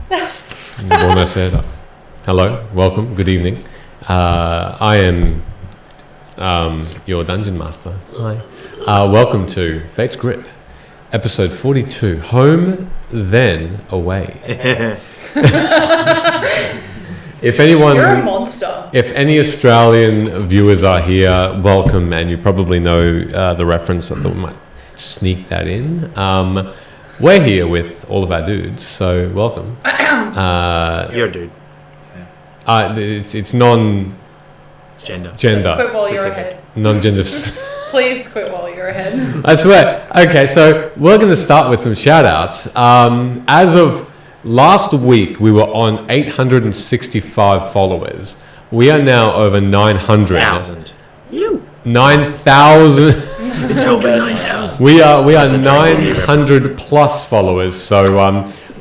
Buonasera. Hello, welcome, good evening. I am your Dungeon Master. Hi. Welcome to Fate's Grip, episode 42, Home, Then Away. If anyone, you're a monster. If any Australian viewers are here, welcome, and you probably know the reference. I thought we might sneak that in. We're here with all of our dudes, so welcome. You're a dude. It's non-gender. Quit while you're ahead. Non-gender. Please quit while you're ahead. I swear. Okay, so we're going to start with some shout-outs. As of last week, we were on 865 followers. We are now over 900. 9,000. It's over 9,000. We are 900 plus followers. So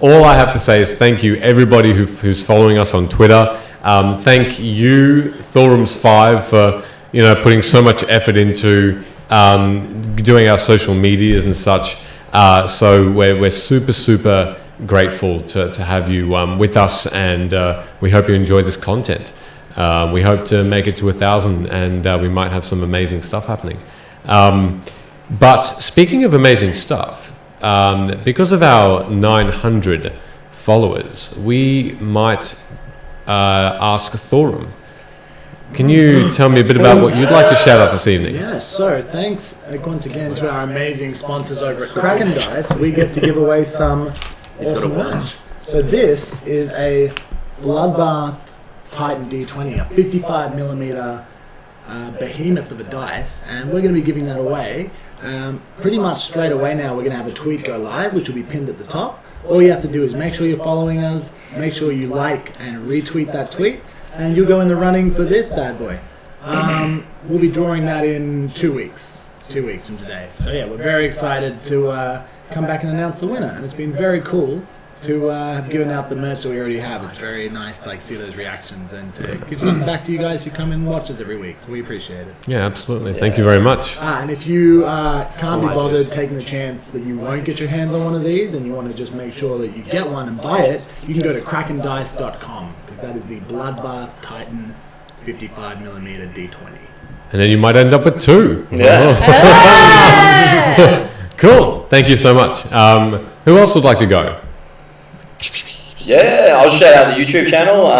all I have to say is thank you, everybody who's following us on Twitter. Thank you, Thorums5, for putting so much effort into doing our social medias and such. So we're super grateful to have you with us, and we hope you enjoy this content. We hope to make it to 1,000, and we might have some amazing stuff happening. But speaking of amazing stuff, because of our 900 followers, we might ask Thorum. Can you tell me a bit about what you'd like to shout out this evening? Yeah, so thanks once again to our amazing sponsors over at Kraken Dice. We get to give away some awesome merch. So this is a Bloodbath Titan D20, a 55mm behemoth of a dice, and we're going to be giving that away pretty much straight away now. We're going to have a tweet go live, which will be pinned at the top. All you have to do is make sure you're following us, make sure you like and retweet that tweet, and you'll go in the running for this bad boy. We'll be drawing that in 2 weeks. 2 weeks from today. So yeah, we're very excited to come back and announce the winner, and it's been very cool to have given out the merch that we already have. It's very nice to see those reactions and to give something back to you guys who come and watch us every week. So we appreciate it. Yeah, absolutely. Thank you very much. And if you can't be bothered taking the chance that you won't get your hands on one of these, and you want to just make sure that you get one and buy it, you can go to krakendice.com, because that is the Bloodbath Titan 55mm D20. And then you might end up with 2. Yeah. Cool. Thank you so much. Who else would like to go? Yeah, I'll shout out the YouTube channel.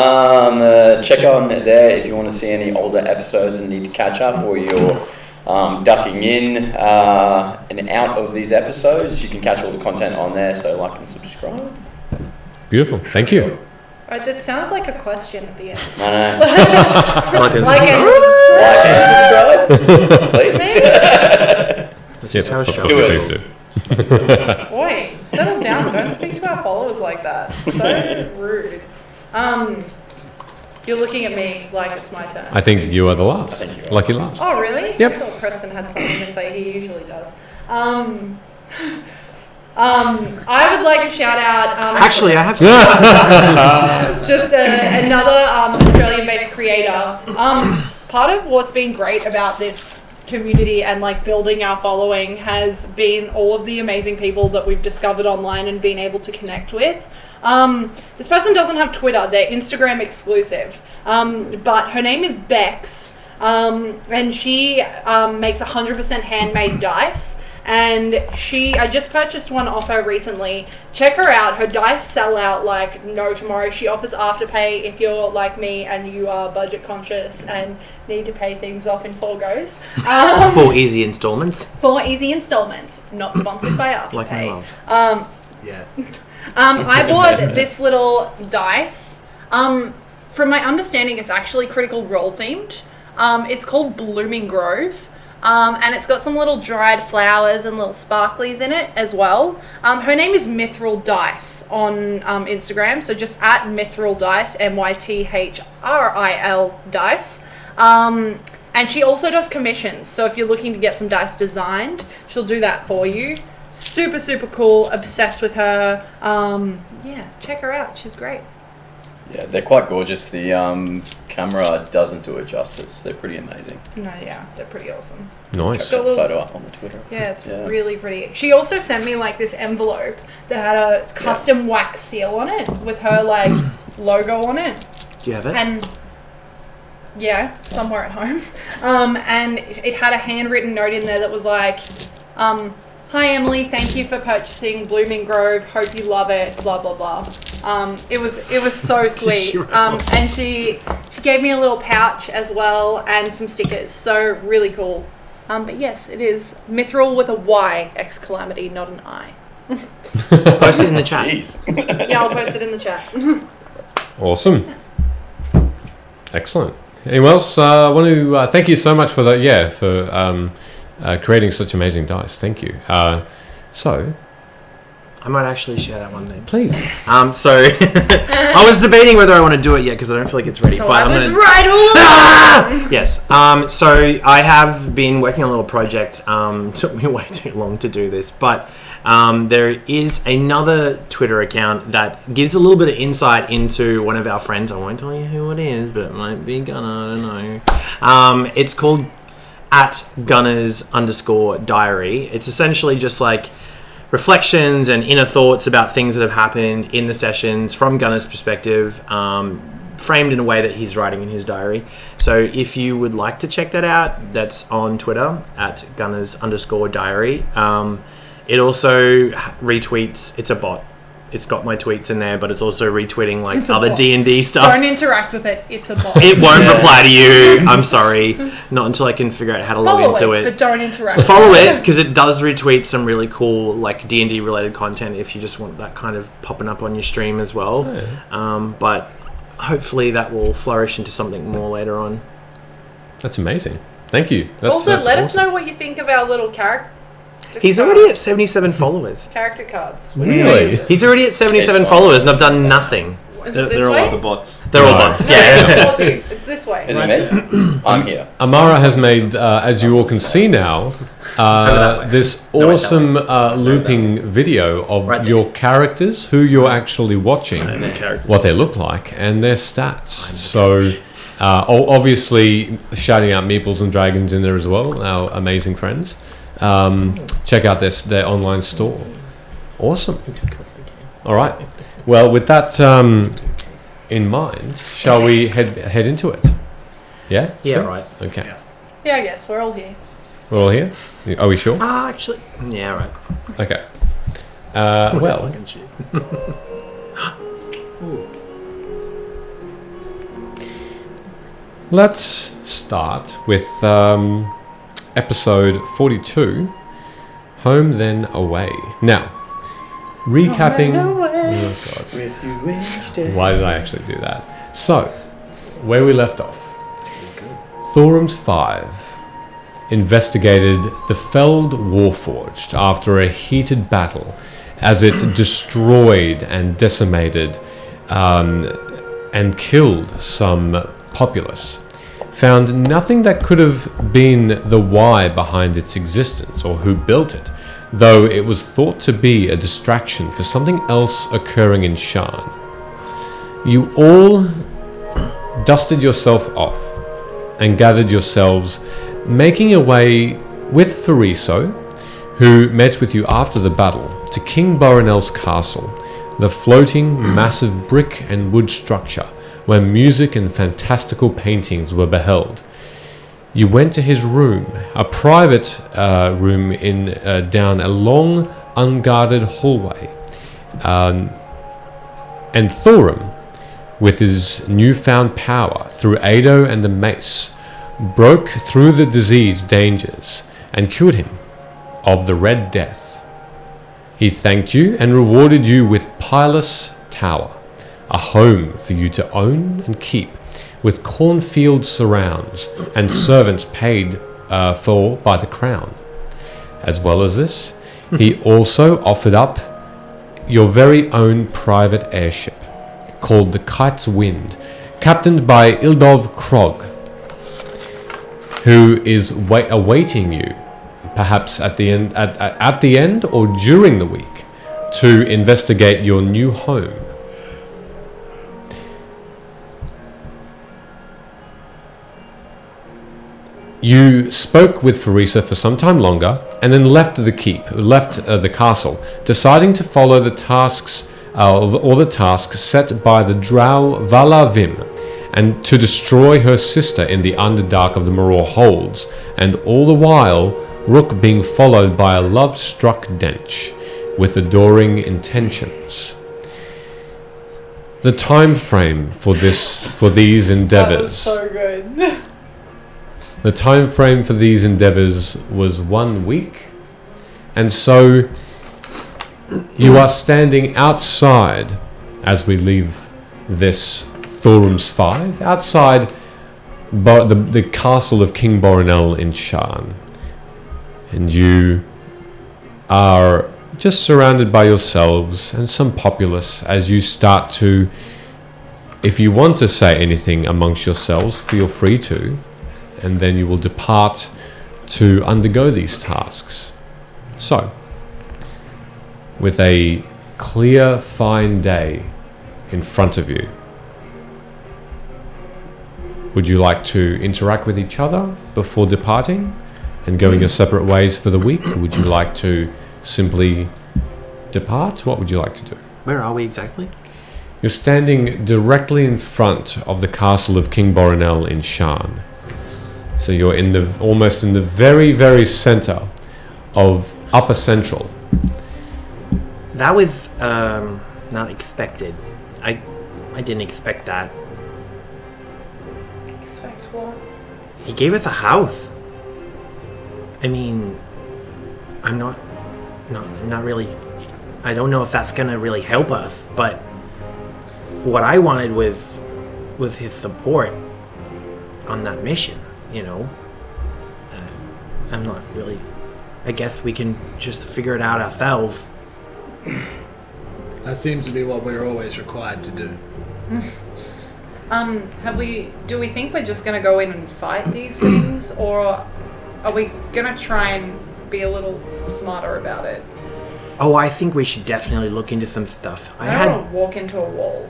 Check on there if you want to see any older episodes and need to catch up, or you're ducking in and out of these episodes. You can catch all the content on there, so like and subscribe. Beautiful. Thank you. Alright, that sounded like a question at the end. I know. Like and subscribe. Please. Yes, how it's that's do what it. we do. Boy, settle down. Don't speak to our followers like that. So rude. You're looking at me like it's my turn. I think you are the last. Lucky last. Oh, really? Yep. I thought Preston had something to say. He usually does. I would like to shout out... Actually, I have just another Australian-based creator. Part of what's been great about this community and building our following has been all of the amazing people that we've discovered online and been able to connect with. This person doesn't have Twitter, they're Instagram exclusive, but her name is Bex, and she makes 100% handmade dice, and I just purchased one off her recently. Check her out. Her dice sell out like no tomorrow. She offers Afterpay if you're like me and you are budget conscious and need to pay things off in 4 goes. 4 easy installments. 4 easy installments. Not sponsored by Afterpay. Like my love. Yeah. I bought this little dice. From my understanding, it's actually Critical Role themed. It's called Blooming Grove. And it's got some little dried flowers and little sparklies in it as well. Her name is Mithril Dice on Instagram, so just at Mithril Dice, MYTHRIL Dice. And she also does commissions, so if you're looking to get some dice designed, she'll do that for you. Super cool, obsessed with her. Yeah, check her out, she's great. Yeah, they're quite gorgeous. The camera doesn't do it justice. They're pretty amazing. No, yeah, they're pretty awesome. Nice. Chuck that Little- photo up on the Twitter. Yeah, it's Yeah. really pretty. She also sent me like this envelope that had a custom wax seal on it with her like logo on it. Do you have it? And yeah, somewhere at home. And it had a handwritten note in there that was like, "Hi Emily, thank you for purchasing Blooming Grove. Hope you love it. Blah blah blah." It was so sweet. And she gave me a little pouch as well and some stickers. So really cool. But yes, it is Mithril with a Y, Calamity, not an I. Post it in the chat. Jeez. Yeah, I'll post it in the chat. Awesome. Excellent. Anyone else want to thank you so much for that? Yeah, for creating such amazing dice. Thank you. So, I might actually share that one then. please. So I was debating whether I want to do it yet because I don't feel like it's ready. So but I I'm was gonna... right all along. Yes. So I have been working on a little project. Took me way too long to do this, but there is another Twitter account that gives a little bit of insight into one of our friends. I won't tell you who it is, but it might be Gunner. I don't know. It's called @Gunners_diary. It's essentially just like reflections and inner thoughts about things that have happened in the sessions from Gunner's perspective, framed in a way that he's writing in his diary. So if you would like to check that out, that's on Twitter @Gunners_diary. It also retweets. It's a bot. It's got my tweets in there, but it's also retweeting like It's a other bot. D&D stuff. Don't interact with it. It's a bot. It won't reply to you. I'm sorry. Not until I can figure out how to log Follow into it, it. but don't interact. Follow with it because it does retweet some really cool like D&D related content if you just want that kind of popping up on your stream as well. But hopefully that will flourish into something more later on. That's amazing. Thank you. That's, Also, that's let us awesome. know what you think of our little character. He's already at 77 followers. Character cards. Really? He's already at 77 It's followers and I've done nothing. Is it this They're all way? other bots. They're all Right. bots. No, Yeah. it's this way. Is it me? I'm here. Amara has made, as you all can see now, this awesome looping video of Right there. your characters, who you're actually watching, And their characters. what they look like, and their stats. So, obviously, shouting out Meeples and Dragons in there as well, our amazing friends. Check out their online store. Awesome. All right. Well, with that in mind, shall we head into it? Yeah? Yeah, Sweet? right. Okay. Yeah, I guess we're all here. We're all here? Are we sure? Actually, yeah, right. Okay. Well, Fucking shit. let's start with episode 42, Home Then Away. Now, recapping... Oh, God. With you each day. Why did I actually do that? So, where we left off. Thorum's 5 investigated the Feld Warforged after a heated battle as it destroyed and decimated and killed some populace. Found nothing that could have been the why behind its existence or who built it, though it was thought to be a distraction for something else occurring in Sharn. You all dusted yourself off and gathered yourselves, making your way with Fariso, who met with you after the battle, to King Borinel's castle, the floating, massive brick and wood structure where music and fantastical paintings were beheld. You went to his room, a private room down a long, unguarded hallway, and Thorum, with his newfound power through Ado and the mace, broke through the disease dangers and cured him of the Red Death. He thanked you and rewarded you with Pilus Tower, a home for you to own and keep, with cornfield surrounds and servants paid for by the crown. As well as this, he also offered up your very own private airship, called the Kite's Wind, captained by Ildov Krog, who is awaiting you, perhaps at the end or during the week, to investigate your new home. You spoke with Farisa for some time longer, and then left the castle, deciding to follow the tasks set by the drow Valavim, and to destroy her sister in the Underdark of the Maror Holds, and all the while Rook being followed by a love-struck Dench with adoring intentions. The time frame for these That endeavors. was so good. The time frame for these endeavors was 1 week. And so you are standing outside as we leave this Thorum's 5, outside the castle of King Borinel in Sharn. And you are just surrounded by yourselves and some populace as you start to, if you want to say anything amongst yourselves, feel free to. And then you will depart to undergo these tasks. So, with a clear, fine day in front of you, would you like to interact with each other before departing and going your separate ways for the week? Or would you like to simply depart? What would you like to do? Where are we exactly? You're standing directly in front of the castle of King Borinel in Sharn. So you're almost in the very, very center of Upper Central. That was not expected. I didn't expect that. Expect what? He gave us a house. I mean, I'm not really. I don't know if that's gonna really help us, but what I wanted was his support on that mission. You know, I'm not really. I guess we can just figure it out ourselves. That seems to be what we're always required to do. Do we think we're just gonna go in and fight these things, or are we gonna try and be a little smarter about it? Oh, I think we should definitely look into some stuff. I don't want to walk into a wall.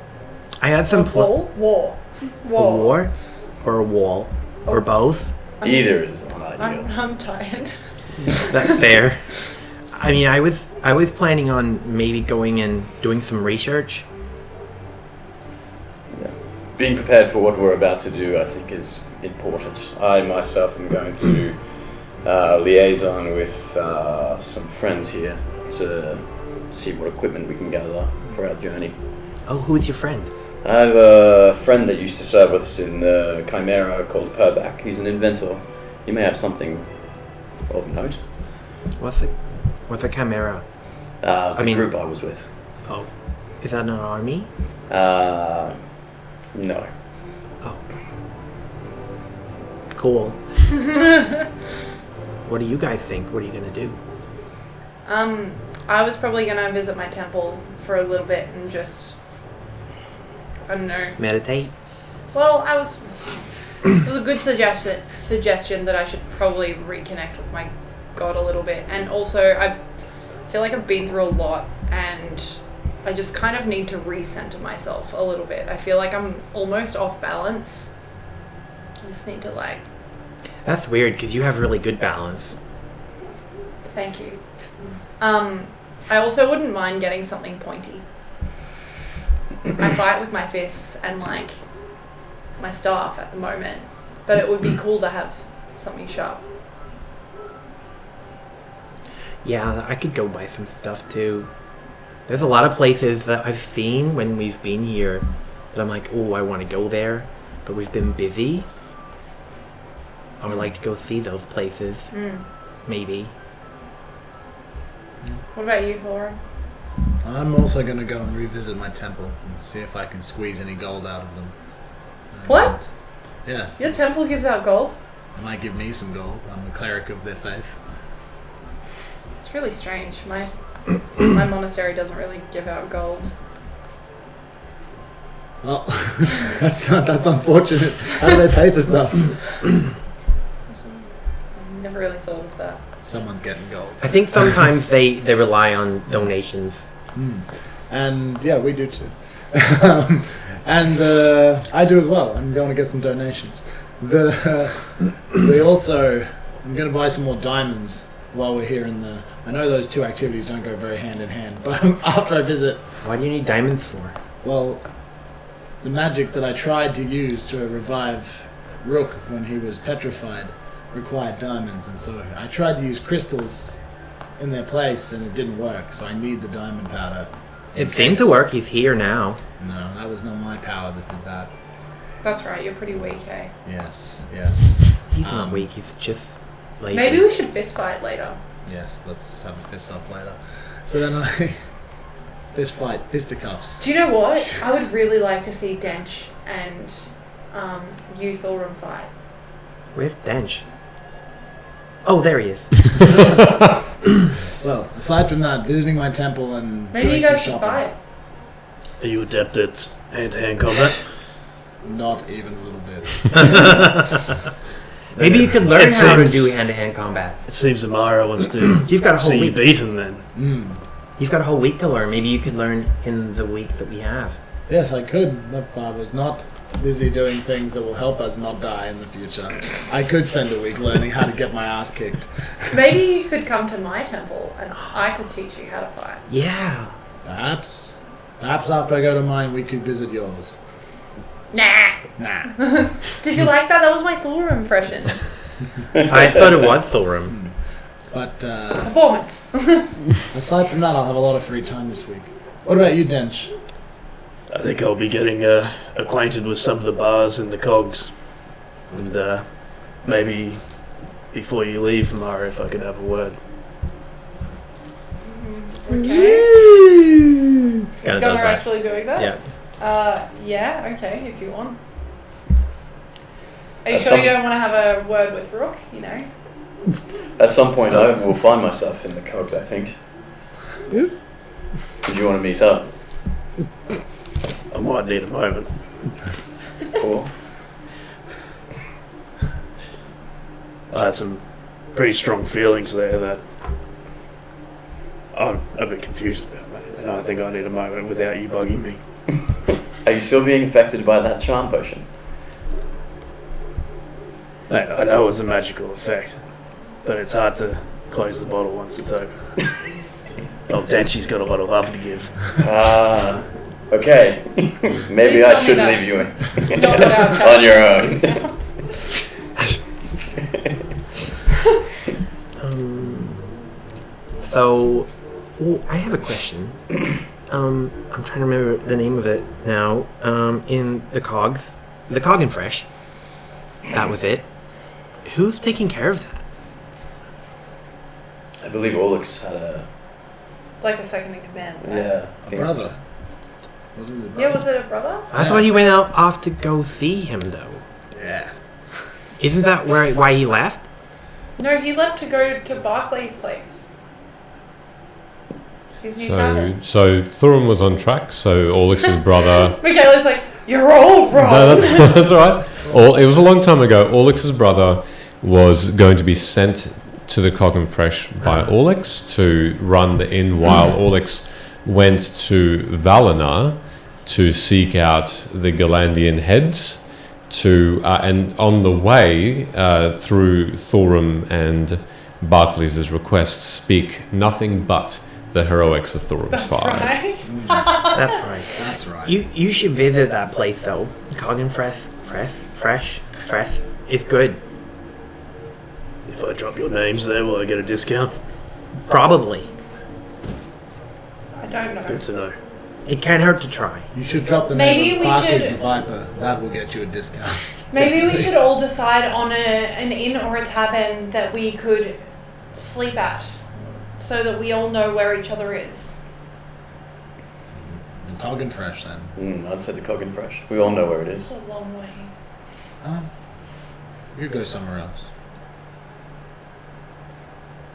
I had some War. A war, or a wall, or both. Either is not ideal. I'm tired. That's fair. I mean, I was planning on maybe going and doing some research. Yeah. Being prepared for what we're about to do, I think, is important. I myself am going to liaison with some friends here to see what equipment we can gather for our journey. Oh, who's your friend? I have a friend that used to serve with us in the Chimera called Purbak. He's an inventor. He may have something of note. What's a chimera? It was the group I was with. Oh, is that an army? No. Oh, cool. What do you guys think? What are you gonna do? I was probably gonna visit my temple for a little bit and just, I don't know. Meditate? Well, it was a good suggestion that I should probably reconnect with my God a little bit. And also, I feel like I've been through a lot and I just kind of need to recenter myself a little bit. I feel like I'm almost off balance. I just need to That's weird because you have really good balance. Thank you. I also wouldn't mind getting something pointy. I fight with my fists and my staff at the moment, but it would be cool to have something sharp. Yeah, I could go buy some stuff too. There's a lot of places that I've seen when we've been here that I'm like, oh, I want to go there, but we've been busy. I would like to go see those places. Maybe. What about you, Thora? I'm also going to go and revisit my temple and see if I can squeeze any gold out of them. What? Yes. Your temple gives out gold? They might give me some gold. I'm a cleric of their faith. It's really strange. My monastery doesn't really give out gold. Well, that's unfortunate. How do they pay for stuff? I've never really thought of that. Someone's getting gold. I think sometimes they rely on donations. And yeah, we do too. And I do as well. I'm going to get some donations. We also, I'm going to buy some more diamonds while we're here in the. I know those two activities don't go very hand in hand, but after I visit, Why do you need diamonds for? well, the magic that I tried to use to revive Rook when he was petrified required diamonds, and so I tried to use crystals in their place, and it didn't work. So I need the diamond powder. It seemed to work. He's here now. No, that was not my power that did that. That's right, you're pretty weak, eh? Yes. He's not weak. He's just lazy. Maybe we should fist fight later. Yes, let's have a fist off later. So then I fist fight, fisticuffs. Do you know what? I would really like to see Dench and you Thorem fight. Where's Dench? Oh, there he is. Well, aside from that, visiting my temple and Maybe doing you guys some should shopping. fight. Are you adept at hand-to-hand combat? Not even a little bit. Maybe you could learn It how to seems- do hand-to-hand combat. It seems Amara wants to You've got a whole see you week. beaten then. You've got a whole week to learn. Maybe you could learn in the week that we have. Yes, I could, but I was not busy doing things that will help us not die in the future. I could spend a week learning how to get my ass kicked. Maybe you could come to my temple and I could teach you how to fight. Yeah. Perhaps after I go to mine, we could visit yours. Nah. Nah. Did you like that? That was my Thorem impression. I thought it was Thorum. But Performance. aside from that, I'll have a lot of free time this week. What about you, Dench? I think I'll be getting acquainted with some of the bars and the cogs. And maybe before you leave, Amara, if I could have a word. Okay. Kinda Is does Gunnar that. actually doing that? Yeah. Yeah, okay, if you want. Are you At sure some- you don't want to have a word with Rook, you know? At some point, I will find myself in the cogs, I think. Did you want to meet up? I might need a moment. Or I had some pretty strong feelings there that I'm a bit confused about, mate. And I think I need a moment without you bugging me. are you still being affected by that charm potion? Mate, I know it's a magical effect, but it's hard to close the bottle once it's open. Oh, Denchi's got a lot of love to give. Ah, okay. Maybe Please I tell me should that's leave you in. Not without On challenge. your own. So, I have a question. I'm trying to remember the name of it now. In the cogs, the Cog and Fresh. That was it. Who's taking care of that? I believe Olix had a Like a second in command. right? yeah. A brother. Wasn't it a brother? Yeah, was it a brother? I thought he went out off to go see him, though. Yeah. Isn't that why he left? No, he left to go to Barclay's place. His new tavern. So Thorum was on track. So Orlix's brother. Michaela's like, you're all wrong. No, that's all right. It was a long time ago. Orlix's brother was going to be sent to the Cog and Fresh by Orlix to run the inn while Orlix went to Valinor to seek out the Galandian heads. And on the way through Thorum and Barclays' request, speak nothing but the heroics of Thorum's That's Five. right. That's right. That's right. You should visit that place though. Cog and Fresh. It's good. If I drop your names there, will I get a discount? Probably. I don't know. Good to know. It can't hurt to try. You should drop the Maybe name of we Barclays should- the Viper. That will get you a discount. Maybe we should all decide on an inn or a tavern that we could sleep at, so that we all know where each other is. Cog and Fresh then. I'd say the Cog and Fresh. We all know where it It's is. a long way. You go somewhere else.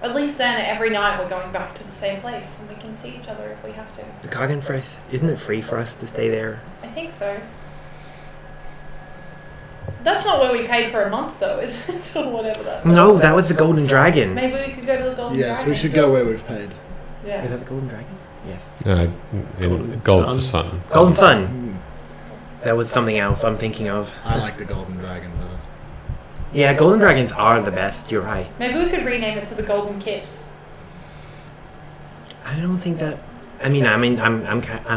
At least then, every night we're going back to the same place, and we can see each other if we have to. The Cog and Fresh, isn't it free for us to stay there? I think so. That's not where we paid for a month, though, is it? Or whatever that. No, that was the Golden Dragon. Maybe we could go to the Golden Yes, Dragon. we should go where we've paid. Is Yeah. that the Golden Dragon? Yes. In Gold to Sun. Golden Sun. That was something else I'm thinking of. I like the Golden Dragon better. Yeah, golden dragons are the best. You're right. Maybe we could rename it to the Golden Kips. I don't think that. I'm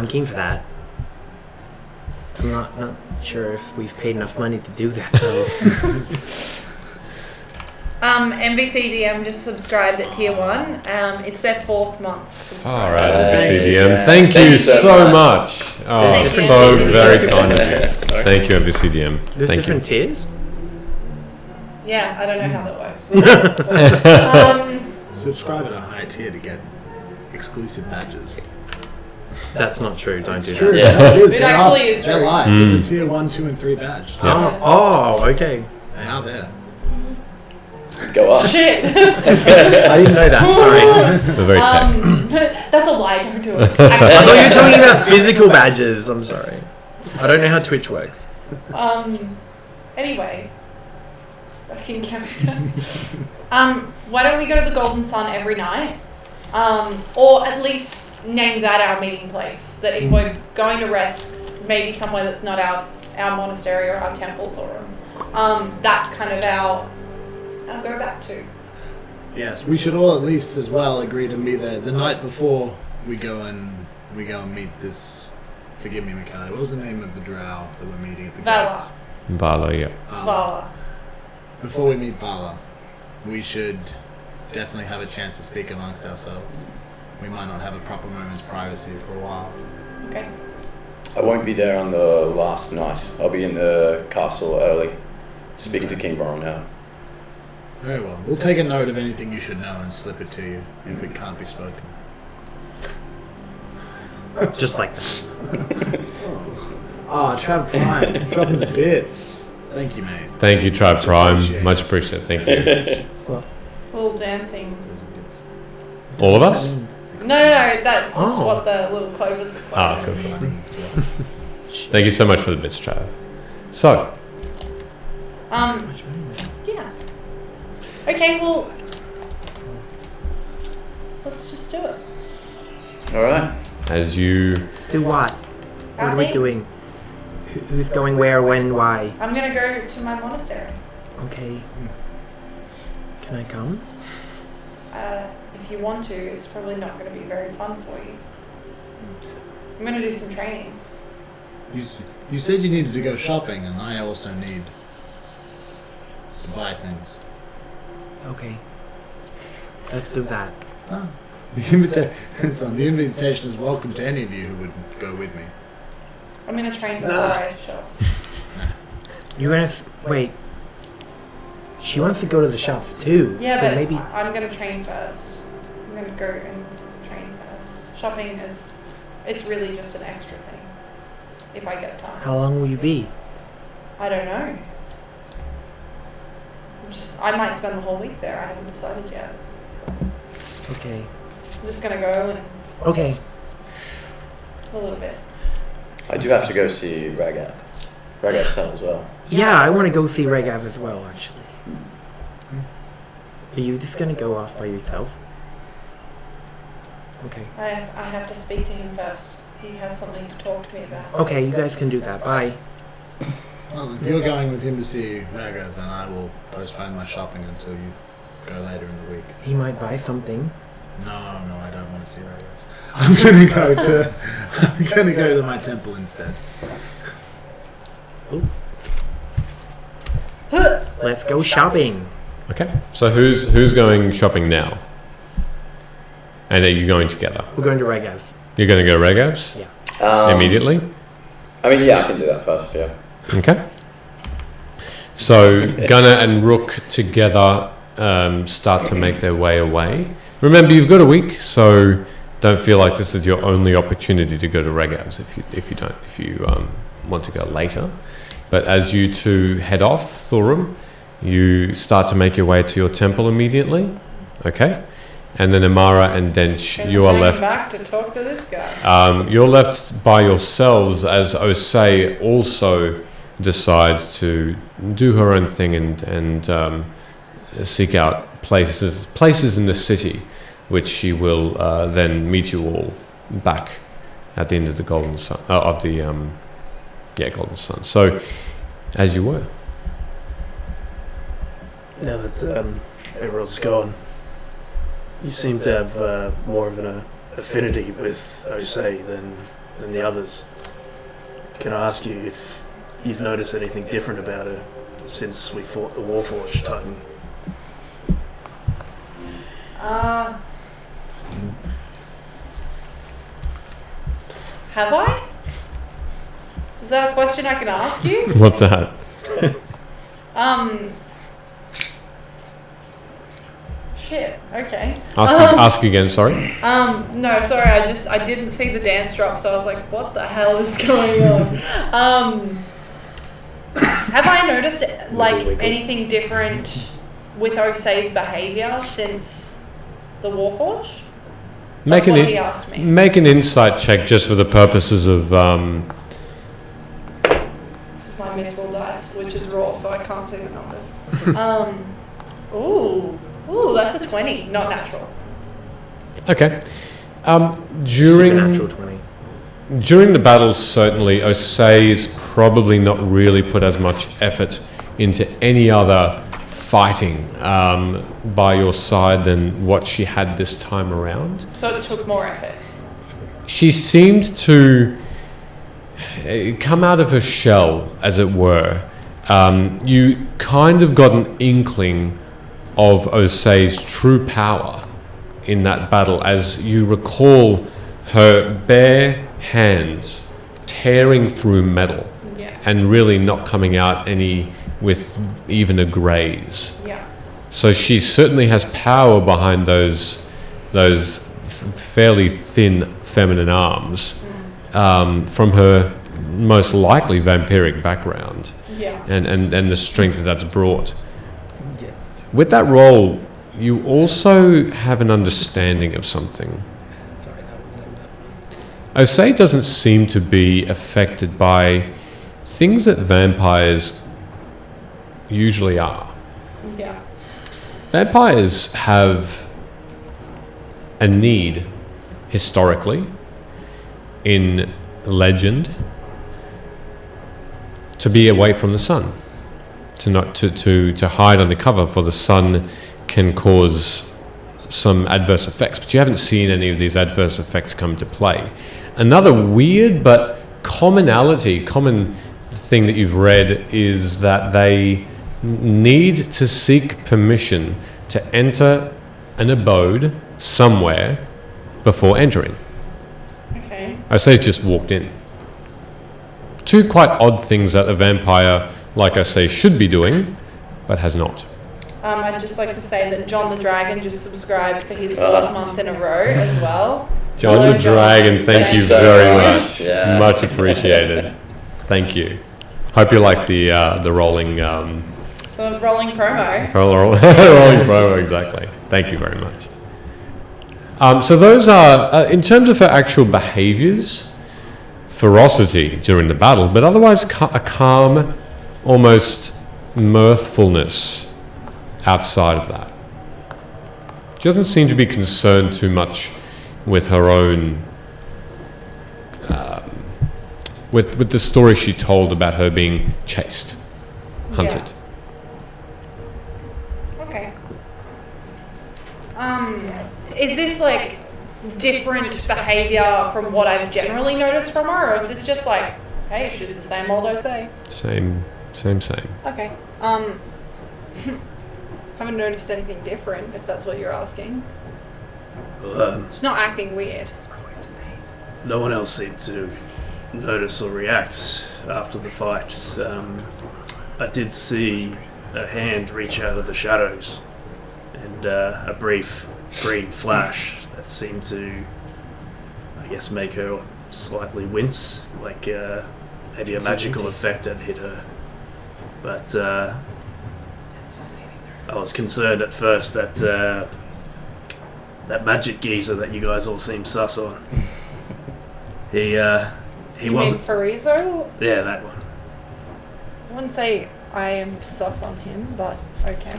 keen for that. I'm not sure if we've paid enough money to do that though. MVCDM just subscribed at tier 1. It's their 4th month subscribe. All right, Thank MVCDM. you. Thank Thank you you so so much. much. Oh, Thank so you. very kind of you. Thank you, MVCDM. There's Thank different you. tiers. Yeah, I don't know how that works. Subscribe at a high tier to get exclusive badges. That's not true. Don't do It's true. that. Yeah. No, it is. It They're actually up. is They're true. live. Mm. It's a tier 1, 2, and 3 badge. Yeah. Oh, okay. They are there. Go up. Shit. I didn't know that. Sorry. We're very tech. That's a lie. Don't do it. I thought you were talking about physical badges. I'm sorry. I don't know how Twitch works. Anyway, back in character. Why don't we go to the Golden Sun every night? Or at least name that our meeting place. That if we're going to rest, maybe somewhere that's not our monastery or our temple, Thorum. That's kind of our go back to. Yes, we should all at least as well agree to meet there the night before we go and meet this. Forgive me, Mikhail. What was the name of the drow that we're meeting at the Vala. gates? Vala, yeah. Vala. Before we meet Vala, we should definitely have a chance to speak amongst ourselves. We might not have a proper moment's privacy for a while. Okay. I won't be there on the last night. I'll be in the castle early, speaking to King Boronel. Very well. We'll take a note of anything you should know and slip it to you if it can't be spoken. Just like that. Ah, Trav Prime, dropping the bits. Thank you, mate. Thank you, Tribe Prime. Appreciate it. Much appreciated. Thank you. Full dancing. All of us? No, that's just Oh. what the little clovers look like. Ah, good. Thank you so much for the bits, Trav. So, Yeah. Okay, well, let's just do it. All right. as you Do what? What are we Alright. doing? Who's going where, when, why? I'm gonna go to my monastery. Okay. Can I come? If you want to, it's probably not going to be very fun for you. I'm going to do some training. You said you needed to go shopping, and I also need to buy things. Okay. Let's do that. Ah. The invitation is welcome to any of you who would go with me. I'm going to train before I shop. You're gonna wait. She wants to go to the shops too. Yeah, so but maybe. I'm going to train first. I'm going to go and train first. Shopping is, it's really just an extra thing. If I get time. How long will you be? I don't know. I might spend the whole week there. I haven't decided yet. Okay. I'm just going to go and Okay. a little bit. I do have to go see Ragav. Ragav's cell as well. Yeah, I want to go see Regav as well. Actually. Are you just gonna go off by yourself? Okay. I have to speak to him first. He has something to talk to me about. Okay, you guys can do that. Bye. Well, if you're going with him to see Raghav, then I will postpone my shopping until you go later in the week. He might buy something. No, I don't want to see Raghav. I'm gonna go to my temple instead. Let's go shopping. okay. So who's going shopping now? And are you going together? We're going to Regav. You're going to go Regav's immediately. I mean, yeah, I can do that first. Yeah. Okay. So Gunnar and Rook together start to make their way away. Remember, you've got a week, so don't feel like this is your only opportunity to go to Regav's if you want to go later. But as you two head off Thorum, you start to make your way to your temple immediately. Okay. And then Amara and Dench, Guess you I'm are going left. back to talk to this guy. You're left by yourselves as Osei also decides to do her own thing and seek out places in the city, which she will then meet you all back at the end of the Golden Sun Golden Sun. So, as you were. Now that everyone's gone, you seem to have more of an affinity with Osei than the others. Can I ask you if you've noticed anything different about her since we fought the Warforged Titan? Have I? Is that a question I can ask you? What's that? Shit. Okay. Ask again. Sorry. No, sorry. I didn't see the dance drop, so I was like, what the hell is going on? Have I noticed anything different with Osei's behaviour since the Warforged? That's what he asked me. Make an insight check just for the purposes of. This is my mythical dice, which is raw, so I can't see the numbers. Ooh, that's a 20, not natural. Okay. Supernatural 20. During the battle, certainly, Osei's probably not really put as much effort into any other fighting by your side than what she had this time around. So it took more effort. She seemed to come out of her shell, as it were. You kind of got an inkling of Osei's true power in that battle, as you recall her bare hands tearing through metal and really not coming out any with even a graze. Yeah. So she certainly has power behind those fairly thin feminine arms from her most likely vampiric background. Yeah. And the strength that's brought. With that role, you also have an understanding of something. Osei doesn't seem to be affected by things that vampires usually are. Yeah. Vampires have a need, historically, in legend, to be away from the sun, to hide under cover, for the sun can cause some adverse effects. But you haven't seen any of these adverse effects come to play. Another weird but common thing that you've read is that they need to seek permission to enter an abode somewhere before entering. Okay. Osei's just walked in. Two quite odd things that a vampire like Osei should be doing, but has not. I'd just like to say that John the Dragon just subscribed for his 4th month in a row as well. John Hello, the Dragon, thank you so very much. much. Yeah. Much appreciated. Thank you. Hope you like the rolling The rolling promo. rolling promo, exactly. Thank you very much. So those are, in terms of her actual behaviours, ferocity during the battle, but otherwise a calm, almost mirthfulness outside of that. She doesn't seem to be concerned too much with her own, with the story she told about her being chased, hunted. Yeah. Okay. Is this like different behaviour from what I've generally noticed from her, or is this just like, hey, she's the same old Osei? Same. Okay. Haven't noticed anything different, if that's what you're asking. She's not acting weird. No one else seemed to notice or react after the fight. I did see a hand reach out of the shadows and a brief green flash that seemed to, I guess, make her slightly wince, like maybe a magical effect had hit her. But I was concerned at first that that magic geezer that you guys all seem sus on. He wasn't. Farizo? Yeah, that one. I wouldn't say I am sus on him, but okay.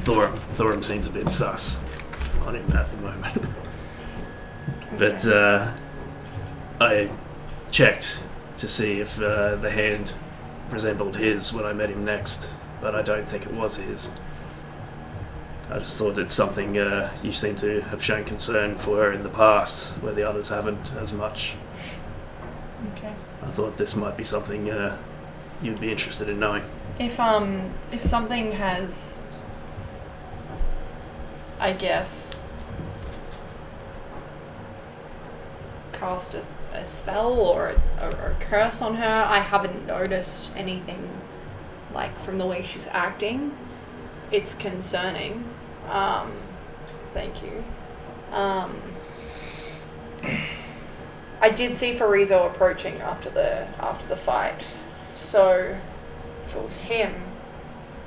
Thorum seems a bit sus on him at the moment. But I checked to see if the hand resembled his when I met him next, but I don't think it was his. I just thought it's something you seem to have shown concern for her in the past, where the others haven't as much. Okay. I thought this might be something you'd be interested in knowing. If something has, I guess, cast a spell or a curse on her, I haven't noticed anything like from the way she's acting. It's concerning. Thank you. I did see Farizo approaching after the fight. So if it was him,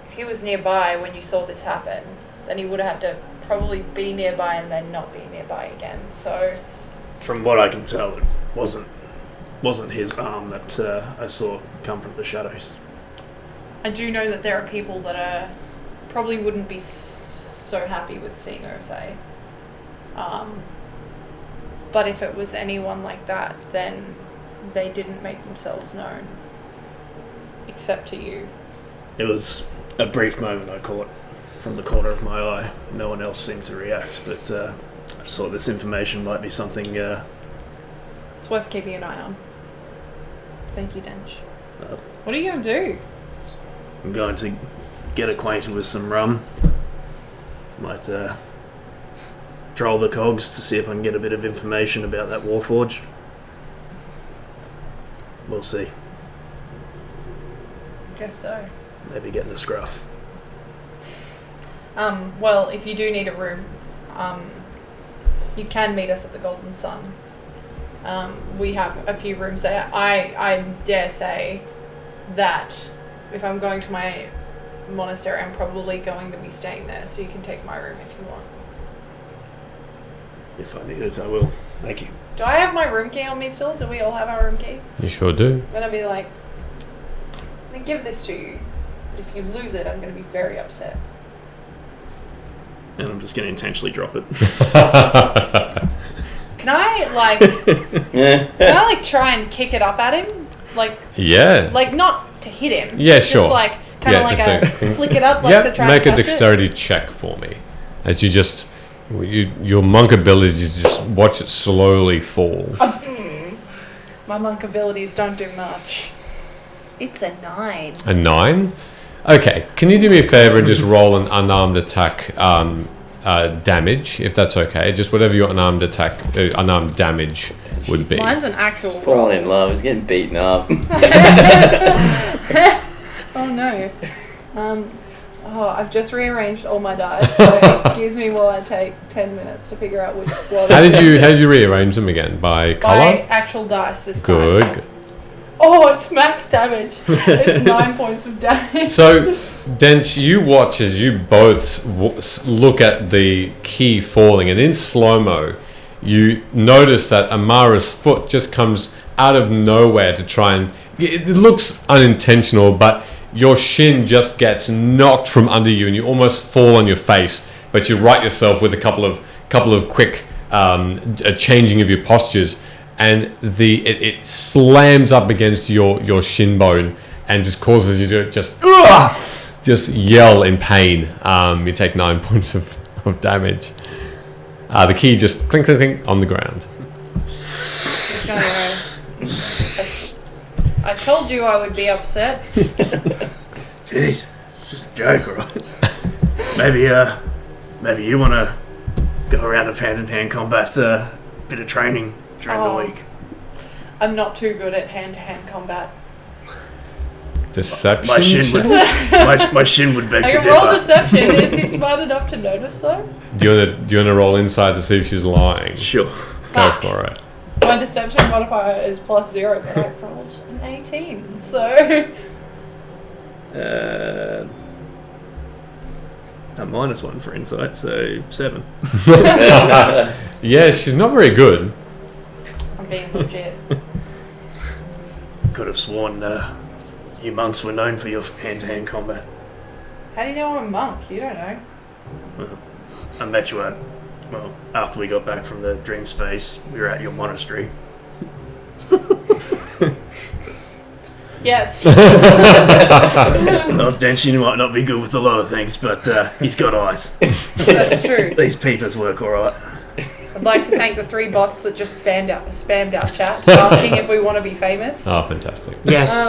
if he was nearby when you saw this happen, then he would have had to probably be nearby and then not be nearby again. So From what I can tell, it wasn't his arm that I saw come from the shadows. I do know that there are people that probably wouldn't be so happy with seeing Osei. But if it was anyone like that, then they didn't make themselves known. Except to you. It was a brief moment I caught from the corner of my eye. No one else seemed to react, but I just thought this information might be something... It's worth keeping an eye on. Thank you, Dench. Uh, What are you going to do? I'm going to get acquainted with some rum. Might troll the cogs to see if I can get a bit of information about that Warforged. We'll see. Guess so. Maybe get in a scruff. Well, if you do need a room, you can meet us at the Golden Sun. We have a few rooms there. I dare say that if I'm going to my monastery, I'm probably going to be staying there, so you can take my room if you want. If I need it, I will. Thank you. Do I have my room key on me still? Do we all have our room key? You sure do. I'm gonna be like, I'm gonna give this to you, but if you lose it, I'm gonna be very upset. And I'm just going to intentionally drop it. Can I like try and kick it up at him? Like Yeah. like not to hit him. Yeah, just sure. like kind of Yeah, like just a flick it up, like to try make and a catch dexterity check for me. As you just, your monk ability is just watch it slowly fall. it. My monk abilities don't do much. It's a 9. A 9? Okay, can you do me a favor and just roll an unarmed attack damage, if that's okay? Just whatever your unarmed attack, unarmed damage would be. Mine's an actual roll. Falling in love. He's getting beaten up. Oh no. I've just rearranged all my dice, so excuse me while I take 10 minutes to figure out which slot. How did you rearrange them again? By By color? actual dice this time. Good. Oh, it's max damage. It's 9 points of damage. So, Dench, you watch as you both look at the key falling, and in slow-mo, you notice that Amara's foot just comes out of nowhere to try and... It looks unintentional, but your shin just gets knocked from under you, and you almost fall on your face, but you right yourself with a couple of quick changing of your postures, and it slams up against your shin bone and just causes you to just yell in pain. You take 9 points of damage. The key just clink, clink, clink on the ground. I told you I would be upset. Jeez, it's just a joke, alright? Maybe you want to go around of hand-in-hand combat, bit of training during the week. I'm not too good at hand-to-hand combat. Deception. My shin would beg I to can roll differ. deception. Is he smart enough to notice though? Do you want to roll inside to see if she's lying? Sure. Go Fuck. for it. My deception modifier is +0, but I rolled an 18, so... A -1 for insight, so 7. Yeah, she's not very good. I'm being legit. Could have sworn you monks were known for your hand-to-hand combat. How do you know I'm a monk? You don't know. Well, I met you after we got back from the dream space, we were at your monastery. Yeah, Yes. Well, Denshin might not be good with a lot of things, but he's got eyes. That's true. These peepers work all right. I'd like to thank the 3 bots that just spammed our chat, asking if we want to be famous. Oh, fantastic. Yes.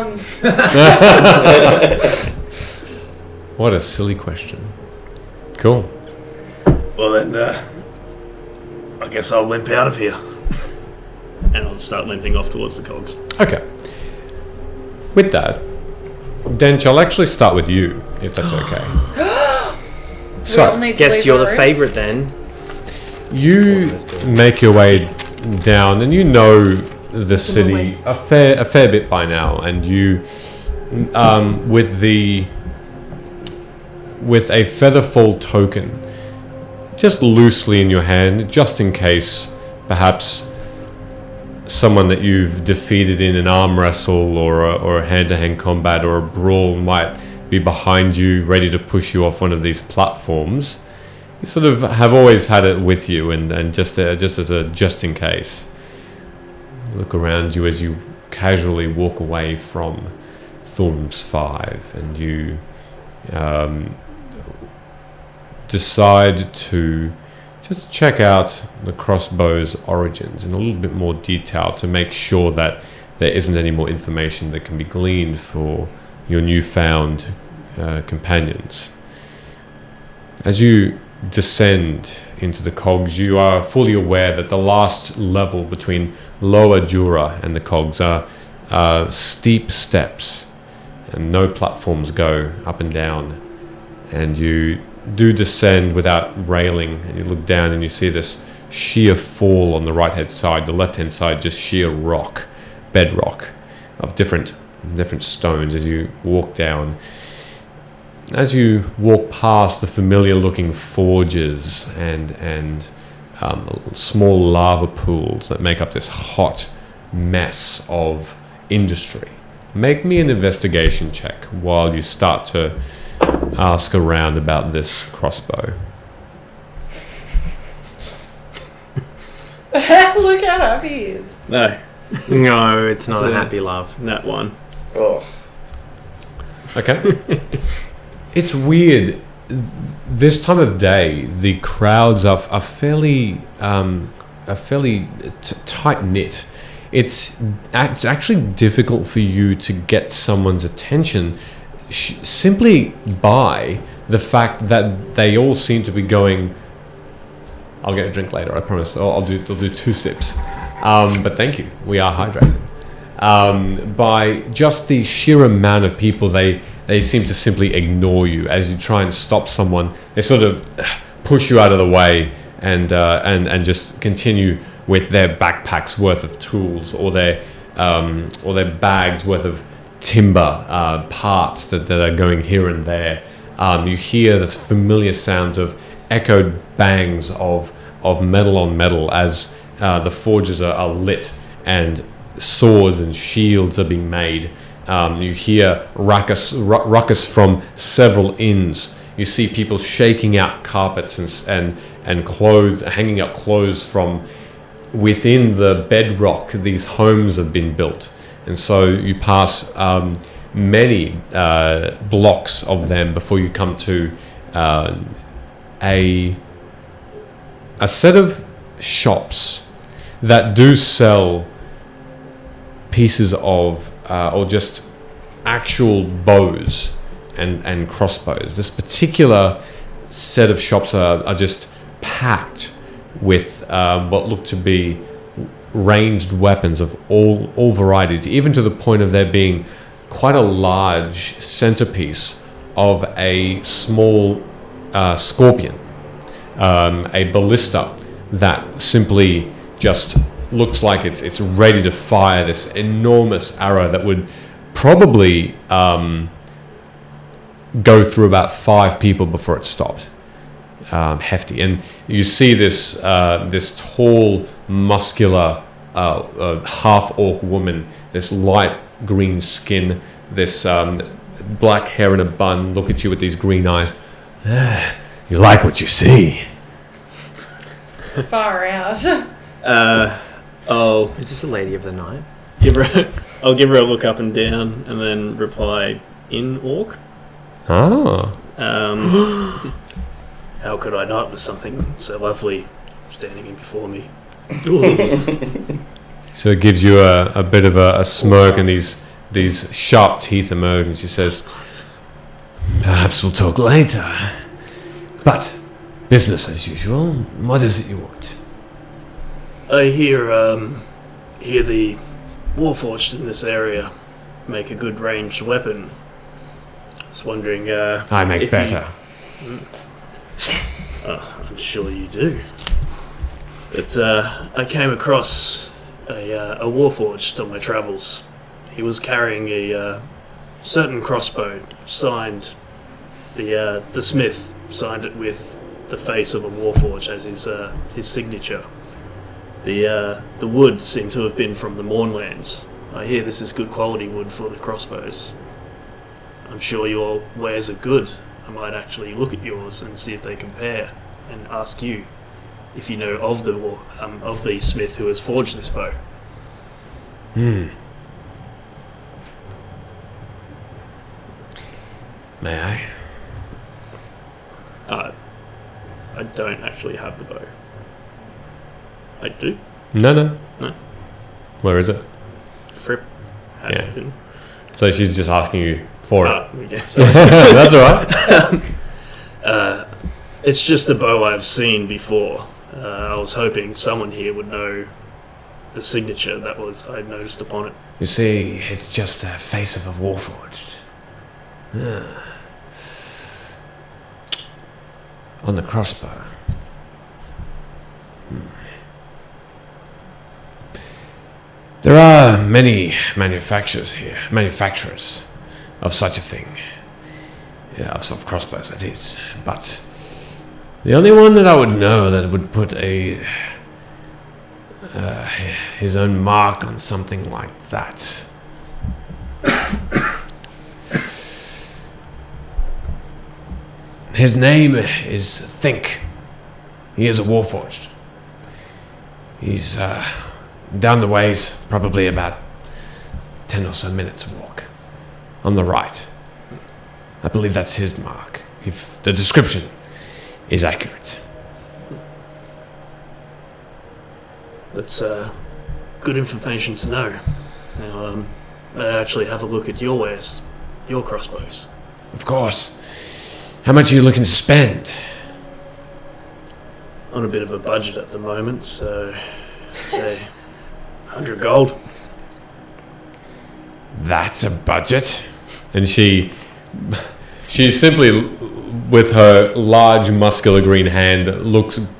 What a silly question. Cool. Well then, I guess I'll limp out of here. And I'll start limping off towards the cogs. Okay. With that, Dench, I'll actually start with you, if that's okay. We all need to Guess leave you're the the room. favourite then. You make your way down, and you know the city a fair bit by now, and you, with a featherfall token, just loosely in your hand, just in case, perhaps someone that you've defeated in an arm wrestle or a hand-to-hand combat or a brawl might be behind you, ready to push you off one of these platforms. You sort of have always had it with you, and just as a just in case. You look around you as you casually walk away from Thorm's 5, and you decide to just check out the crossbow's origins in a little bit more detail to make sure that there isn't any more information that can be gleaned for your newfound companions. As you descend into the cogs, you are fully aware that the last level between Lower Jura and the cogs are steep steps, and no platforms go up and down, and you do descend without railing, and you look down and you see this sheer fall on the right hand side. The left hand side just sheer rock, bedrock of different stones as you walk down. As you walk past the familiar looking forges and small lava pools that make up this hot mess of industry, make me an investigation check while you start to ask around about this crossbow. Look how happy he is. No, No, it's not It's a a- happy love. that one. Oh. Okay. It's weird. This time of day, the crowds are fairly tight knit. It's actually difficult for you to get someone's attention simply by the fact that they all seem to be going. I'll get a drink later, I promise. I'll do 2 sips. But thank you. We are hydrated. By just the sheer amount of people, they seem to simply ignore you as you try and stop someone. They sort of push you out of the way and just continue with their backpacks worth of tools or their bags worth of timber parts that are going here and there. You hear the familiar sounds of echoed bangs of metal on metal as the forges are lit and swords and shields are being made. You hear ruckus from several inns. You see people shaking out carpets and clothes, hanging up clothes from within the bedrock. These homes have been built, and so you pass many blocks of them before you come to a set of shops that do sell pieces of or just actual bows and crossbows. This particular set of shops are just packed with what look to be ranged weapons of all varieties, even to the point of there being quite a large centerpiece of a small scorpion, a ballista that simply just looks like it's ready to fire this enormous arrow that would probably go through about 5 people before it stopped. Hefty, and you see this tall, muscular, half-orc woman, this light green skin, this black hair in a bun, look at you with these green eyes. You like what you see. Far out. Oh, Is this a lady of the night? give her I'll give her a look up and down, and then reply in Orc. Ah. How could I not with something so lovely standing in before me? So it gives you a bit of a smirk, and these sharp teeth emerge, and she says, "Perhaps we'll talk later. But business as usual. What is it you want?" I hear the Warforged in this area make a good ranged weapon. I was wondering. I make if better. I'm sure you do. But I came across a Warforged on my travels. He was carrying a certain crossbow signed. The smith signed it with the face of a Warforged as his signature. The wood seemed to have been from the Mournlands. I hear this is good quality wood for the crossbows. I'm sure your wares are good. I might actually look at yours and see if they compare, and ask you if you know of the smith who has forged this bow. May I? I don't actually have the bow. I do. No. No. Where is it? Fripp had Yeah. it. Didn't. So she's just asking you for it. Okay, so, That's all right. it's just a bow I've seen before. I was hoping someone here would know the signature I noticed upon it. You see, it's just a face of a Warforged. On the crossbow. There are many manufacturers of such a thing. Yeah, of crossbows, that is. But the only one that I would know that would put his own mark on something like that. His name is Think. He is a Warforged. He's down the ways, probably about 10 or so minutes walk. On the right. I believe that's his mark, if the description is accurate. That's good information to know. Now, may I actually have a look at your wares, your crossbows? Of course. How much are you looking to spend? On a bit of a budget at the moment, so say 100 gold. That's a budget. And she simply, with her large muscular green hand,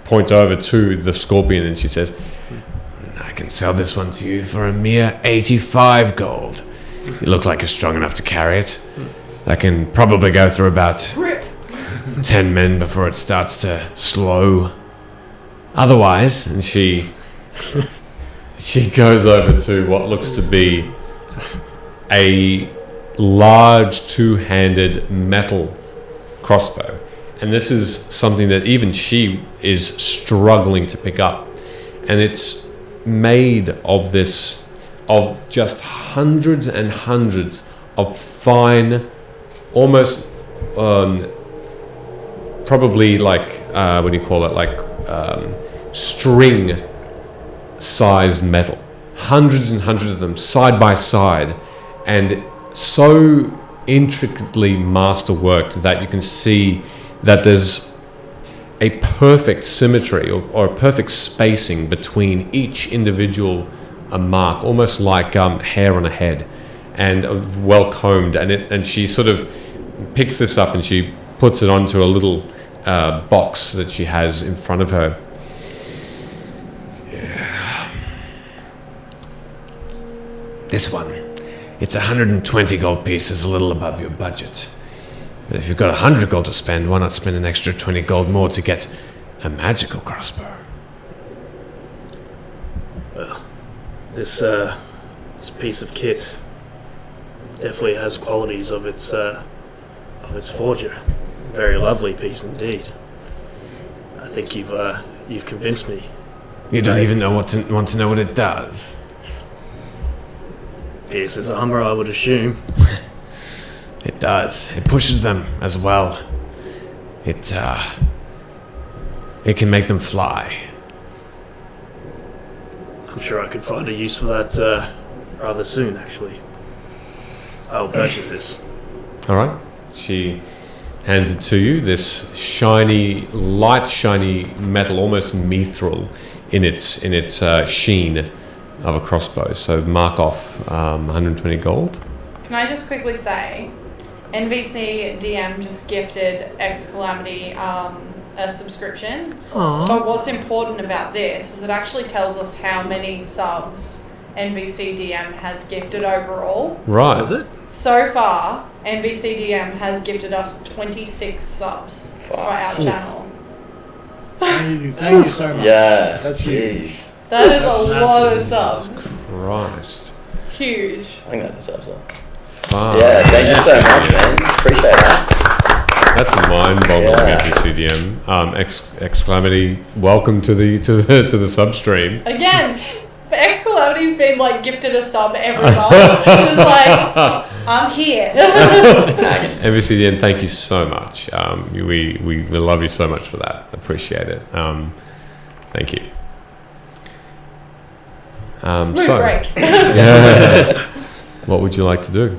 points over to the scorpion, and she says, "I can sell this one to you for a mere 85 gold. You look like you're strong enough to carry it. That can probably go through about 10 men before it starts to slow. Otherwise," and she goes over to what looks to be a large two-handed metal crossbow. And this is something that even she is struggling to pick up. And it's made of just hundreds and hundreds of fine, almost probably like what do you call it, like string sized metal, hundreds and hundreds of them side by side, and so intricately masterworked that you can see that there's a perfect symmetry or a perfect spacing between each individual mark, almost like hair on a head, and well combed. And she sort of picks this up and she puts it onto a little box that she has in front of her. Yeah. This one, it's 120 gold pieces, a little above your budget. But if you've got 100 gold to spend, why not spend an extra 20 gold more to get a magical crossbow? Well, this piece of kit definitely has qualities of its forger. Very lovely piece indeed. I think you've convinced me. You don't even want to know what it does. pierces armor, I would assume. It does. It pushes them as well. It can make them fly. I'm sure I could find a use for that rather soon, actually. I'll purchase this. All right. She hands it to you. This shiny, light, shiny metal, almost mithril in its sheen of a crossbow. So mark off 120 gold. Can I just quickly say, NVC DM just gifted X Calamity a subscription. Aww. But what's important about this is it actually tells us how many subs NVC DM has gifted overall. Right. Does it? So far, NVC DM has gifted us 26 subs for our channel. Thank you so much. Yeah, That's huge. jeez. That is a That's lot of massive. subs. Christ. Huge. I think that deserves that. Fuck. Yeah, thank you so much, man. Appreciate that. That's mind-boggling. Yeah. FBCDM. Exclamity! Welcome to the substream. Again, but X Calamity's been like gifted a sub every month. It was like, I'm here. FBCDM, thank you so much. We love you so much for that. Appreciate it. Thank you. Mood So, break. yeah. What would you like to do?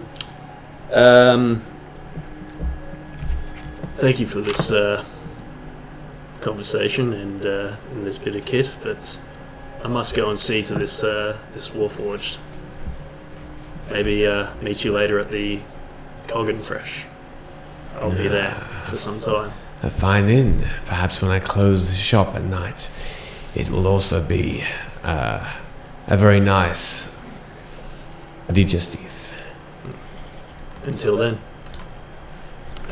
Thank you for this conversation and this bit of kit, but I must go and see to this Warforged. Maybe meet you later at the Coggin Fresh. I'll be there for some time. A fine inn. Perhaps when I close the shop at night, it will also be a very nice digestive. Until then.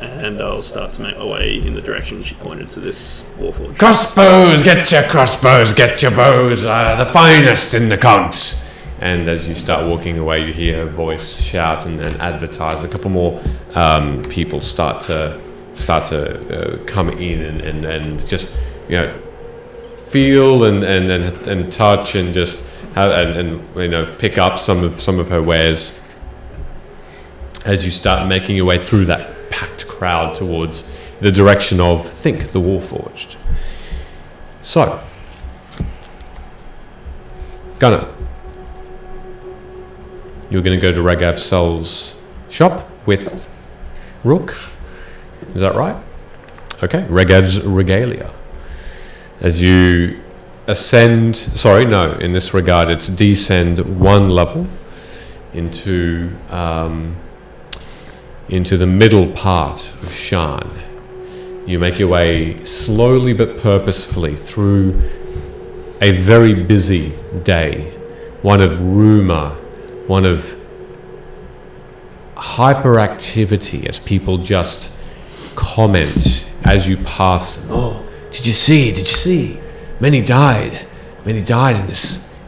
And I'll start to make my way in the direction she pointed to this Warforged. Crossbows, get your crossbows, get your bows, the finest in the cogs. And as you start walking away, you hear her voice shout and advertise. A couple more people start to come in and just feel and touch and just have, and pick up some of her wares as you start making your way through that packed crowd towards the direction of the Warforged. So, Gunnar, you're going to go to Ragav Sol's shop with Rook. Is that right? Okay, Ragav's Regalia. As you ascend, in this regard, it's descend one level into the middle part of Shan. You make your way slowly but purposefully through a very busy day, one of rumour, one of hyperactivity as people just comment as you pass. Oh, did you see? Many died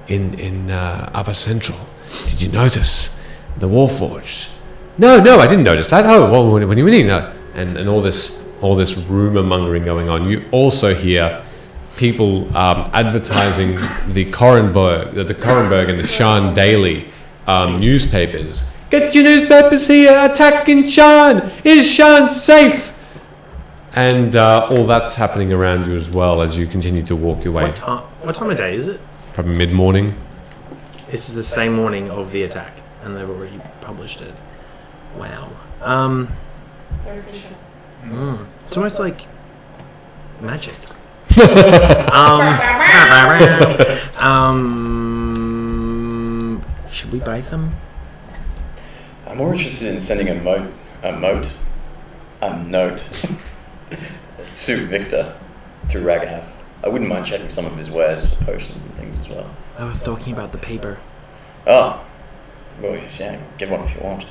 in Upper Central. Did you notice the Warforged? No, I didn't notice that. Oh, well, what do you mean? No. And all this rumor mongering going on. You also hear people advertising the Korenberg and the Shan Daily newspapers. Get your newspapers here! Attacking Shan! Is Shan safe? And all that's happening around you as well as you continue to walk your way. What time of day is it? Probably mid-morning. It's the same morning of the attack, and they've already published it. Wow. Very efficient. It's almost like magic. Should we buy them? I'm more interested in sending a note to Victor through Ragav. I wouldn't mind checking some of his wares for potions and things as well. I was talking about the paper. Oh, well, yeah, get one if you want.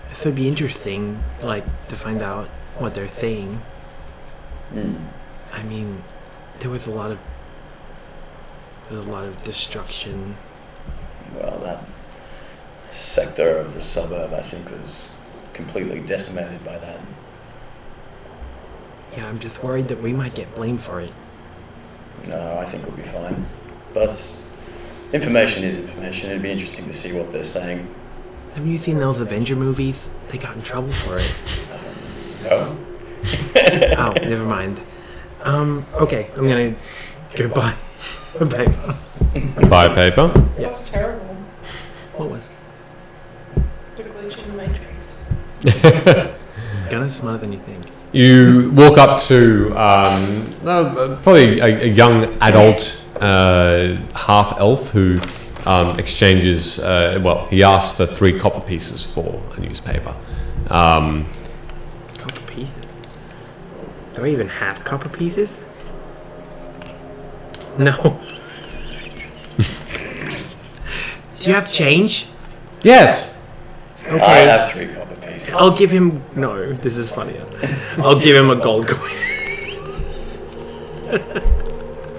It would be interesting, to find out what they're saying. I mean, there was a lot of destruction. Well, that sector of the suburb, I think, was completely decimated by that. Yeah, I'm just worried that we might get blamed for it. No, I think we'll be fine. But information is information. It'd be interesting to see what they're saying. Have you seen those Avenger movies? They got in trouble for it. No. Oh, never mind. Okay, I'm gonna go buy a paper. Buy paper. That was terrible. What was? The glitch in the Matrix. Gunner's smarter than you think. You walk up to probably a young adult half elf who exchanges. He asks for 3 copper pieces for a newspaper. Copper pieces? Do I even have copper pieces? No. Do you have change? Yes. Okay. I have 3 copper pieces. I'll give him. No, this is funnier. I'll give him a gold coin.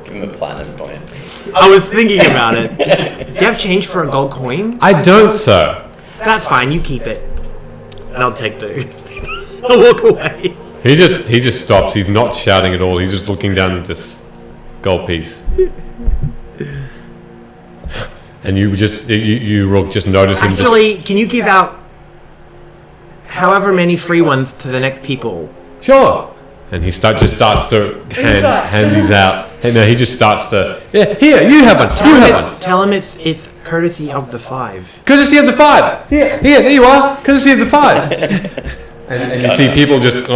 Give him a platinum coin. I was thinking about it. Do you have change for a gold coin? I don't, sir. That's fine. You keep it, and I'll take the. I'll walk away. He just stops. He's not shouting at all. He's just looking down at this gold piece. And you Rook, just notice him. Actually, can you give out however many free ones to the next people? Sure. And he just starts to hand these out. And no, he just starts to. Yeah, here, you have one. You have one. Tell him it's courtesy of the 5. Courtesy of the 5. Here, there you are. Courtesy of the 5. And you see people just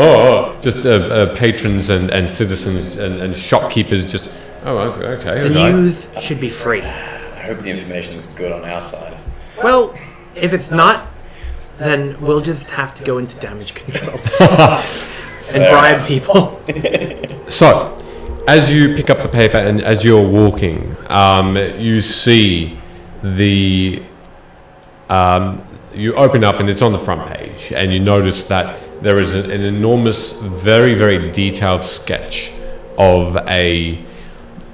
patrons and citizens and shopkeepers just. Oh, okay. The news should be free. I hope the information is good on our side. Well, if it's not, then we'll just have to go into damage control and bribe people. So, as you pick up the paper and as you're walking, you see the. You open up and it's on the front page, and you notice that there is an enormous, very, very detailed sketch of a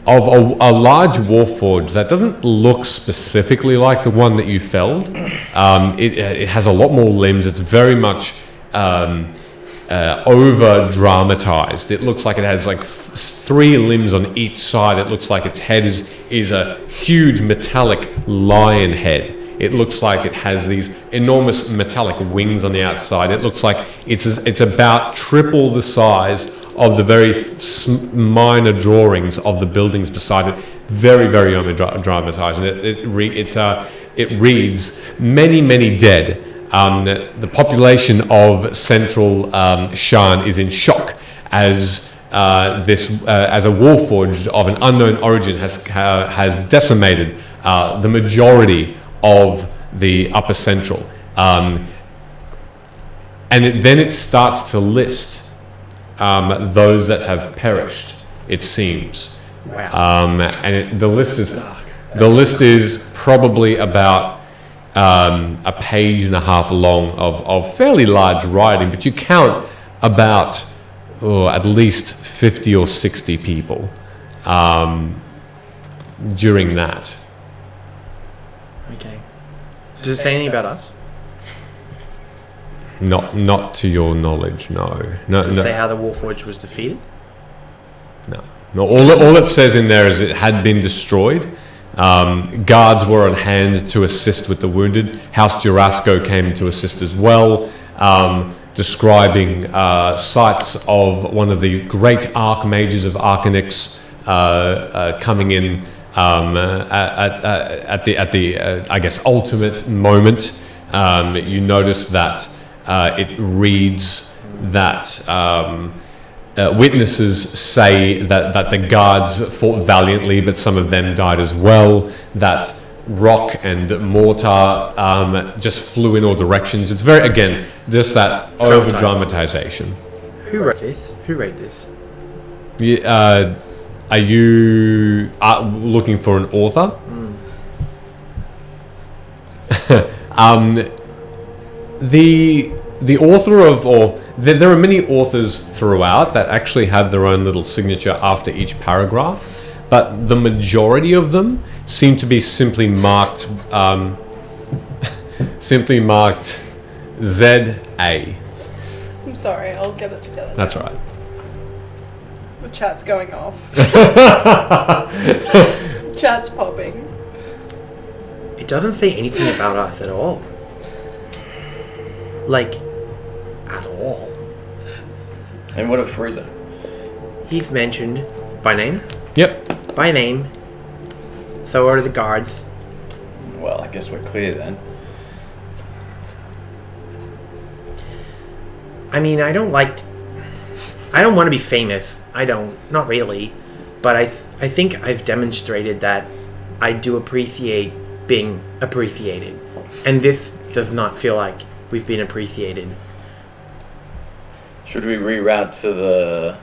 large warforged that doesn't look specifically like the one that you felled. It has a lot more limbs. It's very much over dramatized. It looks like it has like 3 limbs on each side. It looks like its head is a huge metallic lion head. It looks like it has these enormous metallic wings on the outside. It looks like it's about triple the size of the very minor drawings of the buildings beside it. Very, very dramatized. And it reads, many, many dead. The population of central Shan is in shock as as a warforged of an unknown origin has decimated the majority of the upper central, and then it starts to list those that have perished. It seems, and the list is probably about a page and a half long of fairly large writing, but you count about at least 50 or 60 people during that. Okay. Does it say anything about us? Not to your knowledge, no. Does it say how the Warforged was defeated? No. All it says in there is it had been destroyed. Guards were on hand to assist with the wounded. House Jurasco came to assist as well, describing sites of one of the great archmages of Arcanix coming in at the I guess ultimate moment. You notice that it reads that witnesses say that the guards fought valiantly, but some of them died as well. That rock and mortar just flew in all directions. It's very, again, just that over dramatization. Who wrote this? Who wrote this? Are you looking for an author? The author of, or there are many authors throughout that actually have their own little signature after each paragraph, but the majority of them seem to be simply marked Z.A. I'm sorry, I'll get it together. That's right. The chat's going off. Chat's popping. doesn't say anything about us at all. Like, at all. And what of Frieza? He's mentioned by name. Yep. By name. So are the guards. Well, I guess we're clear then. I mean, I don't want to be famous. I don't. Not really. But I think I've demonstrated that I do appreciate being appreciated. And this does not feel like we've been appreciated. Should we reroute to the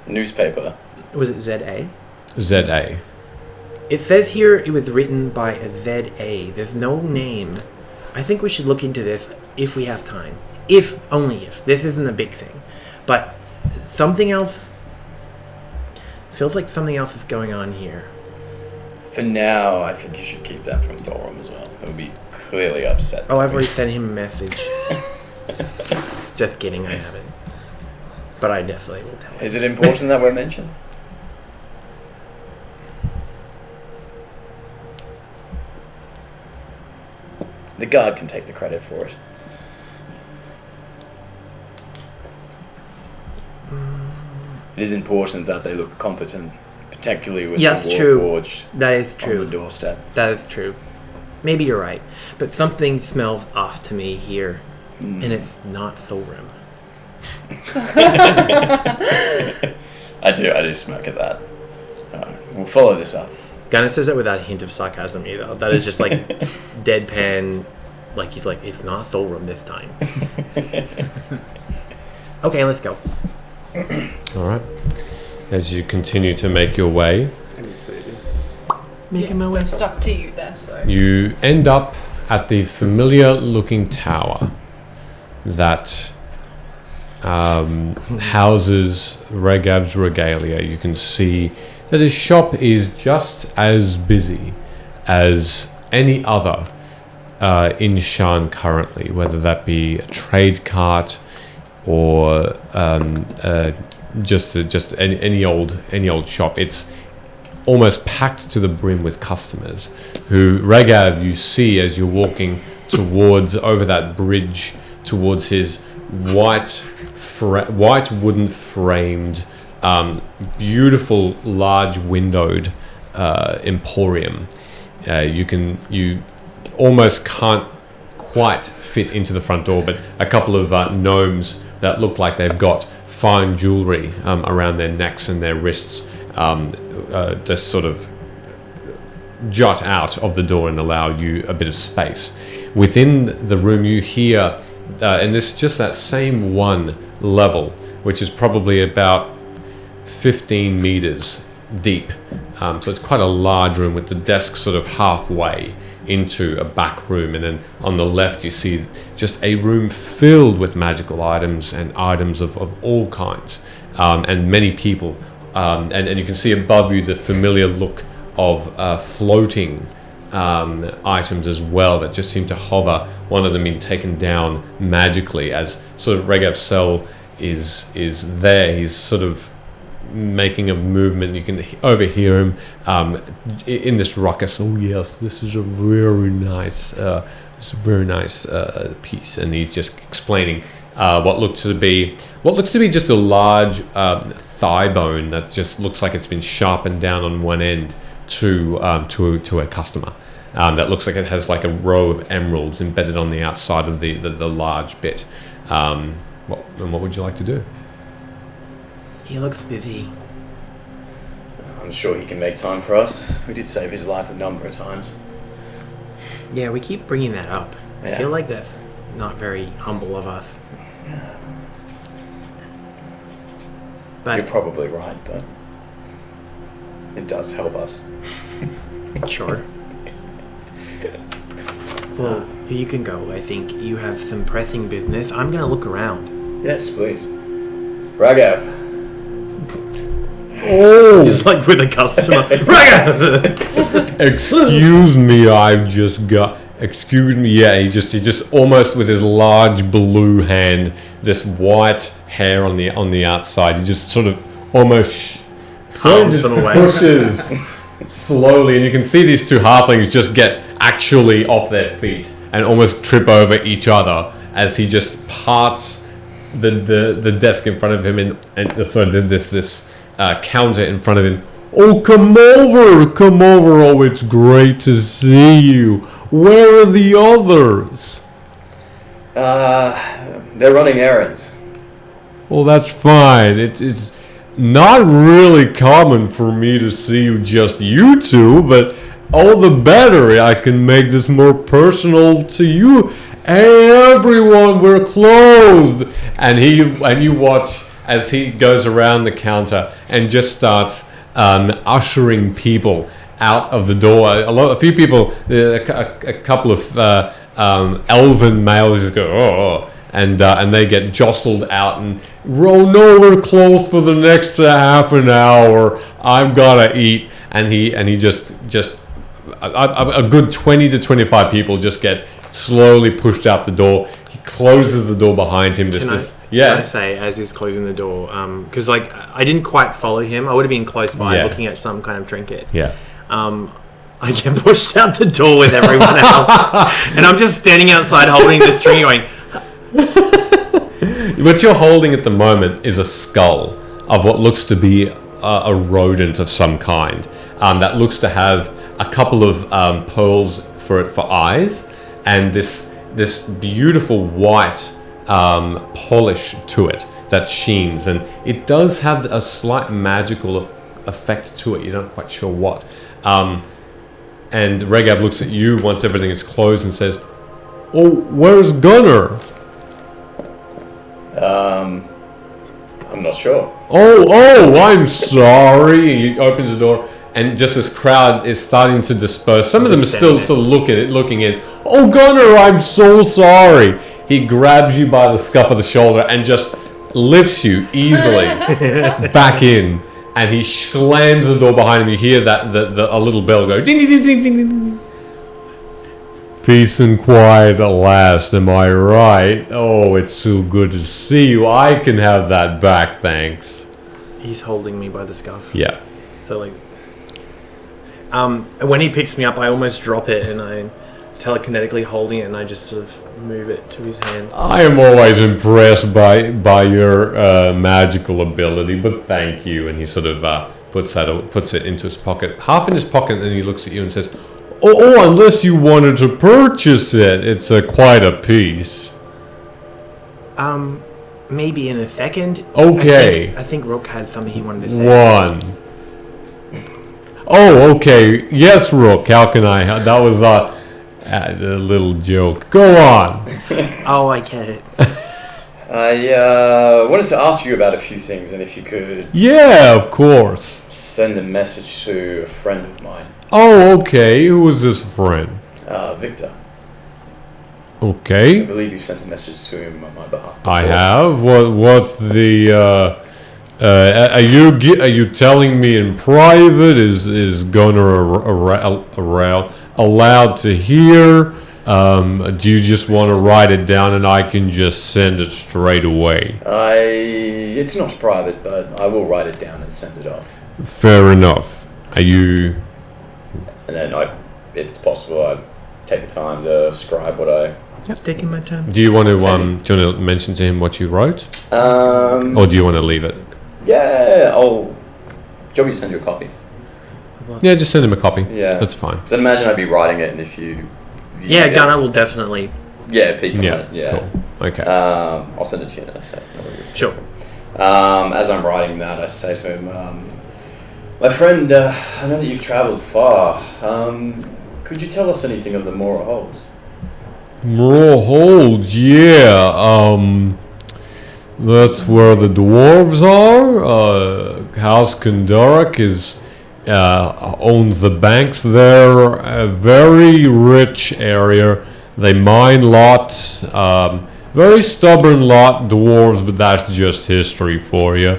newspaper? Was it ZA? ZA. It says here it was written by a ZA. There's no name. I think we should look into this if we have time. If, only if. This isn't a big thing. But something else... Feels like something else is going on here. For now, I think you should keep that from Thorum as well. It would be clearly upset. Oh, I've already sent him a message. Just kidding, I haven't. But I definitely will tell him. Is it important that we're mentioned? The guard can take the credit for it. It is important that they look competent, particularly with Yes, the true. Warforged That is on true. the doorstep. That is true. Maybe you're right. But something smells off to me here. And it's not Thorum. I do smirk at that. We'll follow this up. Gunnar says it without a hint of sarcasm either. That is just like deadpan. Like he's like, it's not Thorum this time. Okay, let's go. All right. As you continue to make your way, Making my way. We're stuck to you there, so. you end up at the familiar-looking tower that houses Regav's regalia. You can see that his shop is just as busy as any other in Shan currently, whether that be a trade cart or just any old shop. It's almost packed to the brim with customers who Regav you see as you're walking towards over that bridge towards his white wooden framed beautiful large windowed emporium. You almost can't quite fit into the front door, but a couple of gnomes that look like they've got fine jewelry around their necks and their wrists just sort of jut out of the door and allow you a bit of space. Within the room you hear, and it's just that same one level, which is probably about 15 meters deep. So it's quite a large room with the desk sort of halfway into a back room, and then on the left you see just a room filled with magical items and items of all kinds, and many people, and you can see above you the familiar look of floating items as well that just seem to hover, one of them being taken down magically as sort of Regav's cell is there. He's sort of making a movement. You can overhear him in this ruckus. Oh yes, this is a very nice piece, and he's just explaining what looks to be just a large thigh bone that just looks like it's been sharpened down on one end to a customer. That looks like it has like a row of emeralds embedded on the outside of the large bit. What would you like to do? He looks busy. I'm sure he can make time for us. We did save his life a number of times. Yeah, we keep bringing that up. I Yeah. feel like that's not very humble of us. You're But probably right, but it does help us. sure. Well, you can go. I think you have some pressing business. I'm gonna look around. Yes, please. Ragav. Oh, He's like with a customer. excuse me, I've just got. Excuse me, yeah. He just almost with his large blue hand, this white hair on the outside. He just sort of almost Palms them away. pushes slowly, and you can see these two halflings just get actually off their feet and almost trip over each other as he just parts the desk in front of him and this counter in front of him. Oh, come over. Oh, it's great to see you. Where are the others? They're running errands. Well, that's fine. It's not really common for me to see just you two, but all the better. I can make this more personal to you. Hey, everyone, we're closed. And you watch as he goes around the counter and just starts ushering people out of the door. A few people, a couple of elven males just go, oh. And they get jostled out and no, we're closed for the next half an hour. I've gotta eat. And he just a good 20 to 25 people just get slowly pushed out the door. He closes the door behind him. Can I say, as he's closing the door, because like I didn't quite follow him. I would have been close by looking at some kind of trinket. Yeah. I get pushed out the door with everyone else, and I'm just standing outside holding the string, going. What you're holding at the moment is a skull of what looks to be a rodent of some kind that looks to have a couple of pearls for eyes and this beautiful white polish to it that sheens, and it does have a slight magical effect to it. You're not quite sure what. And Regav looks at you once everything is closed and says, "Oh, where's Gunnar?" I'm not sure. Oh, I'm sorry. And he opens the door, and just this crowd is starting to disperse. Some of them are still looking in. Oh, Gunnar, I'm so sorry. He grabs you by the scuff of the shoulder and just lifts you easily back in. And he slams the door behind him. You hear that a little bell go ding ding ding ding ding ding. Peace and quiet at last, am I right? Oh, it's so good to see you. I can have that back, thanks. He's holding me by the scuff. Yeah. So like, when he picks me up, I almost drop it, and I'm telekinetically holding it, and I just sort of move it to his hand. I am always impressed by your magical ability, but thank you. And he sort of puts it into his pocket, half in his pocket, and then he looks at you and says, "Oh, unless you wanted to purchase it, it's quite a piece." Maybe in a second. Okay. I think Rook had something he wanted to say. One. Oh, okay. Yes, Rook. How can I? That was a little joke. Go on. Oh, I get it. I wanted to ask you about a few things, and if you could... Yeah, of course. Send a message to a friend of mine. Oh, okay. Who is this friend? Victor. I Okay. believe you sent a message to him on my behalf. I have. What's the... are you telling me in private? Is Gunnar allowed to hear? Do you just want to write it down and I can just send it straight away? It's not private, but I will write it down and send it off. Fair enough. Are you... And then, if it's possible, I take the time to scribe what I... Taking my time. Do you want to mention to him what you wrote? Or do you want to leave it? Yeah, do you want me to send you a copy? Yeah, just send him a copy. Yeah. That's fine. Because I imagine I'd be writing it, and if you... Yeah, Gunnar will definitely. Yeah, peek on Yeah, it. Yeah. cool. Okay. I'll send it to you in a sec. Sure. As I'm writing that, I say to him, my friend, I know that you've travelled far. Could you tell us anything of the Mora Holds? Mora Holds, yeah. That's where the dwarves are. House Kundarak owns the banks there. A very rich area. They mine lots. Very stubborn lot, dwarves, but that's just history for you.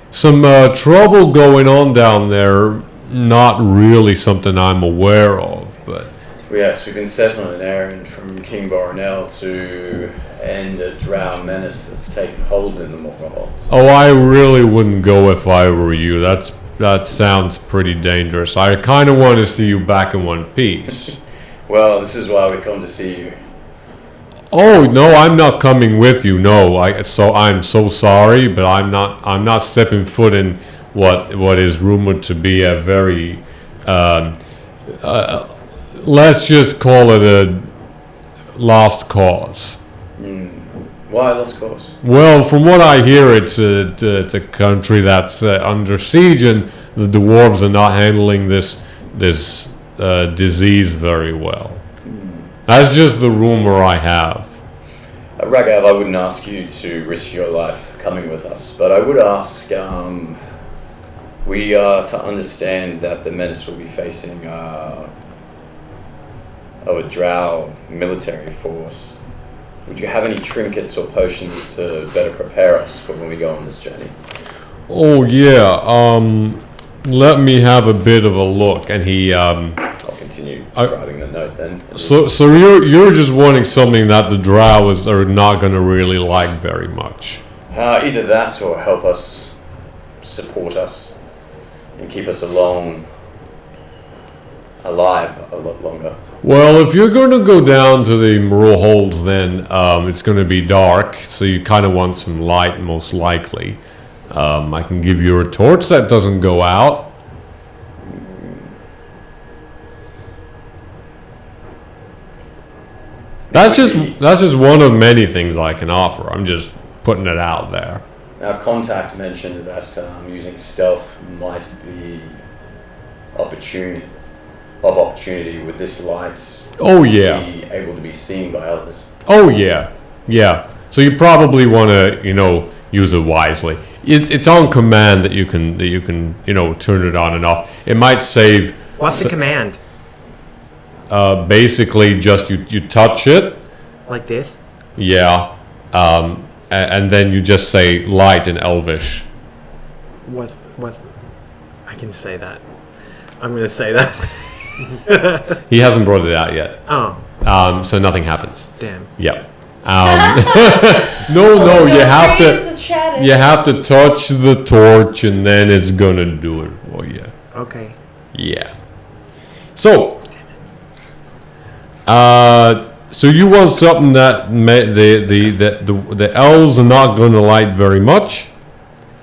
Some trouble going on down there. Not really something I'm aware of, but... Yes, we've been set on an errand from King Boronel to end a drow menace that's taken hold in the Mora Holds. Oh, I really wouldn't go if I were you. That's That sounds pretty dangerous. I kind of want to see you back in one piece. Well, this is why we come to see you. Oh no, I'm not coming with you. No, I'm so sorry, but I'm not stepping foot in what is rumored to be a very let's just call it a lost cause. Why lost cause? Well, from what I hear, it's a country that's under siege, and the dwarves are not handling this disease very well. That's just the rumor I have. Ragav, I wouldn't ask you to risk your life coming with us, but I would ask, we are to understand that the menace will be facing a drow military force. Would you have any trinkets or potions to better prepare us for when we go on this journey? Oh yeah, let me have a bit of a look, and he I'll continue writing the note then. So you're just wanting something that the drow are not going to really like very much. Either that or help us, support us, and keep us alive a lot longer. Well, if you're going to go down to the Merle Holds, then it's going to be dark, so you kind of want some light, most likely. I can give you a torch that doesn't go out. That's just one of many things I can offer. I'm just putting it out there. Our contact mentioned that using stealth might be opportunity with this light. Oh yeah. Be able to be seen by others. Oh yeah. So you probably want to use it wisely. It's on command that you can turn it on and off. It might save. What's the command? Basically, just you touch it. Like this? Yeah. And then you just say light in Elvish. What? I can say that. I'm going to say that. He hasn't brought it out yet. Oh. So nothing happens. Damn. Yep. No, you have to touch the torch, and then it's gonna do it for you. Okay. Yeah. So, so you want something that the elves are not gonna like very much?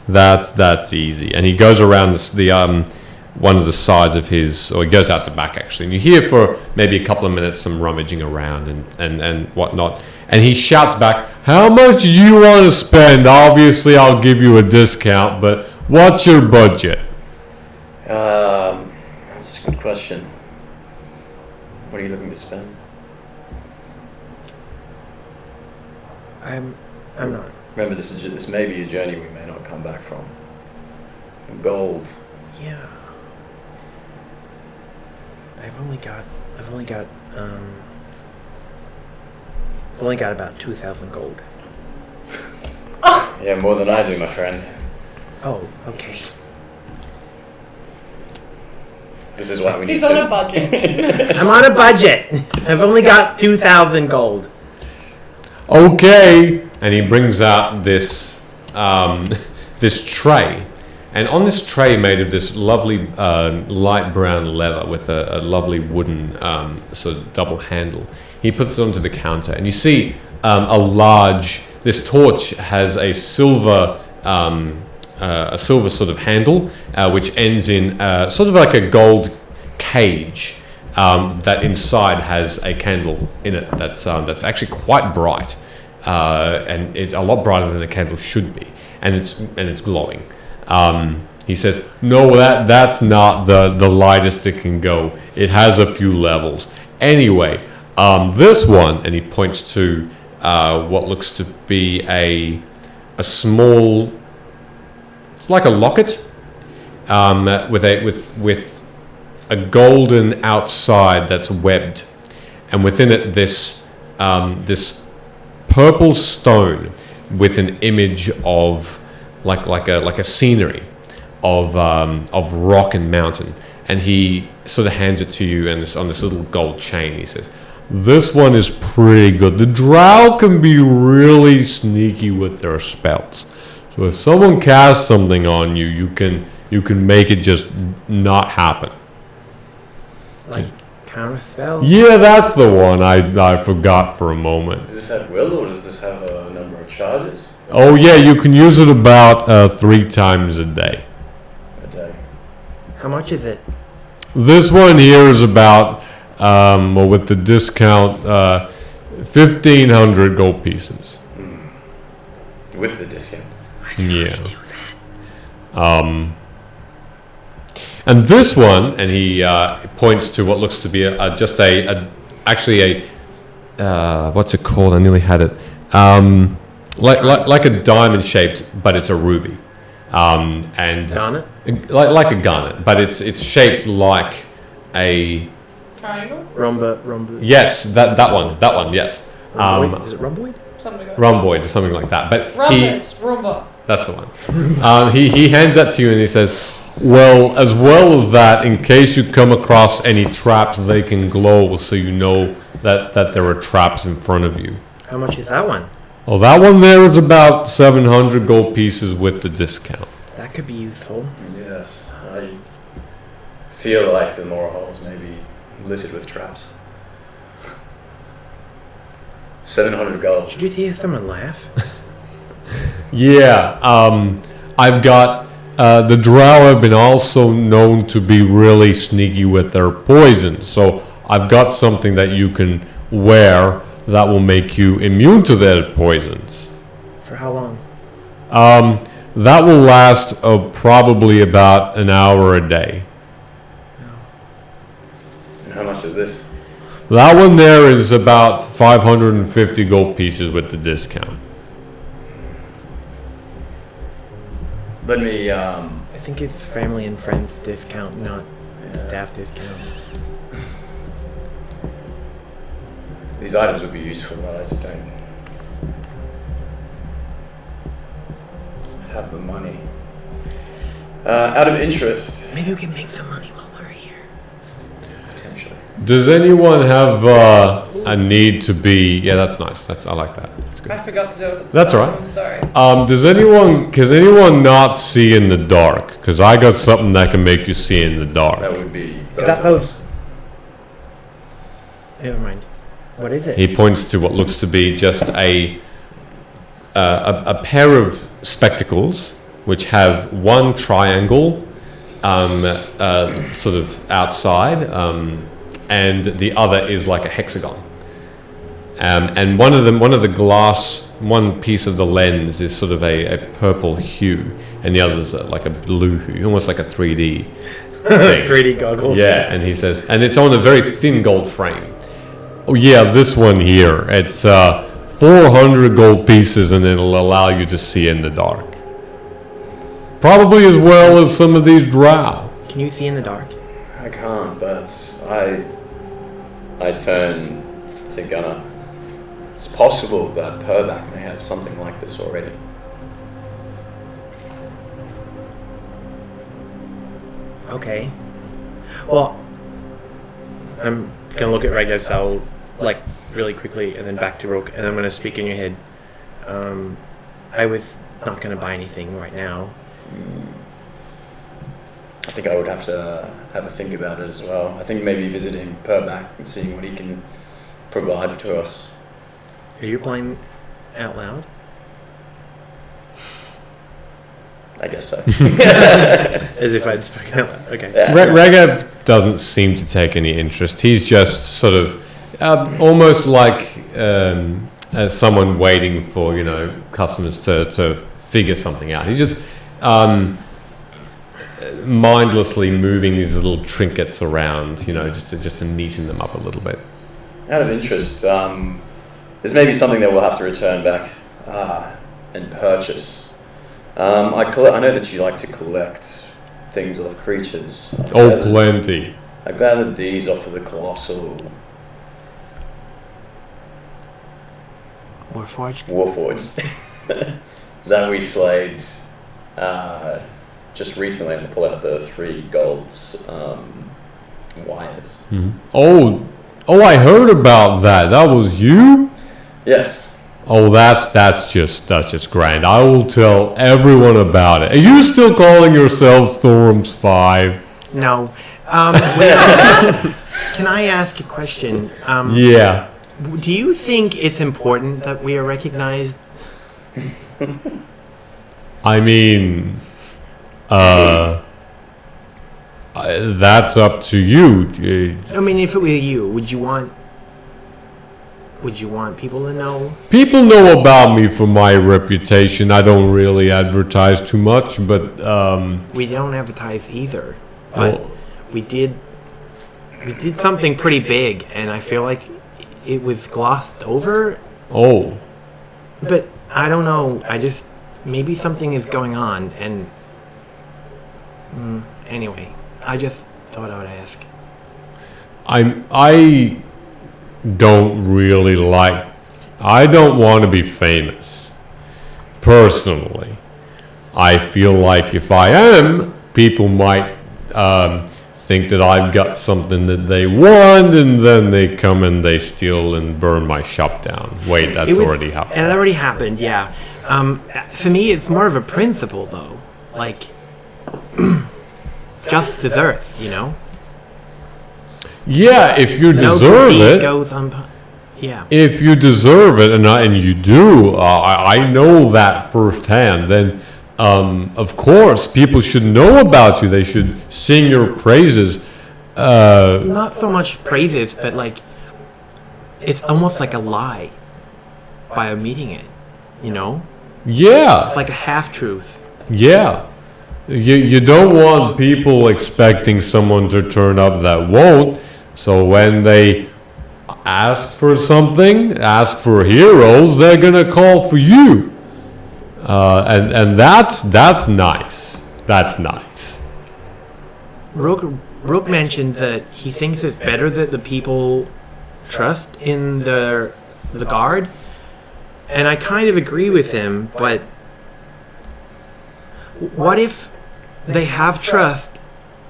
That's easy. And he goes around the one of the sides of his, or he goes out the back actually, and you hear for maybe a couple of minutes some rummaging around and whatnot, and he shouts back, "How much do you want to spend? Obviously I'll give you a discount, but what's your budget?" That's a good question. What are you looking to spend? I'm not. Remember, this may be a journey we may not come back from. Gold. Yeah. I've only got about 2,000 gold. Yeah, more than I do, my friend. Oh, okay. This is why we need He's on a budget. I'm on a budget. I've only got 2,000 gold. Okay, and he brings out this this tray, and on this tray made of this lovely light brown leather with a lovely wooden sort of double handle, he puts it onto the counter, and you see this torch has a silver sort of handle which ends in sort of like a gold cage that inside has a candle in it that's actually quite bright, and it's a lot brighter than a candle should be, and it's glowing. He says, "No, that's not the lightest it can go. It has a few levels. Anyway, this one," and he points to what looks to be a small, like a locket, with a golden outside that's webbed, and within it this purple stone with an image of like a scenery of rock and mountain, and he sort of hands it to you, and it's on this little gold chain. He says, "This one is pretty good. The drow can be really sneaky with their spells. So if someone casts something on you, you can you can make it just not happen. Like counterspell. Yeah, that's the one I forgot for a moment. Does this have will or does this have a number of charges Oh yeah, you can use it about 3 times a day. a day? How much is it? This one here is about, well, with the discount, 1,500 gold pieces. With the discount. Yeah. And this one, and he points to what looks to be actually a what's it called? I nearly had it. Like a diamond shaped, but it's a ruby. And Garnet? like a garnet, but it's shaped like a Triangle? Rhomboid? yes, that one, yes. Is it rhomboid? Something like that. Rhomboid or something like that. But Rhombus. Roomba. that's the one. He hands that to you and he says, well as that, in case you come across any traps, they can glow so you know that there are traps in front of you. How much is that one? Well, that one there is about 700 gold pieces with the discount. That could be useful. Yes, I feel like the moral holes may be littered with traps. 700 gold. Did you hear someone laugh? Yeah, I've got the drow have been also known to be really sneaky with their poisons. So I've got something that you can wear that will make you immune to their poisons. For how long? That will last probably about an hour a day. And how much is this? That one there is about 550 gold pieces with the discount. Let me, I think it's family and friends discount, not staff discount. these items would be useful, but I just don't have the money. Out of interest, Maybe we can make some money while we're here. potentially. Does anyone have a need to be? Yeah, that's nice. I like that. That's good. I forgot to do it. At the That's start. all right. I'm sorry. Can anyone not see in the dark? Because I got something that can make you see in the dark. That would be. Is that those? Never mind. What is it? He points to what looks to be just a pair of spectacles, which have one triangle, sort of outside, and the other is like a hexagon. And one piece of the lens is sort of a purple hue, and the other is like a blue hue, almost like a 3D thing. 3D goggles. Yeah, and he says, and it's on a very thin gold frame. Oh yeah, this one here. It's 400 gold pieces, and it'll allow you to see in the dark. Probably as well as some of these drow. Can you see in the dark? I can't, but I turn to Gunnar. It's possible that Purback may have something like this already. Okay. Well, I'm gonna look at Regosal like really quickly, and then back to Rook, and I'm gonna speak in your head. I was not gonna buy anything right now. I think I would have to have a think about it as well. I think maybe visiting Purback and seeing what he can provide to us. Are you playing out loud? I guess so. As if I'd spoken out loud. Okay. Yeah. Regev doesn't seem to take any interest. He's just sort of almost like someone waiting for customers to figure something out. He's just mindlessly moving these little trinkets around, just to neaten them up a little bit. Out of interest, there's maybe something that we'll have to return back and purchase. I know that you like to collect things off creatures. Plenty. I gathered these off of the colossal Warforged that we slayed just recently. I'm gonna pull out the 3 gold wires. Mm-hmm. Oh, I heard about that. That was you? Yes. Oh, that's just grand. I will tell everyone about it. Are you still calling yourselves Thorum's 5? No. Can I ask a question? Yeah. Do you think it's important that we are recognized? I mean, that's up to you. I mean, if it were you, would you want people to know? People know about me for my reputation. I don't really advertise too much, but We don't advertise either. But well, we did something pretty big, and I feel like it was glossed over. oh, But I don't know. Maybe something is going on, and anyway, I just thought I would ask. I don't really like. I don't want to be famous. Personally, I feel like if I am, people might think that I've got something that they want, and then they come and they steal and burn my shop down. Wait, that's already happened. It already happened, yeah. For me, it's more of a principle, though. Like, just deserve, you know? Yeah, if you No deserve good deed it. goes yeah. If you deserve it, and you do, I know that firsthand, then of course people should know about you. They should sing your praises. Not so much praises, but like, it's almost like a lie by omitting it, you know? Yeah, It's like a half-truth. yeah. You don't want people expecting someone to turn up that won't. So when they ask for something, ask for heroes, they're gonna call for you. And that's nice. That's nice. Rook mentioned that he thinks it's better that the people trust in the guard, and I kind of agree with him. But what if they have trust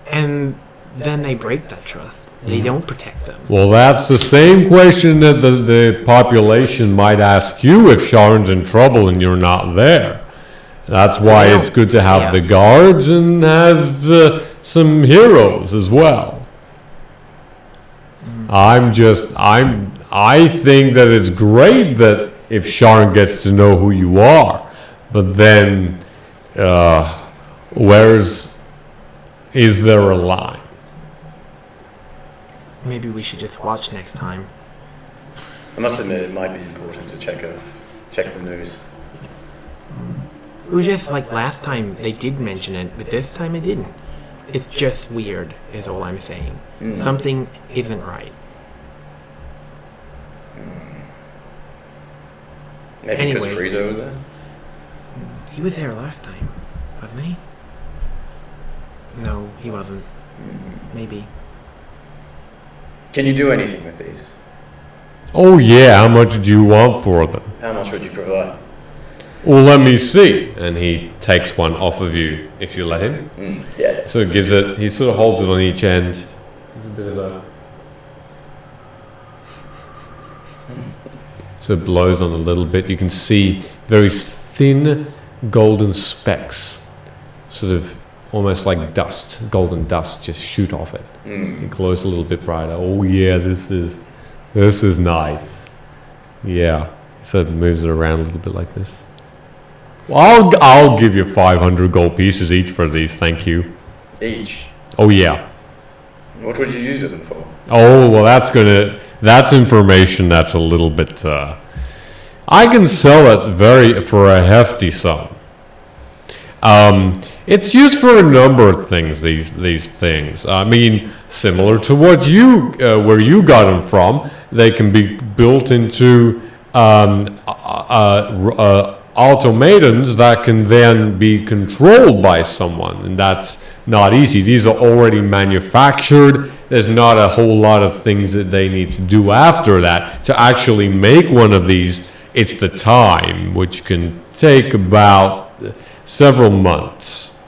and then they break that trust? They don't protect them. Well, that's the same question that the population might ask you if Sharon's in trouble and you're not there. That's why it's good to have the Yes. guards and have some heroes as well. I think that it's great that if Sharon gets to know who you are, but then is there a line? Maybe we should just watch next time. I must admit, it might be important to check the news. It was just like last time they did mention it, but this time it didn't. It's just weird, is all I'm saying. Something isn't right. Maybe because Anyway. Frieza was there? He was there last time, wasn't he? No, he wasn't. Maybe. Can you do anything with these? Oh yeah, how much do you want for them? How much would you provide? Well, let me see. And he takes one off of you if you let him. Yeah. So gives it, he sort of holds it on each end. There's a bit of a... So it blows on a little bit. You can see very thin golden specks, sort of almost like dust, golden dust, just shoot off it. It glows a little bit brighter. Oh yeah, this is nice. Yeah. So it moves it around a little bit like this. Well, I'll give you 500 gold pieces each for these, thank you. Each. Oh yeah. What would you use them for? Oh well, that's information that's a little bit. I can sell it for a hefty sum. It's used for a number of things. These things. I mean, similar to what where you got them from, they can be built into automatons that can then be controlled by someone, and that's not easy. These are already manufactured. There's not a whole lot of things that they need to do after that to actually make one of these. It's the time, which can take about several months.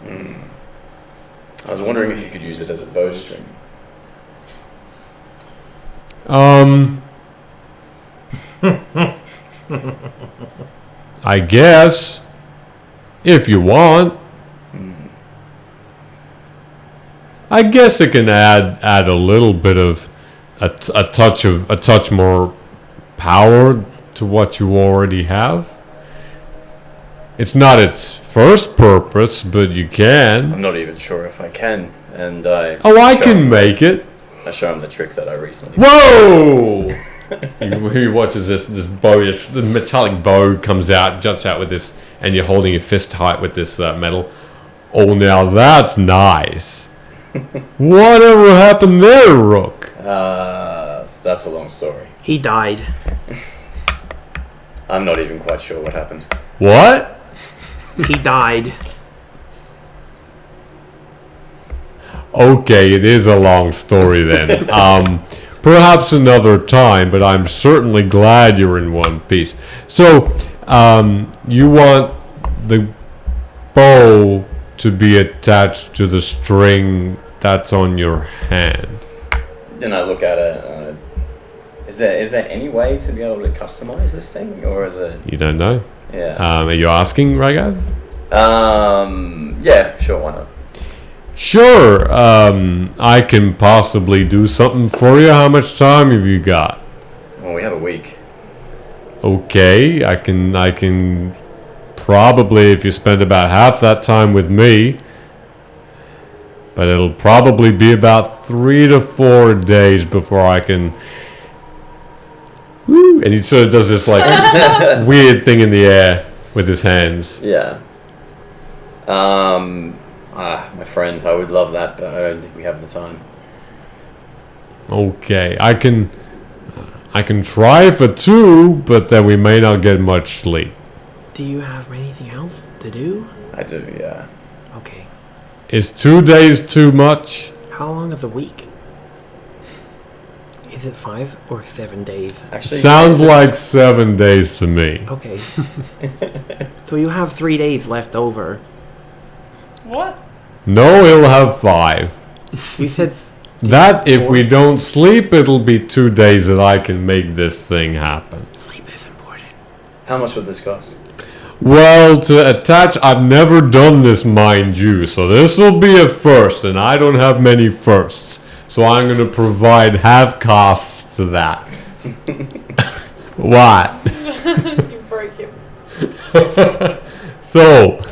I was wondering if you could use it as a bowstring. I guess. If you want. I guess it can add a little bit of a touch more power to what you already have. It's not its first purpose, but you can. I'm not even sure if I can. And I show can him- make it. I show him the trick that I recently. Whoa! he watches this bow, the metallic bow comes out, juts out with this, and you're holding your fist tight with this metal. Oh, now that's nice. Whatever happened there, Rook? That's a long story. He died. I'm not even quite sure what happened. What? He died. Okay, it is a long story then. Perhaps another time, but I'm certainly glad you're in one piece. So, you want the bow to be attached to the string that's on your hand. And I look at it. Is there any way to be able to customize this thing, or is it? You don't know? Yeah. Are you asking, Ragav? Yeah. Sure. Why not? Sure, I can possibly do something for you. How much time have you got? Well, we have a week. Okay, I can probably, if you spend about half that time with me, but it'll probably be about 3 to 4 days before I can. Woo, and he sort of does this like weird thing in the air with his hands. Yeah. My friend, I would love that, but I don't think we have the time. Okay, I can try for 2, but then we may not get much sleep. Do you have anything else to do? I do, yeah. Okay. Is 2 days too much? How long of the week? Is it 5 or 7 days? Actually, Sounds like 7 days to me. Okay. So you have 3 days left over. What? No, he'll have 5. You said That, if we don't sleep, it'll be 2 days that I can make this thing happen. sleep is important. How much would this cost? Well, to attach, I've never done this, mind you, so this will be a first, and I don't have many firsts. So I'm going to provide half costs to that. What? You broke him. So,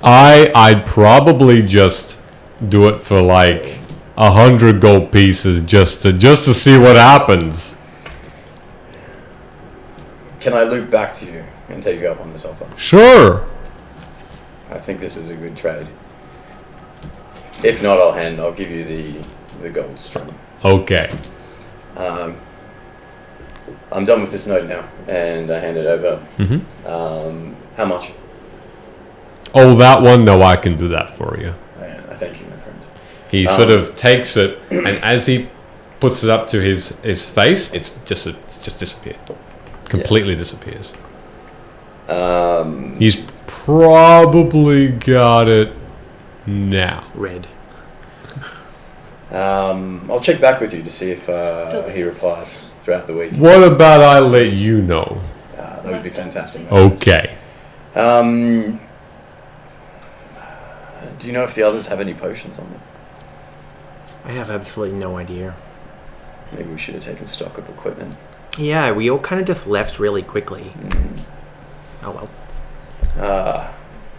I'd probably just do it for like 100 gold pieces just to see what happens. Can I loop back to you and take you up on this offer? Sure. I think this is a good trade. If not, I'll give you the gold string. Okay. I'm done with this note now, and I hand it over. Mhm. How much? Oh, that one? No, I can do that for you. I thank you, my friend. He sort of takes it, and as he puts it up to his face, it's just disappeared. Completely disappears. He's probably got it now. Red. I'll check back with you to see if he replies throughout the week. What about I let you know? That would be fantastic. Okay. Do you know if the others have any potions on them? I have absolutely no idea. Maybe we should have taken stock of equipment. Yeah, we all kind of just left really quickly. Oh well.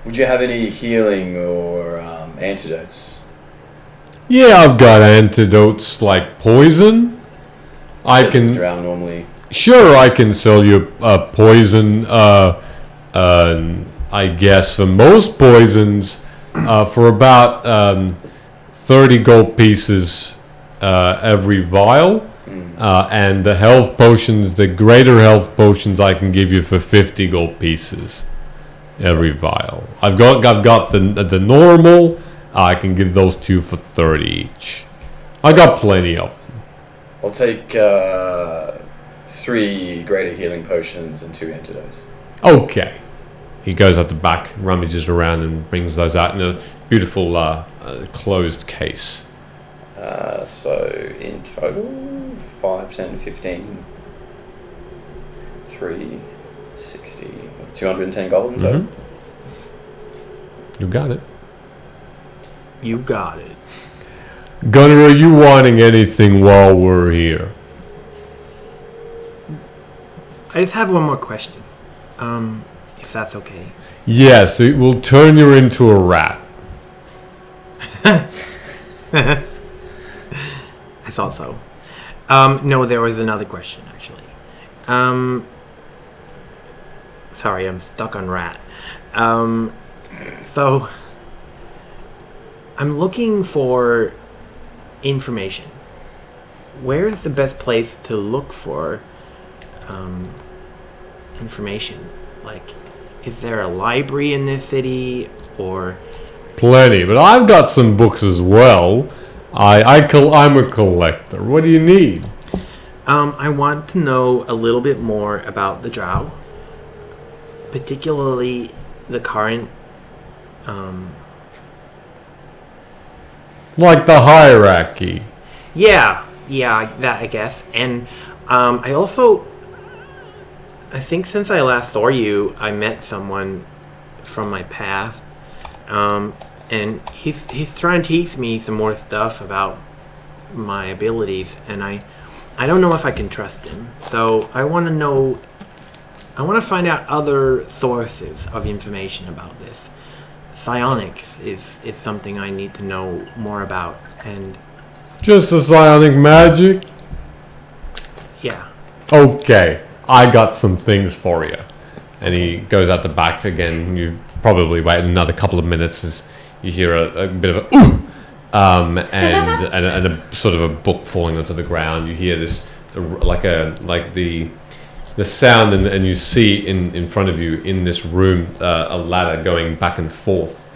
Would you have any healing or antidotes? Yeah, I've got antidotes like poison. I can. Drown normally. Sure, I can sell you poison. I guess for most poisons, for about 30 gold pieces every vial. And the health potions, the greater health potions, I can give you for 50 gold pieces every vial. I've got the normal. I can give those to you for 30 each. I got plenty of them. I'll take 3 greater healing potions and 2 antidotes. Okay. He goes at the back, rummages around, and brings those out in a beautiful closed case. So in total, 5, 10, 15, 3, 60, 210 gold in total. You got it. You got it. Gunnar, are you wanting anything while we're here? I just have one more question. If that's okay. Yes, it will turn you into a rat. I thought so. No, there was another question, actually. Sorry, I'm stuck on rat. So, I'm looking for information. Where's the best place to look for information? Like, is there a library in this city, or... Plenty, but I've got some books as well. I'm a collector. What do you need? I want to know a little bit more about the Drow, particularly the current, Like the hierarchy. yeah, that I guess. And I think since I last saw you, I met someone from my past, and he's trying to teach me some more stuff about my abilities, and I don't know if I can trust him. So I want to find out other sources of information about this. Psionics is something I need to know more about, and Just the psionic magic? yeah. Okay, I got some things for you. And he goes out the back again. You probably wait another couple of minutes as you hear a bit of a ooh, and a sort of a book falling onto the ground. You hear this like the sound, and you see in front of you in this room a ladder going back and forth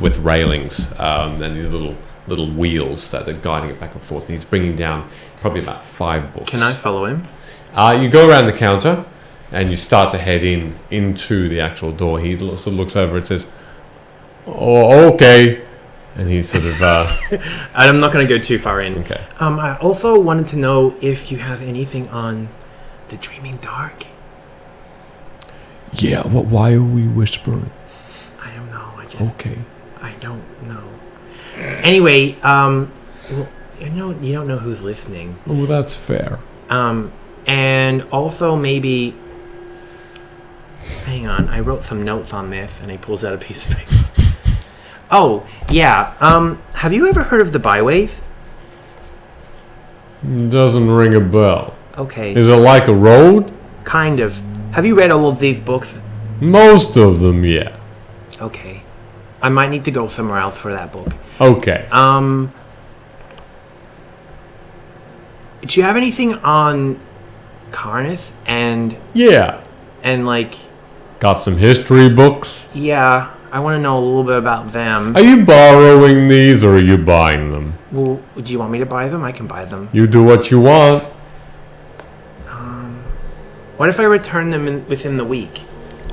with railings and these little wheels that are guiding it back and forth. And he's bringing down probably about 5 books. Can I follow him? You go around the counter and you start to head into the actual door. He sort of looks over and says, "Oh, okay." And he sort of... I'm not going to go too far in. okay. I also wanted to know if you have anything on the Dreaming Dark. Yeah, why are we whispering? I don't know. Okay. I don't know. Anyway, well, you don't know who's listening. Well, that's fair. And also maybe... Hang on, I wrote some notes on this, and he pulls out a piece of paper. Oh, yeah. Have you ever heard of the Byways? Doesn't ring a bell. Okay, Is it like a road? kind of. Have you read all of these books? Most of them, yeah. Okay. I might need to go somewhere else for that book. Okay. Do you have anything on Karnath Yeah. and like, Got some history books. yeah, I want to know a little bit about them. Are you borrowing these or are you buying them? Well, do you want me to buy them? I can buy them. You do what you want. What if I return them within the week?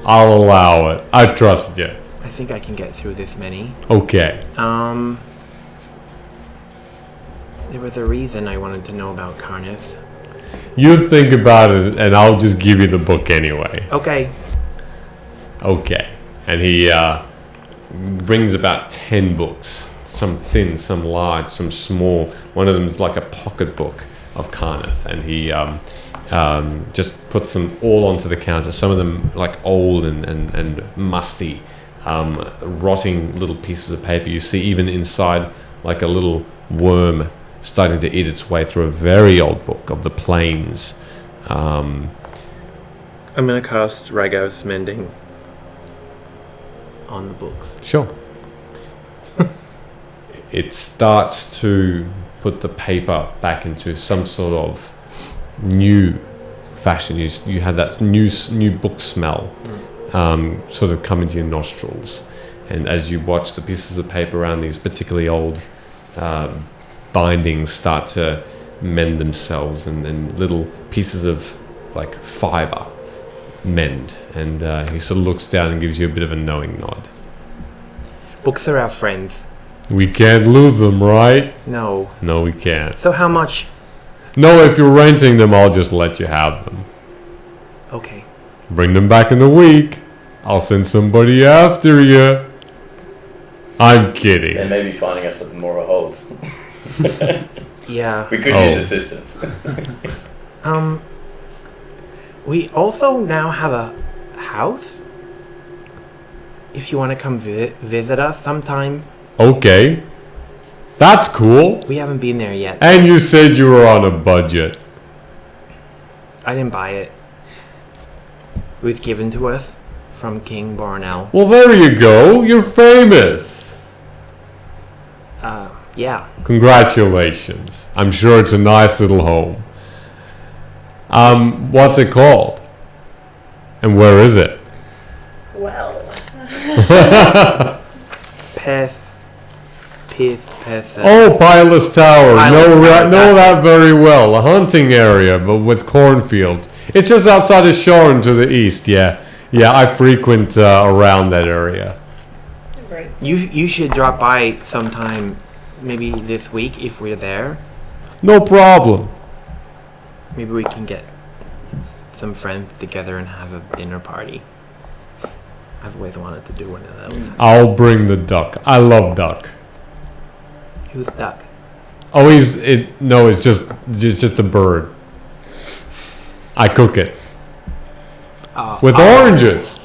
I'll allow it. I trust you. I think I can get through this many. Okay. There was a reason I wanted to know about Karnath. You think about it and I'll just give you the book anyway. Okay. Okay. And he brings about 10 books. Some thin, some large, some small. One of them is like a pocket book of Karnath. And he just puts them all onto the counter. Some of them like old and musty, rotting little pieces of paper. You see even inside like a little worm starting to eat its way through a very old book of the plains. I'm going to cast Ragos Mending on the books. Sure. It starts to put the paper back into some sort of new fashion. You have that new book smell sort of come into your nostrils. And as you watch the pieces of paper around these particularly old bindings start to mend themselves, and little pieces of like fiber mend, and he sort of looks down and gives you a bit of a knowing nod. Books are our friends. We can't lose them, right? No. No, we can't. So how much? No, if you're renting them, I'll just let you have them. Okay. Bring them back in a week. I'll send somebody after you. I'm They kidding. may be finding us at the Mora Holds. Yeah. We could Oh. use assistance. We also now have a house. If you want to come visit us sometime. Okay. That's cool. We haven't been there yet. And you said you were on a budget. I didn't buy it. It was given to us from King Bornell. Well, there you go. You're famous. Yeah. Congratulations. I'm sure it's a nice little home. What's it called? And where is it? Well, Pith. Oh, Pilus Tower. Pilus Tower, Know that very well. A hunting area, but with cornfields. It's just outside of Shorn to the east. Yeah, I frequent around that area. great. You should drop by sometime, maybe this week if we're there. No problem. Maybe we can get some friends together and have a dinner party. I've always wanted to do one of those. I'll bring the duck. I love duck. Who's duck? Oh, it's just a bird. I cook it with oranges.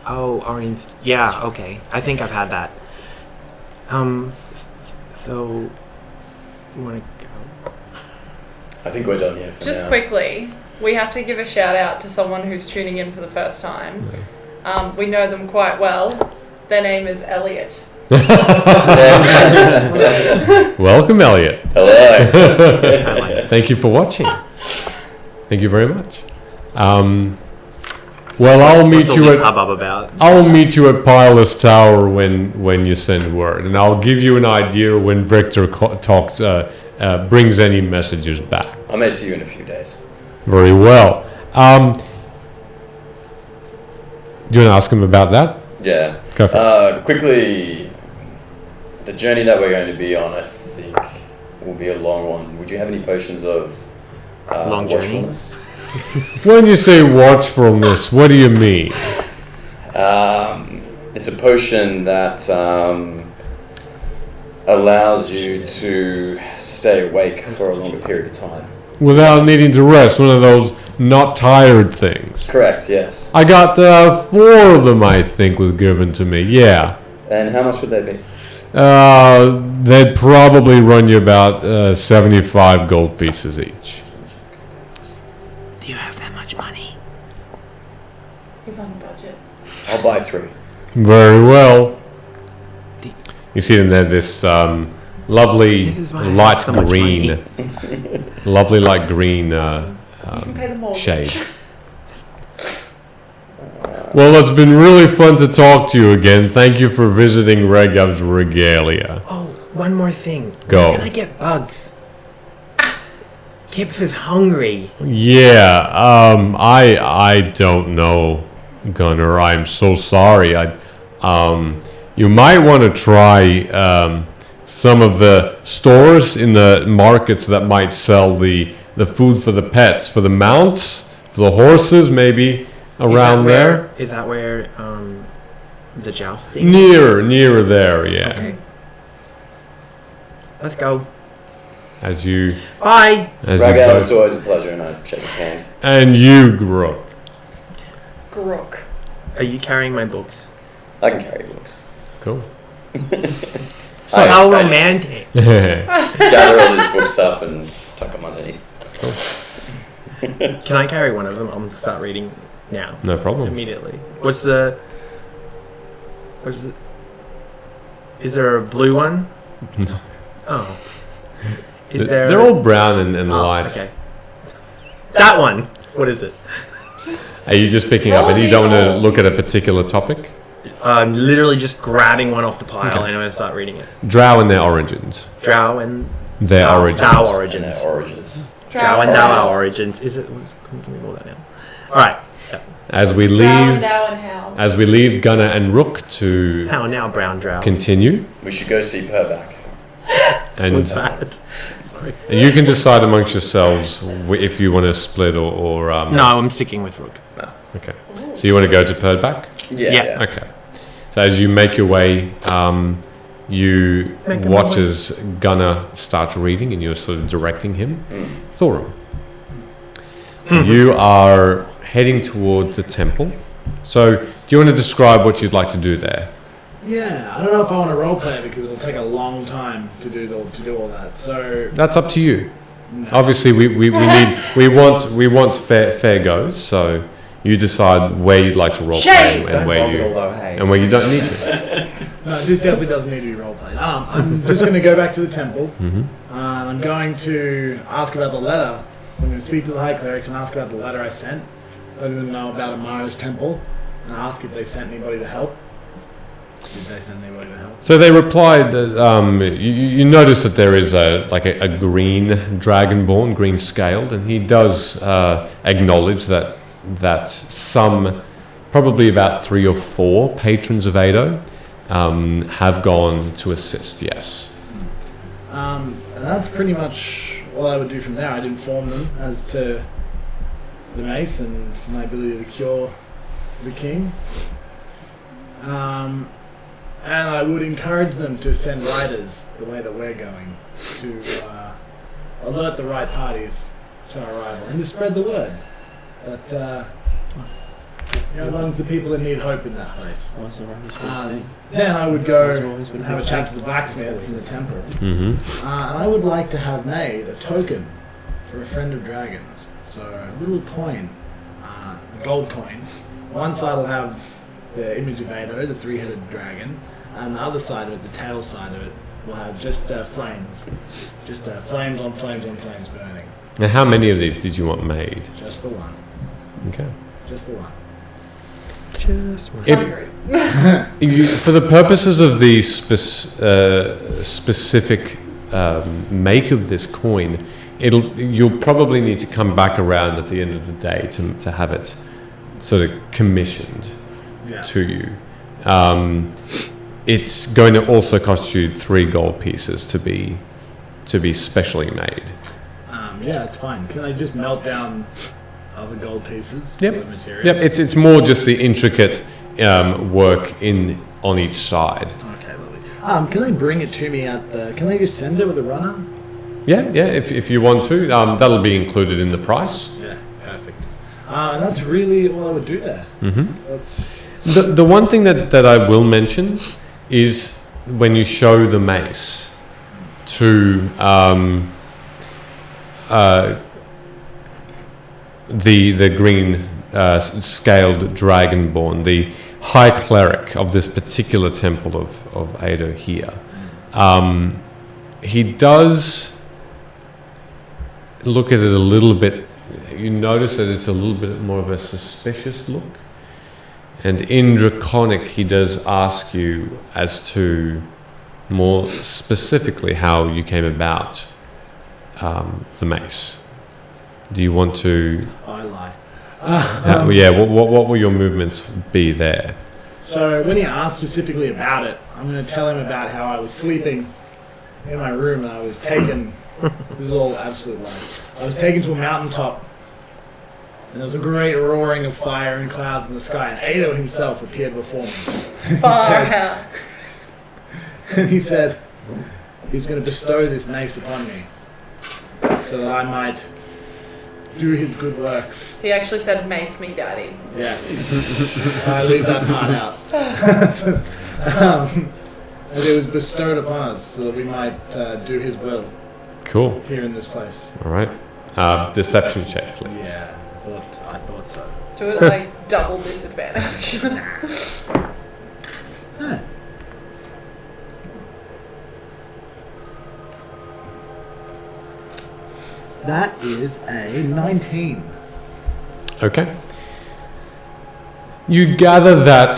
Oh, orange. Yeah, okay. I think I've had that. So you want to go? I think we're done here for Just now. quickly, we have to give a shout out to someone who's tuning in for the first time. We know them quite well. Their name is Elliot. Welcome, Elliot. Hello. I like it. Thank you for watching. Thank you very much. Well, I'll meet What's all you this at hubbub about? I'll meet you at Pilus Tower when you send word, and I'll give you an idea when Victor brings any messages back. I may see you in a few days. Very well. Do you want to ask him about that? Yeah. Go for it. Quickly, the journey that we're going to be on, I think, will be a long one. Would you have any potions of Long journey? watchfulness? When you say watchfulness, what do you mean? It's a potion that allows you to stay awake for a longer period of time. Without needing to rest, one of those not tired things. Correct, yes. I got 4 of them, I think, was given to me. Yeah. And how much would they be? They'd probably run you about 75 gold pieces each. Do you have that much money? He's on a budget. I'll buy 3. Very well. You see in there this lovely This is why I have light so much green, lovely light green You can pay the mortgage. shade. Well, it's been really fun to talk to you again. Thank you for visiting Regav's Regalia. Oh, one more thing. Go. Can I get bugs? Kips is hungry. Yeah, I don't know, Gunnar. I'm so sorry. You might want to try some of the stores in the markets that might sell the food for the pets, for the mounts, for the horses, maybe around there. Is that where the jousting? Near there, yeah. Okay. Let's go. As you Bye. Ragal, it's both- always a pleasure, and I shake his hand. and you, Grook. Grook. Are you carrying my books? I can carry books. Cool. So I- how I romantic. gather all these books up and tuck them underneath. Can I carry one of them? I'm gonna start reading now. No problem. Immediately. What's the... Is there a blue one? No. Oh. Is there... They're all brown and Oh, light. okay. That one. What is it? Are you just picking up and you don't want to look at a particular topic? I'm literally just grabbing one off the pile Okay. and I'm gonna start reading it. Drow and their origins. Drow and... Their Dow- origins. Dow And origins. their origins. Drow and Dow origins. Is it... Can we call that now? Alright. Yeah. As we Drow leave, and Dow and How. as we leave Gunnar and Rook to How now, brown drow? continue, We should go see Purback. and What's that? Sorry. you can decide amongst yourselves if you want to split or No, I'm sticking with Rook. Okay. So you want to go to Perdback? Yeah. Okay. So as you make your way, you watch as Gunnar starts reading, and you're sort of directing him. Thorum. So you are heading towards the temple. So do you want to describe what you'd like to do there? Yeah, I don't know if I want to roleplay it because it'll take a long time to do all that. So That's up to you. Obviously, we want fair goes. So you decide where you'd like to roleplay and where you don't need to. no, this definitely doesn't need to be roleplayed. I'm just going to go back to the temple, and I'm going to ask about the letter. So I'm going to speak to the High Clerics and ask about the letter I sent. Let them know about Amara's temple, and ask if they sent anybody to help. Did they send anybody to help? So they replied that you notice that there is a green dragonborn, green scaled, and he does acknowledge that some, probably about 3 or 4 patrons of Ado have gone to assist. Yes. And that's pretty much all I would do from there. I'd inform them as to the mace and my ability to cure the king. And I would encourage them to send riders the way that we're going to alert the right parties to our arrival and to spread the word that amongst the people that need hope in that place. Then I would go and have a chat to the blacksmith in the temple. And I would like to have made a token for a friend of dragons. So a little coin, a gold coin. One side will have the image of Ado, the 3-headed dragon, and the other side of it, the tail side of it, will have just flames. Just flames on flames on flames burning. Now, how many of these did you want made? Just the one. Okay. Just the one. For the purposes of the specific make of this coin, you'll probably need to come back around at the end of the day to have it sort of commissioned to you. It's going to also cost you 3 gold pieces to be specially made. Yeah, it's fine. Can I just melt down other gold pieces? Yep. For the materials? Yep. It's more just the intricate work on each side. Okay, lovely. Can they bring it to me can they just send it with a runner? Yeah. If you want to, that'll be included in the price. Yeah, perfect. And that's really all I would do there. The one thing that I will mention is when you show the mace to the green scaled dragonborn, the high cleric of this particular temple of Ado here, he does look at it a little bit. You notice that it's a little bit more of a suspicious look. And in Draconic, he does ask you as to more specifically how you came about the mace. Do you want to? I lie. What will your movements be there? So when he asked specifically about it, I'm going to tell him about how I was sleeping in my room and I was taken. This is all absolute lies. I was taken to a mountaintop. And there was a great roaring of fire and clouds in the sky, and Ado himself appeared before me. He said he's going to bestow this mace upon me so that I might do his good works. He actually said, "Mace me, Daddy." Yes. I leave that part out. And it was bestowed upon us so that we might do his will. Cool. Here in this place. All right. Deception check, please. Yeah. I thought so. Do it like double disadvantage. That is a 19. Okay. You gather that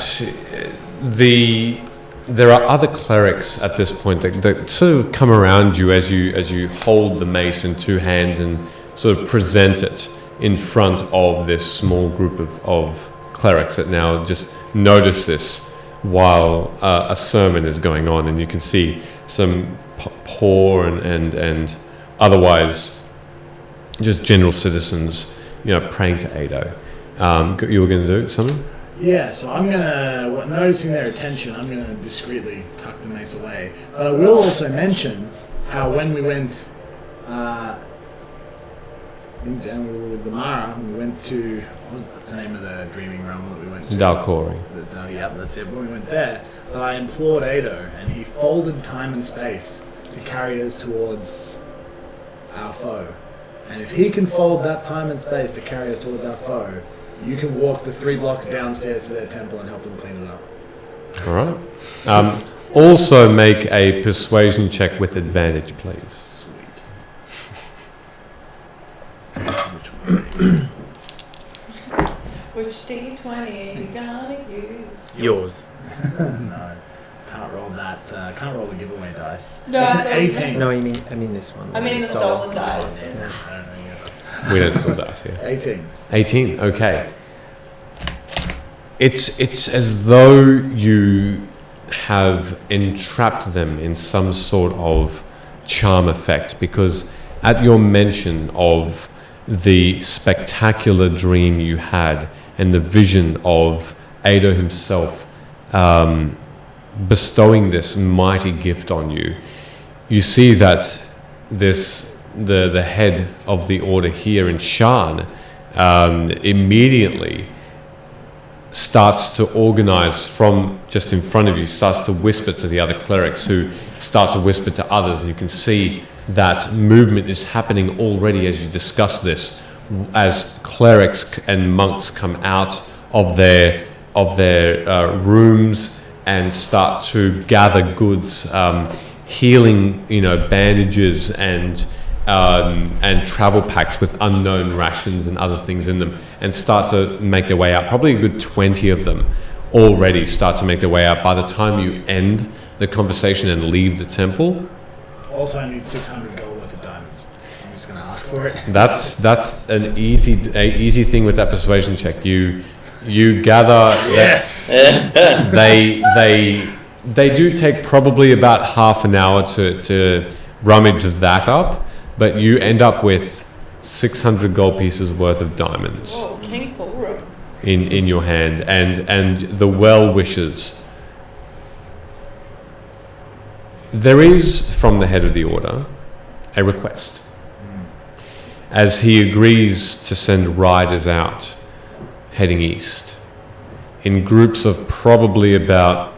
there are other clerics at this point that sort of come around you as you hold the mace in 2 hands and sort of present it in front of this small group of clerics that now just notice this while a sermon is going on, and you can see some poor and otherwise just general citizens, praying to Ado. You were going to do something? Yeah, so I'm gonna, noticing their attention, I'm gonna discreetly tuck the mace away. But I will also mention how when we went, down we were with the Mara, we went to, what's the name of the dreaming realm that we went to? Dalcori. Yeah, that's it. When we went there, that I implored Ado, and he folded time and space to carry us towards our foe. And if he can fold that time and space to carry us towards our foe, you can walk the 3 blocks downstairs to their temple and help them clean it up. All right. Also make a persuasion check with advantage, please. Sweet. Which D20 you gonna use? Yours. No, can't roll that. Can't roll the giveaway dice. No, it's I an thought it was 18. No, I mean this one. I mean the stolen dice. I don't know. Yeah, We don't still dice here. 18. 18. Okay. It's as though you have entrapped them in some sort of charm effect, because at your mention of the spectacular dream you had and the vision of Ado himself bestowing this mighty gift on you, you see that the head of the order here in Shan immediately starts to organize from just in front of you, starts to whisper to the other clerics, who start to whisper to others, and you can see that movement is happening already as you discuss this, as clerics and monks come out of their rooms and start to gather goods, healing, bandages and travel packs with unknown rations and other things in them, and start to make their way out. Probably a good 20 of them already start to make their way out by the time you end the conversation and leave the temple. Also, I need 600 gold worth of diamonds. I'm just going to ask for it. That's an easy thing with that persuasion check. You gather. Yes. They do take probably about half an hour to rummage that up, but you end up with 600 gold pieces worth of diamonds. Whoa, King Thorum. In your hand, and the well wishes. There is, from the head of the order, a request, as he agrees to send riders out heading east in groups of probably about.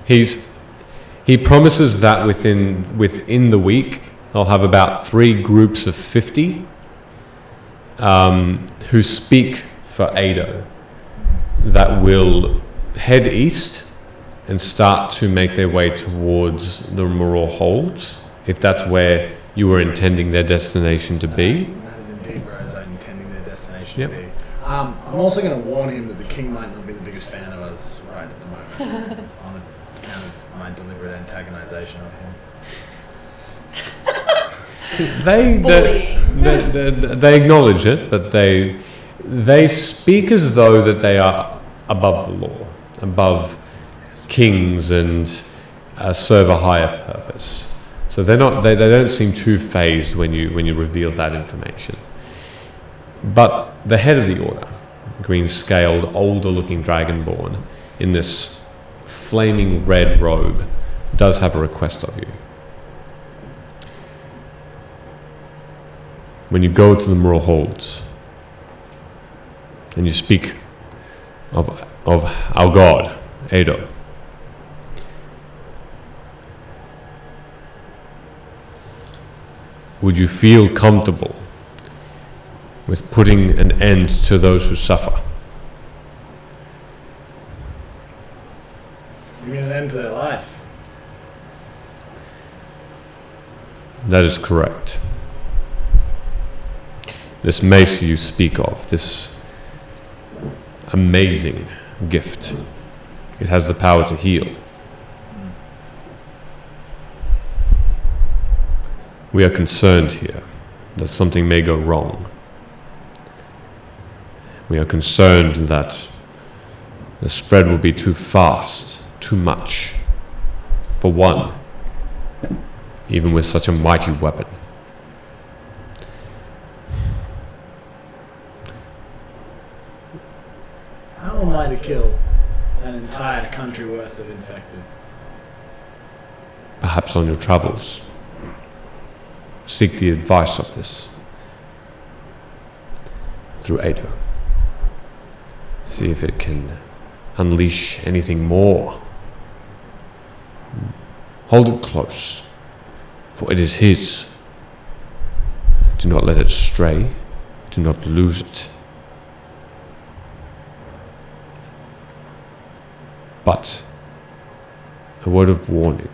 He promises that within the week they'll have about 3 groups of 50 who speak for Ado, that will head east and start to make their way towards the Maror Holds, if that's where you were intending their destination to be. That is indeed where I was intending their destination Yep. to be. I'm also going to warn him that the king might not be the biggest fan of us right at the moment, on account of my deliberate antagonization of him. They acknowledge it, but they speak as though that they are above the law, above kings, and serve a higher purpose. So they're not. They don't seem too phased when you reveal that information. But the head of the order, green-scaled, older-looking dragonborn in this flaming red robe, does have a request of you. When you go to the Maror Holds and you speak of our god, Ado, would you feel comfortable with putting an end to those who suffer? You mean an end to their life? That is correct. This mace you speak of, this amazing gift, it has the power to heal. We are concerned here that something may go wrong. We are concerned that the spread will be too fast, too much, for one, even with such a mighty weapon. kill an entire country worth of infected. Perhaps on your travels, seek the advice of this through Ado. See if it can unleash anything more. Hold it close, for it is his. Do not let it stray. Do not lose it. But a word of warning.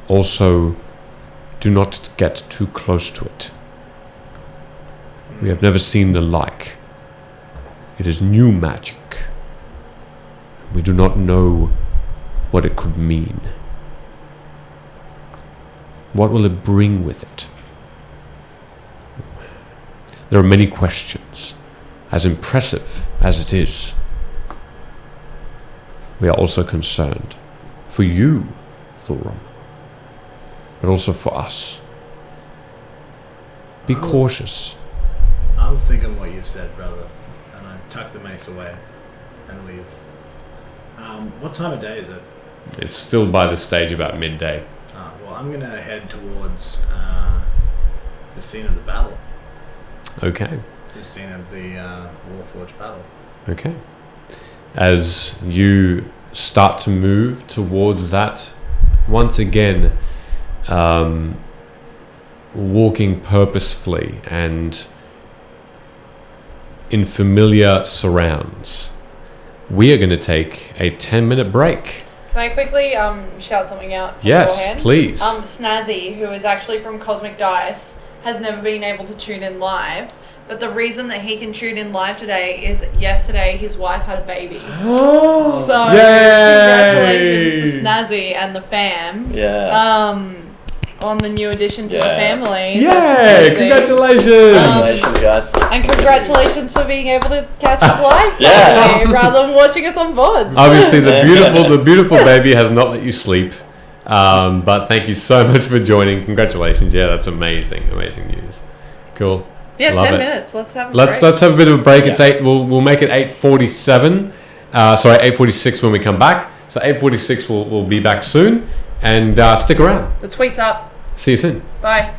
Also, do not get too close to it. We have never seen the like. It is new magic. We do not know what it could mean. What will it bring with it? There are many questions, as impressive as it is. We are also concerned for you, Thorum, but also for us. Be cautious. I'm thinking what you've said, brother, and I tuck the mace away and leave. What time of day is it? It's still by the stage about midday. Well, I'm going to head towards the scene of the battle. Okay. The scene of the Warforged battle. Okay. As you start to move towards that, once again, walking purposefully and in familiar surrounds, we are going to take a 10-minute break. Can I quickly shout something out? Yes, beforehand? please. Snazzy, who is actually from Cosmic Dice, has never been able to tune in live. But the reason that he can tune in live today is yesterday his wife had a baby. So congratulations to Snazzy and the fam. Yeah. On the new addition to the Yeah. family. Yay! That's amazing. Congratulations! Congratulations, guys. And congratulations for being able to catch us live Yeah. finally, rather than watching us on VODs. Obviously, the beautiful baby has not let you sleep. But thank you so much for joining. Congratulations! Yeah, that's amazing news. Cool. Yeah, Love 10 it. minutes. Let's have a Let's break. have a bit of a break. Yeah. It's 8. We'll make it 8:47. Sorry, 8:46 when we come back. So 8:46 we'll be back soon, and stick around. The tweet's up. See you soon. Bye.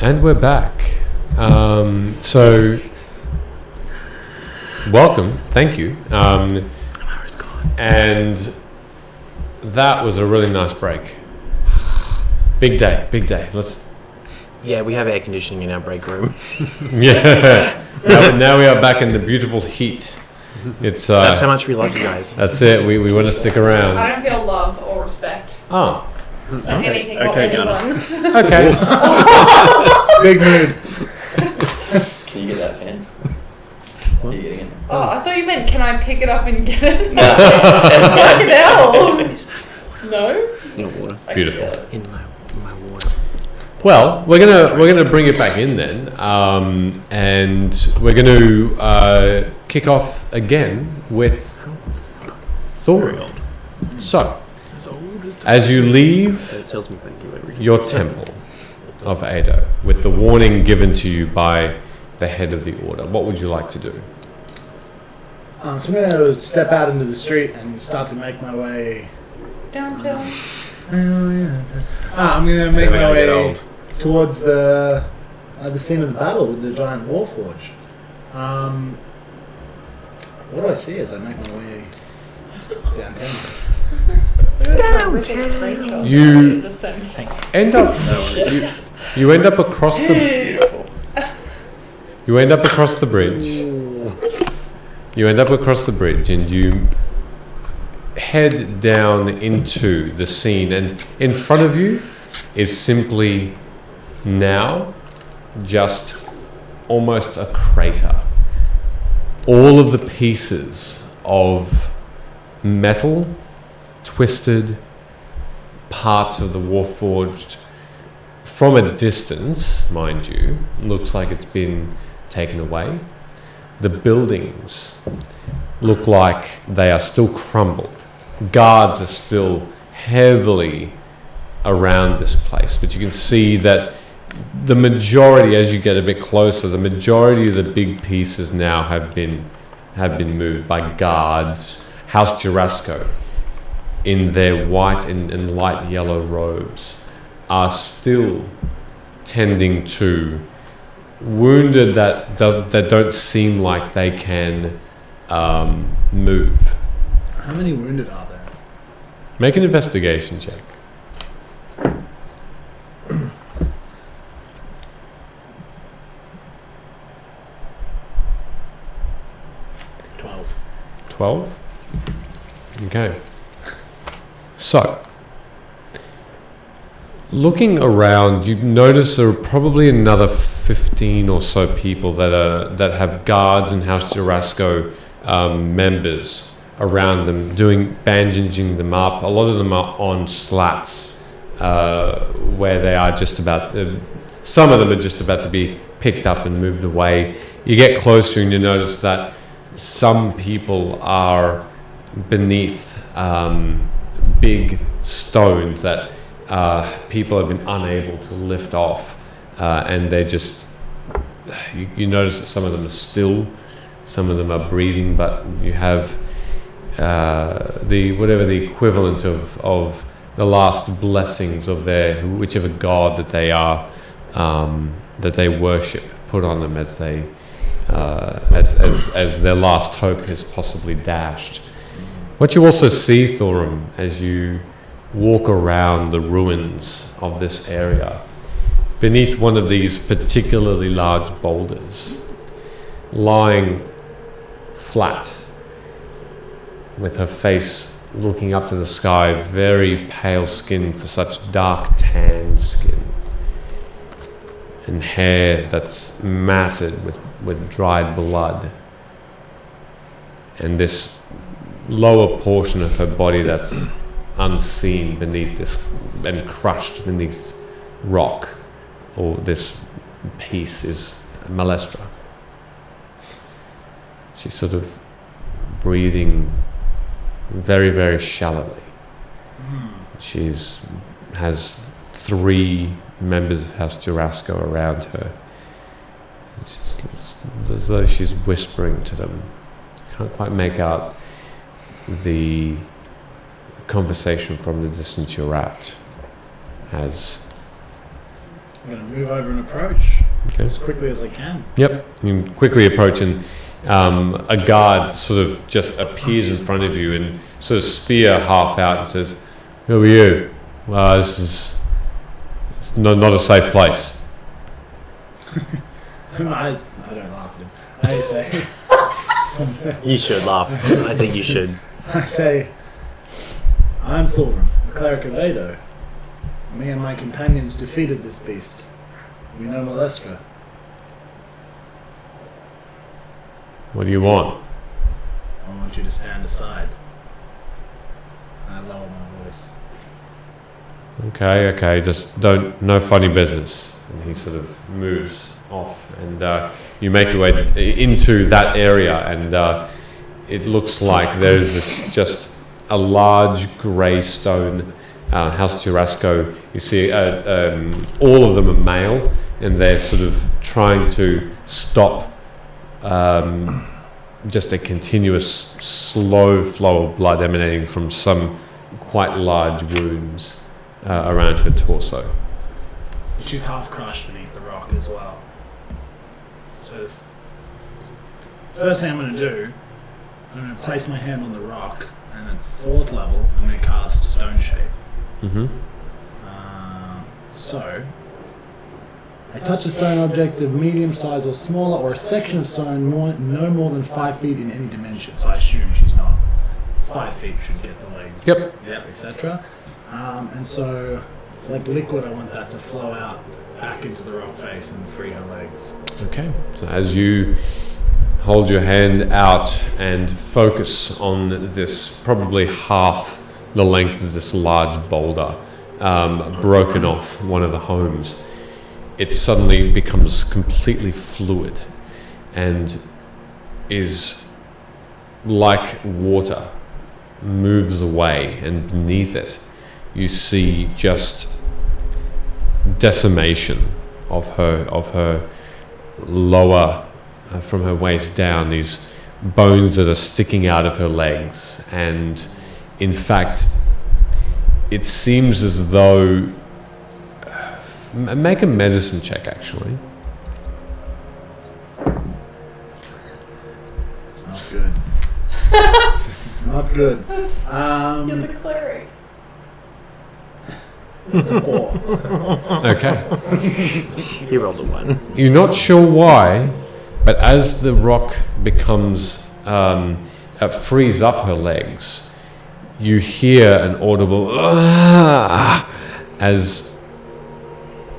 And we're back. So, welcome. Thank you. And that was a really nice break. Big day. Yeah, we have air conditioning in our break room. Yeah. Now we are back in the beautiful heat. It's That's how much we love you guys. That's it. We want to stick I around. don't feel love or respect. Oh. Or anything or Okay, Gunnar. anyone. Okay. Big mood. Can you get that fan? Are you getting it? Oh, I thought you meant, can I pick it up and get it? No. Fucking hell. No? No water. I can Beautiful. feel it. In my water. Well, we're gonna bring it back in then, and we're going to kick off again with Thorin. So, as you leave It tells me thank you every time. your temple of Ada, with the warning given to you by the head of the order, what would you like to do? So I'm going to step out into the street and start to make my way. Downtown. I'm going to make my gonna get way old. towards the scene of the battle with the giant warforge. What do I see as I make my way downtown? You Just send me. end up you end up across the Beautiful. You end up across the bridge. You end up across the bridge and you head down into the scene, and in front of you is simply now just almost a crater. All of the pieces of metal, twisted parts of the Warforged, from a distance, mind you, looks like it's been taken away. The buildings look like they are still crumbled. Guards are still heavily around this place, but you can see that the majority, as you get a bit closer, the majority of the big pieces now have been moved by guards. House Jurasco, in their white and light yellow robes, are still tending to wounded that don't seem like they can move. How many wounded are there? Make an investigation check. 12? Okay. So, looking around, you notice there are probably another 15 or so people that have guards and House Jurasco members around them, bandaging them up. A lot of them are on slats where they are just about. Some of them are just about to be picked up and moved away. You get closer and you notice that some people are beneath big stones that people have been unable to lift off, and they're just. You notice that some of them are still, some of them are breathing, but you have whatever the equivalent of the last blessings of whichever god that they are, that they worship, put on them as they as their last hope is possibly dashed. What you also see, Thorum, as you walk around the ruins of this area, beneath one of these particularly large boulders, lying flat, with her face looking up to the sky, very pale skin for such dark tan skin, and hair that's matted with dried blood, and this lower portion of her body that's unseen beneath this and crushed beneath rock, or this piece, is Malestra. She's sort of breathing very, very shallowly. Has 3 members of House Jurasco around her. It's as though she's whispering to them. Can't quite make out the conversation from the distant Jurat as I'm going to move over and approach Okay. as quickly as I can. Yep. You quickly approach, and a guard sort of just appears in front of you and sort of spear half out and says, "Who are you? Well, this is not a safe place." I don't laugh at him. I say, You should laugh. I think you should. I'm Thorum, the cleric of Ado. Me and my companions defeated this beast. We know Malestra. What do you want? I want you to stand aside. I lower my voice. Okay, just no funny business. And he sort of moves off, and you make your way into that area, and it looks like there's just a large grey stone House Tarasco. You see all of them are male, and they're sort of trying to stop just a continuous slow flow of blood emanating from some quite large wounds around her torso. She's half crushed beneath the rock as well. So the first thing I'm going to do, I'm going to place my hand on the rock, and at 4th level, I'm going to cast Stone Shape. Mm-hmm. So, I touch a stone object of medium size or smaller, or a section of stone no more than 5 feet in any dimension. So I assume she's not 5 feet, should get the legs. Yep. Etc. And so, like liquid, I want that to flow out back into the rock face and free her legs. Okay, so as you hold your hand out and focus on this, probably half the length of this large boulder, broken off one of the homes, it suddenly becomes completely fluid and is like water, moves away, and beneath it you see just decimation of her lower, from her waist down, these bones that are sticking out of her legs, and in fact it seems as though make a medicine check actually. It's not good. It's not good. You're the cleric. 4. Okay. He rolled a 1. You're not sure why, but as the rock becomes frees up her legs, you hear an audible as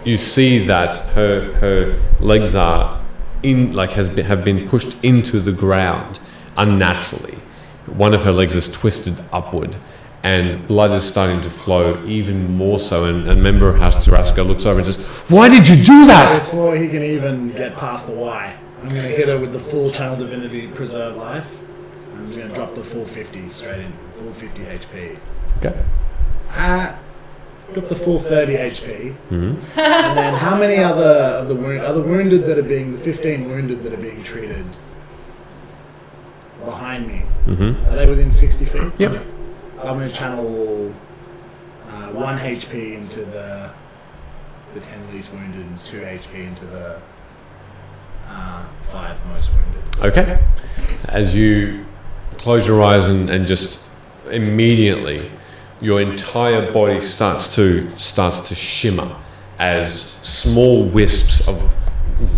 you see that her legs are have been pushed into the ground unnaturally. One of her legs is twisted upward, and blood is starting to flow even more so. And a member of House Tarasco looks over and says, "Why did you do that?" Before he can even get past the why, I'm going to hit her with the full Channel Divinity Preserve Life. I'm going to drop the full 50 straight in, full 50 HP. Okay. Drop the full 30 HP. Mm-hmm. And then how many other of the wounded that are being, the 15 wounded that are being treated behind me, Mm-hmm. are they within 60 feet? Yep. I'm going to channel 1 HP into the 10 least wounded and 2 HP into the 5 most wounded. Okay. As you close your eyes and just immediately your entire body starts to shimmer as small wisps of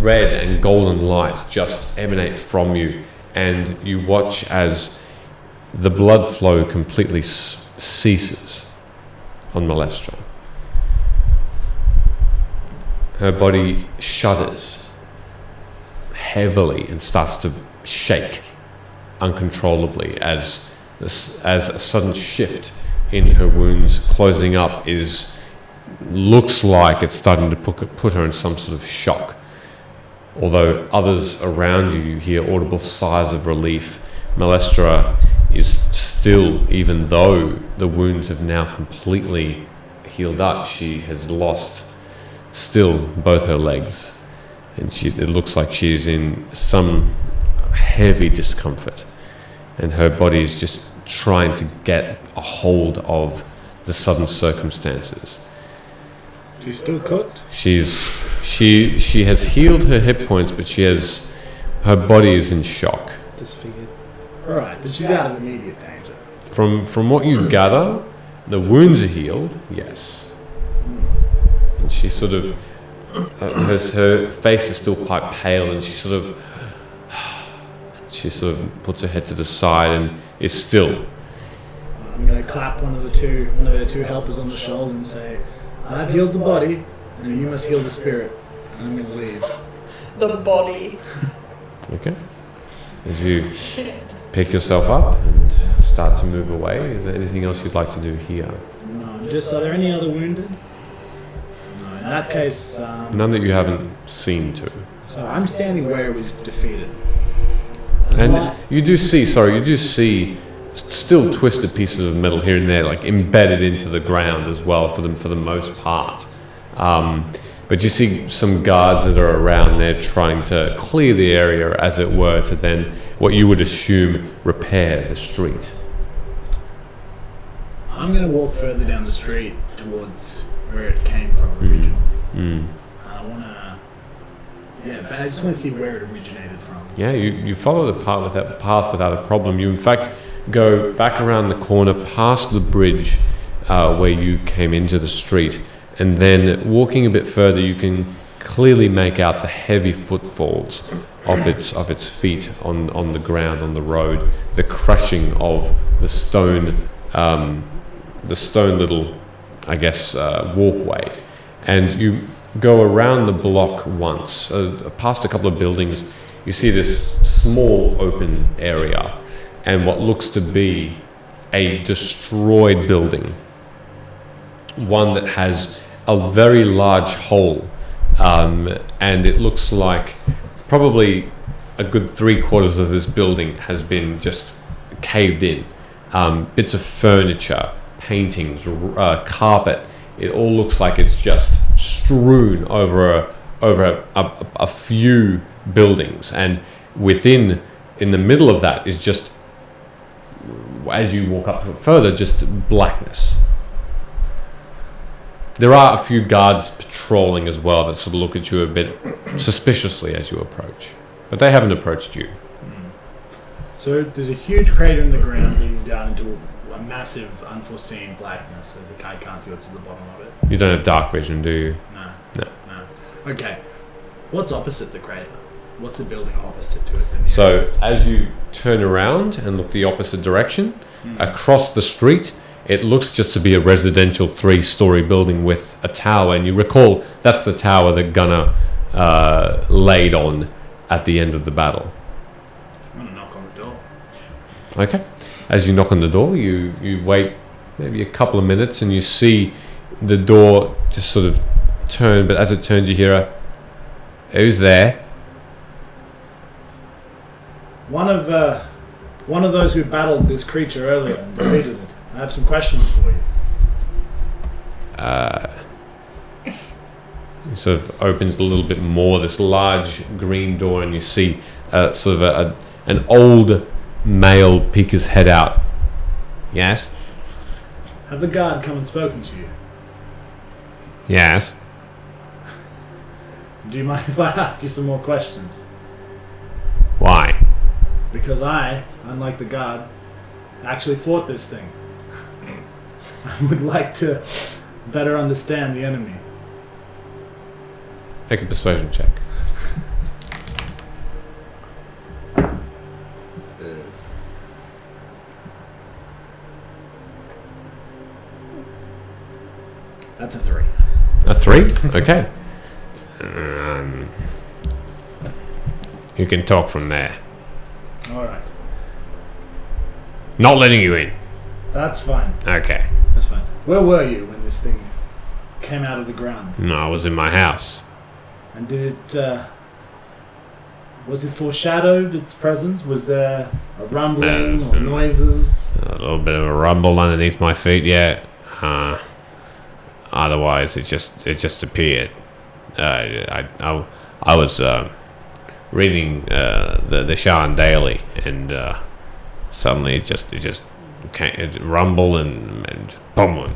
red and golden light just emanate from you, and you watch as the blood flow completely ceases on Malestra. Her body shudders heavily and starts to shake uncontrollably as a sudden shift in her wounds closing up looks like it's starting to put her in some sort of shock. Although others around you hear audible sighs of relief, Malestra is still, even though the wounds have now completely healed up, she has lost still both her legs, and it looks like she's in some heavy discomfort, and her body is just trying to get a hold of the sudden circumstances. She's still cooked. She has healed her hit points, but her body is in shock. Disfigured. All right, but she's out of immediate danger. From what you gather, the wounds are healed. Yes, and she sort of her face is still quite pale, and she sort of puts her head to the side and is still. I'm going to clap one of their two helpers on the shoulder and say, "I've healed the body. Now you must heal the spirit." And I'm going to leave. The body. Okay. As you pick yourself up and start to move away, is there anything else you'd like to do here? No, are there any other wounded? No, in that case... None that you haven't seen to. So I'm standing where it was defeated. And you do see still twisted pieces of metal here and there, like embedded into the ground as well for the most part. But you see some guards that are around there trying to clear the area, as it were, to then, what you would assume, repair the street. I'm going to walk further down the street towards where it came from originally. I want to... Yeah, but I just want to see where it originated from. Yeah, you follow the path without a problem. You, in fact, go back around the corner past the bridge where you came into the street, and then walking a bit further, you can clearly make out the heavy footfalls of its feet on the ground, on the road, the crushing of the stone little, I guess, walkway. And you go around the block once, past a couple of buildings. You see this small open area and what looks to be a destroyed building, one that has a very large hole, and it looks like probably a good 3/4 of this building has been just caved in. Bits of furniture, paintings, carpet, it all looks like it's just strewn over a few buildings, and in the middle of that is just, as you walk up further, just blackness. There are a few guards patrolling as well that sort of look at you a bit suspiciously as you approach, but they haven't approached you. So there's a huge crater in the ground leading down into a massive unforeseen blackness, so the guy can't see what's at the bottom of it. You don't have dark vision, do you? No. Okay. What's opposite the crater? What's the building opposite to it? So as you turn around and look the opposite direction, across the street, it looks just to be a residential 3-story building with a tower. And you recall that's the tower that Gunnar laid on at the end of the battle. I'm going to knock on the door. Okay. As you knock on the door, you wait maybe a couple of minutes and you see the door just sort of turn. But as it turns, you hear who's there? One of those who battled this creature earlier and defeated it. I have some questions for you. It sort of opens a little bit more, this large green door, and you see sort of an old male peek his head out. Yes? Have the guard come and spoken to you? Yes. Do you mind if I ask you some more questions? Why? Because I, unlike the guard, actually fought this thing. I would like to better understand the enemy. Make a persuasion check. That's a 3. A 3? Okay. You can talk from there. Alright. Not letting you in. That's fine. Okay. That's fine. Where were you when this thing came out of the ground? No, I was in my house. And did it, was it foreshadowed, its presence? Was there a rumbling or noises? A little bit of a rumble underneath my feet, yeah. Otherwise, it just appeared. I was reading the Shan Daily, and suddenly it just came, it rumbled and boom.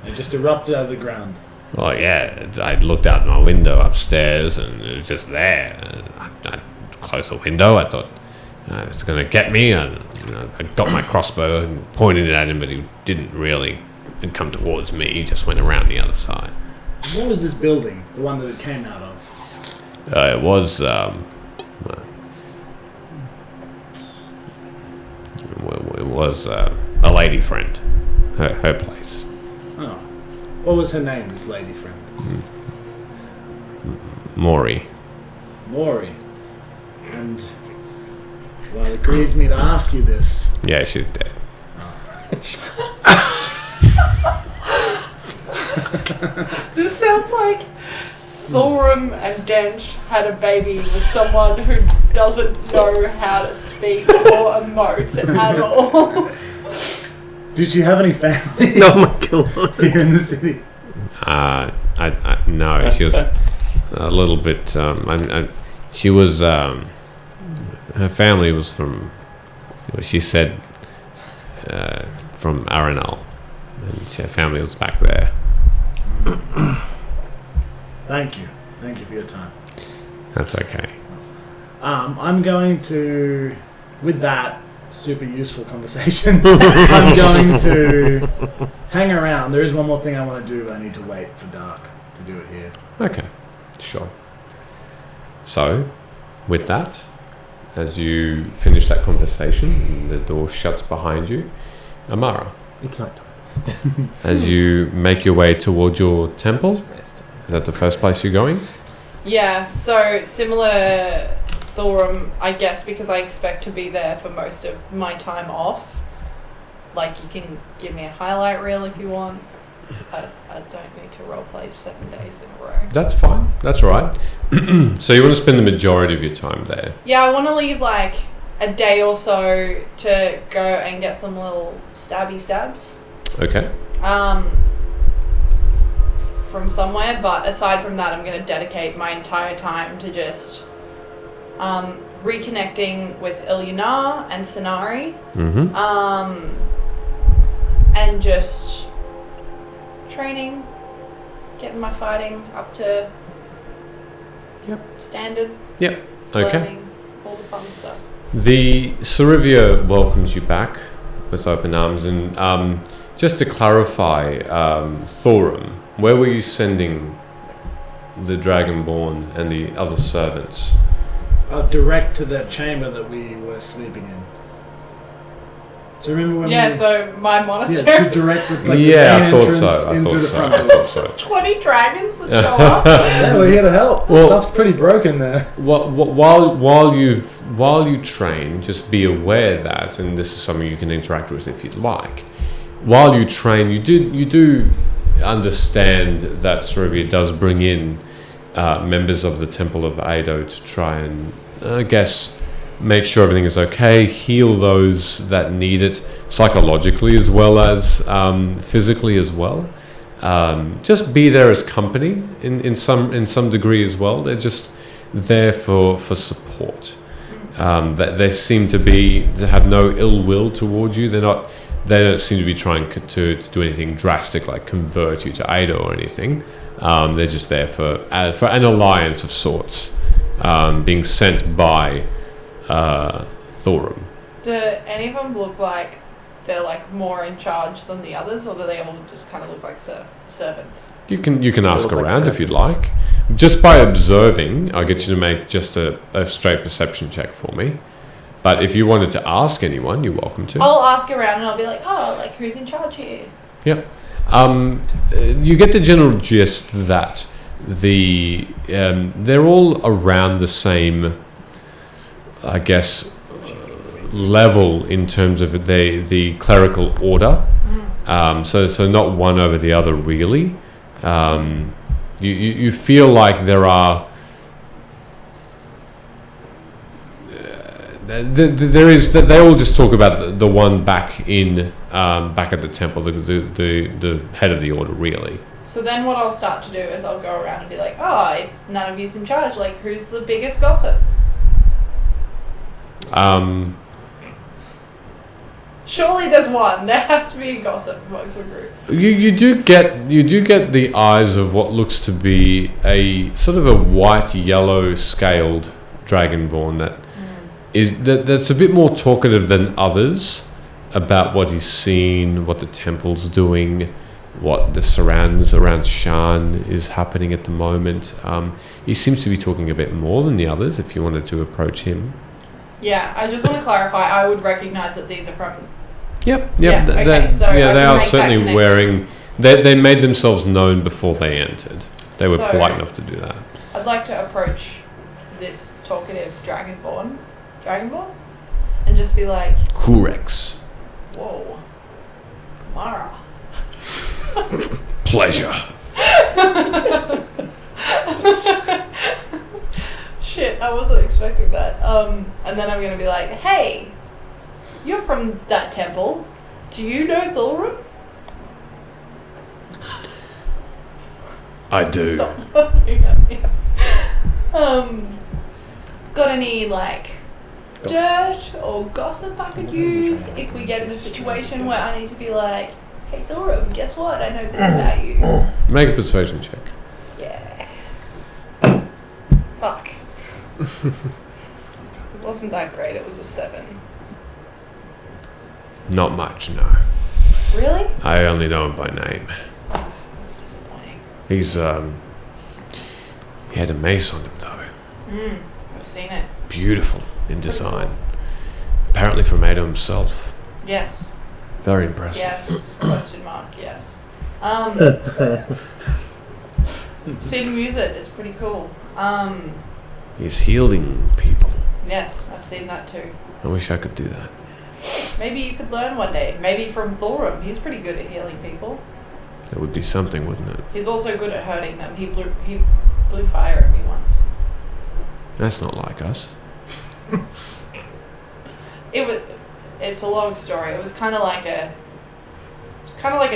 It just erupted out of the ground. Well, yeah, I looked out my window upstairs and it was just there. I closed the window. I thought it was going to get me. And I got my crossbow and pointed it at him, but he didn't really come towards me. He just went around the other side. What was this building? The one that it came out of? It was a lady friend. Her place. Oh. What was her name, this lady friend? Maury. Maury. And, well, it grieves me to ask you this. Yeah, she's dead. This sounds like Thorum and Dench had a baby with someone who doesn't know how to speak or emote at all. Did she have any family Oh my god. here in the city? No, she was a little bit. She was. Her family was from. She said from Arenal, and her family was back there. Thank you. Thank you for your time. That's okay. I'm going to, with that super useful conversation, I'm going to hang around. There is one more thing I want to do, but I need to wait for dark to do it here. Okay, sure. So, with that, as you finish that conversation, and the door shuts behind you, Amara, It's not. as you make your way towards your temple, is that the first place you're going? Yeah, so similar to Thorum, I guess, because I expect to be there for most of my time off. Like, you can give me a highlight reel if you want. I don't need to roleplay 7 days in a row. That's fine. That's all right. So you want to spend the majority of your time there? Yeah, I want to leave like a day or so to go and get some little stabby stabs. Okay. From somewhere, but aside from that, I'm going to dedicate my entire time to just reconnecting with Ilyana and Sanari, Mm-hmm. and just training, getting my fighting up to standard, Yep. Okay. learning all the fun stuff. The Cerivia welcomes you back with open arms, and just to clarify, Thorum, where were you sending the Dragonborn and the other servants? Direct to the chamber that we were sleeping in. So remember when we... So my monastery. Yeah, to direct the, like, the Yeah, main I thought entrance so. in through the front I door. thought so. 20 dragons that show up. Yeah, we're here to help. Well- Stuff's pretty broken there. While you train, just be aware that, and this is something you can interact with if you'd like. While you train, you do understand that Cerivia does bring in members of the Temple of Ado to try and, I guess, make sure everything is okay, heal those that need it psychologically as well as physically as well. Just be there as company in some degree as well. They're just there for support. That they seem to have no ill will towards you. They don't seem to be trying to do anything drastic like convert you to Ado or anything. They're just there for an alliance of sorts, being sent by Thorum. Do any of them look like they're like more in charge than the others, or do they all just kind of look like servants? You can ask look like around if you'd servants. like. Just by observing, I'll get you to make just a straight perception check for me. But if you wanted to ask anyone, you're welcome to. I'll ask around and I'll be like, oh, like who's in charge here? Yep. You get the general gist that they're all around the same, I guess, level in terms of the clerical order. So not one over the other really. You feel like there are. There is. They all just talk about the one back at the temple, the head of the order, really. So then what I'll start to do is I'll go around and be like, oh, if none of you's in charge, like who's the biggest gossip? Surely there's one. There has to be gossip amongst the group. You do get the eyes of what looks to be a sort of a white yellow scaled dragonborn that's a bit more talkative than others about what he's seen, what the temple's doing, what the surrounds around Shan is happening at the moment. He seems to be talking a bit more than the others. If you wanted to approach him. Yeah, I just want to clarify. I would recognise that these are from. Yep. Yeah, okay, so I they can are make that certainly connection. wearing. They made themselves known before they entered. They were So- polite enough to do that. I'd like to approach this talkative dragonborn, and just be like, Kurex. "Whoa, Mara." Pleasure. Shit, I wasn't expecting that. And then I'm gonna be like, "Hey, you're from that temple. Do you know Thulrum?" I do. Got any like dirt or gossip I could use if we get in a situation where I need to be like, "Hey Thulrum, guess what? I know this about you." Make a persuasion check. Yeah. Fuck. It wasn't that great. It was a 7. Not much, no. Really? I only know him by name. That's disappointing. He's he had a mace on him though. I've seen it. Beautiful in design. Apparently from Ada himself. Yes. Very impressive. Yes. Question mark. Yes. Seen him use it. It's pretty cool. He's healing people. Yes, I've seen that too. I wish I could do that. Maybe you could learn one day. Maybe from Thulrum. He's pretty good at healing people. That would be something, wouldn't it? He's also good at hurting them. He blew fire at me once. That's not like us. It's a long story. It was kind of like a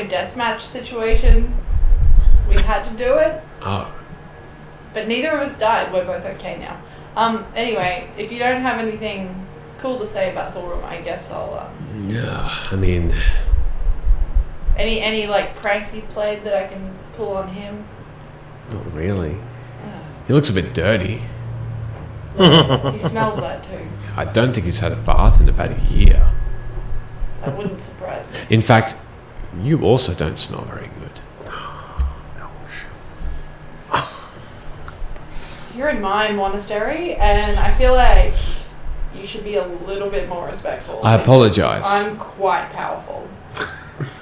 deathmatch situation. We had to do it, Oh. but neither of us died. We're both okay now. Anyway, if you don't have anything cool to say about Thulrum, I guess I'll. Yeah, I mean, Any like pranks he played that I can pull on him? not really. He looks a bit dirty. He smells that too. I don't think he's had a bath in about a year. That wouldn't surprise me. In fact, you also don't smell very good. You're in my monastery, and I feel like you should be a little bit more respectful. I apologize. I'm quite powerful.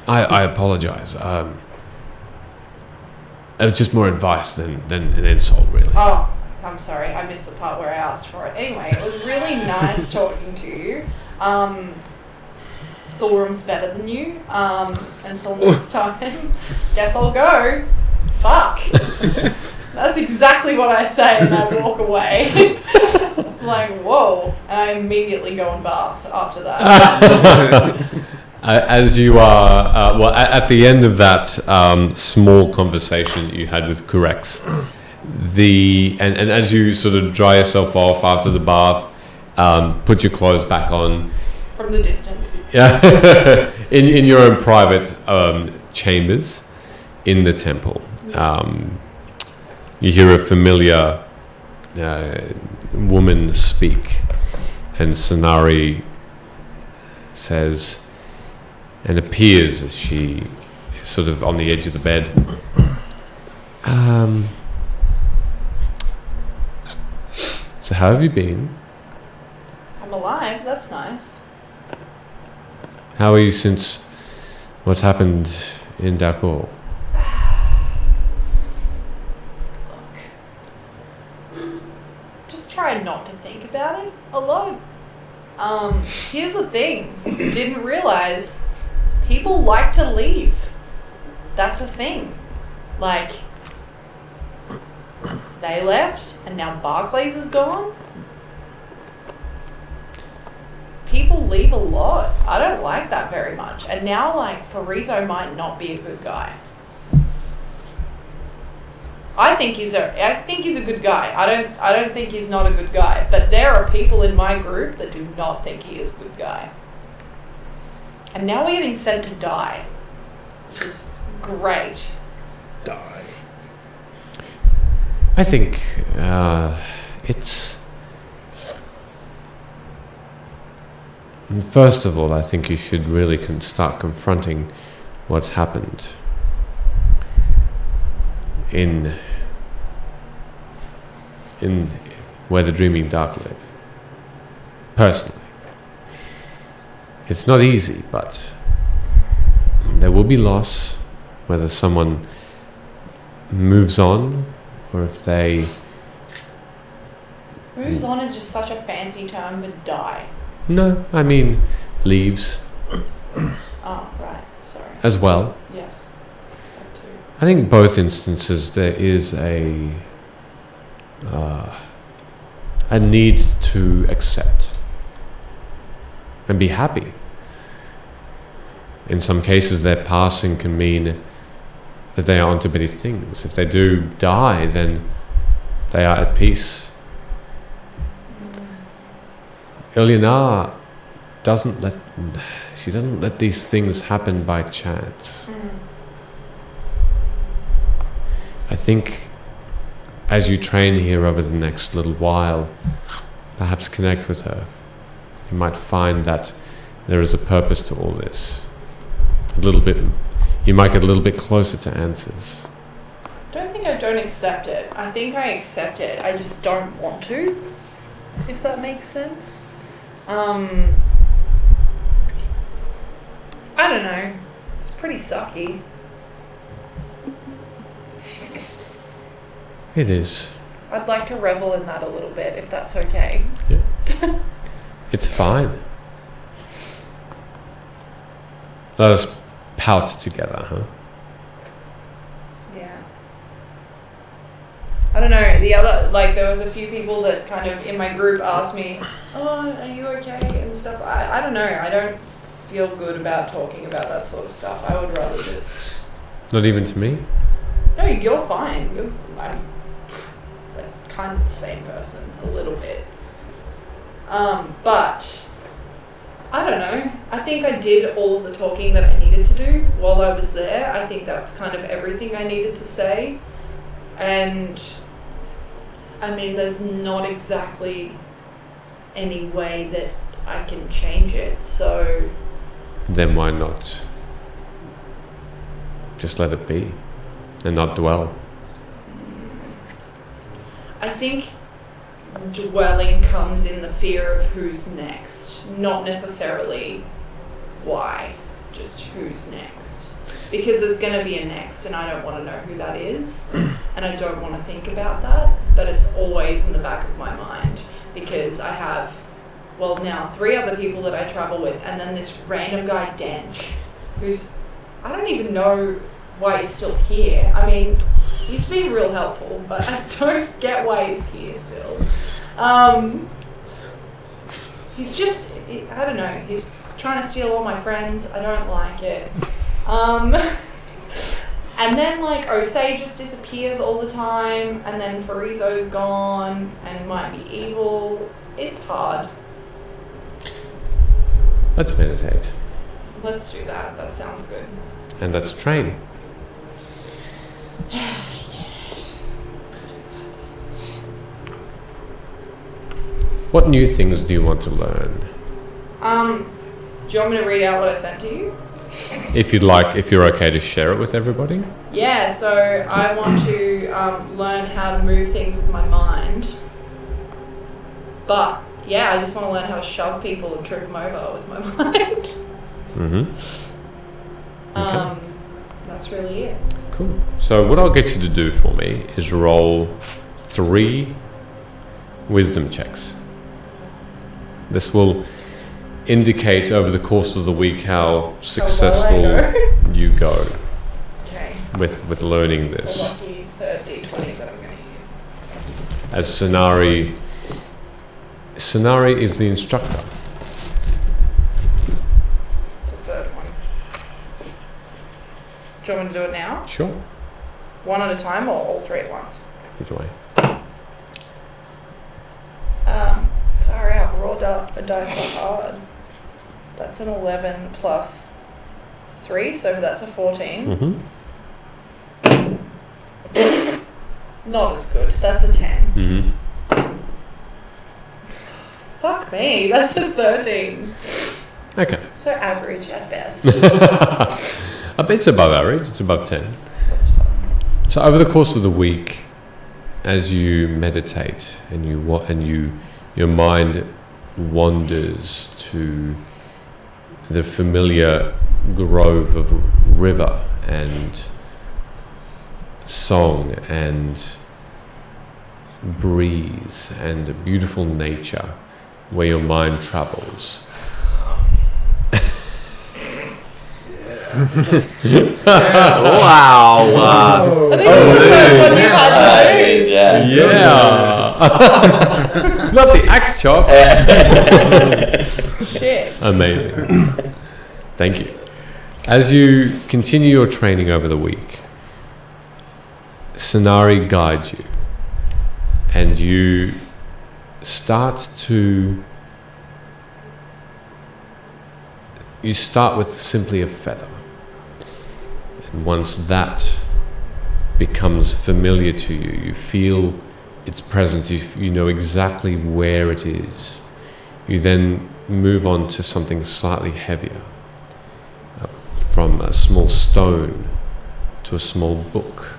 I apologize. It was just more advice than an insult, really. Oh, I'm sorry. I missed the part where I asked for it. Anyway, it was really nice talking to you. Thulrum's better than you. Until next time. Guess I'll go. Fuck. That's exactly what I say, and I walk away. I'm like, whoa. And I immediately go and bath after that. As you are, at the end of that small conversation that you had with Kurex, and as you sort of dry yourself off after the bath, put your clothes back on. From the distance. Yeah, in your own private chambers in the temple, you hear a familiar woman speak, and Sanari says, and appears as she is sort of on the edge of the bed. So how have you been? I'm alive. That's nice. How are you since what happened in Dakor? Just try not to think about it a lot. Here's the thing. Didn't realize people like to leave. That's a thing. Like, they left and now Barclays is gone. People leave a lot. I don't like that very much. And now, like, Farizo might not be a good guy. I think he's a good guy. I don't think he's not a good guy. But there are people in my group that do not think he is a good guy. And now we're getting sent to die, which is great. Die. I think it's... First of all, I think you should really start confronting what's happened in Where the Dreaming Dark Live. Personally. It's not easy, but there will be loss, whether someone moves on or if they... Moves on is just such a fancy term for die. No, I mean leaves Oh, right. Sorry. as well. Yes. That too. I think both instances there is a need to accept and be happy. In some cases, their passing can mean that they are onto many things. If they do die, then they are at peace. Ilyana doesn't let these things happen by chance. I think as you train here over the next little while, perhaps connect with her. You might find that there is a purpose to all this. You might get a little bit closer to answers. Don't think I don't accept it. I think I accept it. I just don't want to, if that makes sense. I don't know. It's pretty sucky. It is. I'd like to revel in that a little bit, if that's okay. Yeah. It's fine. Let us pout together, huh? Yeah. I don't know, there was a few people that kind of in my group asked me, oh, are you okay, and stuff. I don't know, I don't feel good about talking about that sort of stuff. I would rather just... Not even to me? No, you're fine. I'm kind of the same person, a little bit. But, I don't know. I think I did all of the talking that I needed to do while I was there. I think that's kind of everything I needed to say. And, I mean, there's not exactly any way that I can change it, so... Then why not just let it be and not dwell? I think dwelling comes in the fear of who's next, not necessarily why, just who's next. Because there's going to be a next and I don't want to know who that is and I don't want to think about that, but it's always in the back of my mind because I have, well, now 3 other people that I travel with and then this random guy, Dench, who's, I don't even know why he's still here. I mean, he's been real helpful, but I don't get why he's here still. He's just, I don't know, he's trying to steal all my friends. I don't like it. And then like Osei just disappears all the time, and then Farizo's gone and might be evil. It's hard. Let's meditate. Let's do that. That sounds good. And let's train. What new things do you want to learn? Do you want me to read out what I sent to you? If you'd like, if you're okay to share it with everybody. Yeah, so I want to learn how to move things with my mind. But, yeah, I just want to learn how to shove people and trip them over with my mind. Okay. That's really it. Cool. So what I'll get you to do for me is roll 3 wisdom checks. This will indicate over the course of the week how successful you go Okay. with learning So this. lucky third D20 that I'm going to use. As Sanari is the instructor. It's the third one. Do you want me to do it now? Sure. One at a time or all 3 at once? Either way. Far out, rolled up a dice so hard. That's an 11 plus 3, so that's a 14. Not as good. That's a 10. Fuck me, that's a 13. Okay. So average at best. It's above average. It's above 10. That's fine. So over the course of the week, as you meditate and your mind wanders to the familiar grove of river and song and breeze and beautiful nature, where your mind travels. Wow. I think that's the first one you had Nice, yeah. Not the axe chop. to. Shit. Amazing. Thank you. As you continue your training over the week, Sanari guides you, and you start with simply a feather. And once that becomes familiar to you, you feel its presence, you know exactly where it is. You then move on to something slightly heavier, from a small stone to a small book.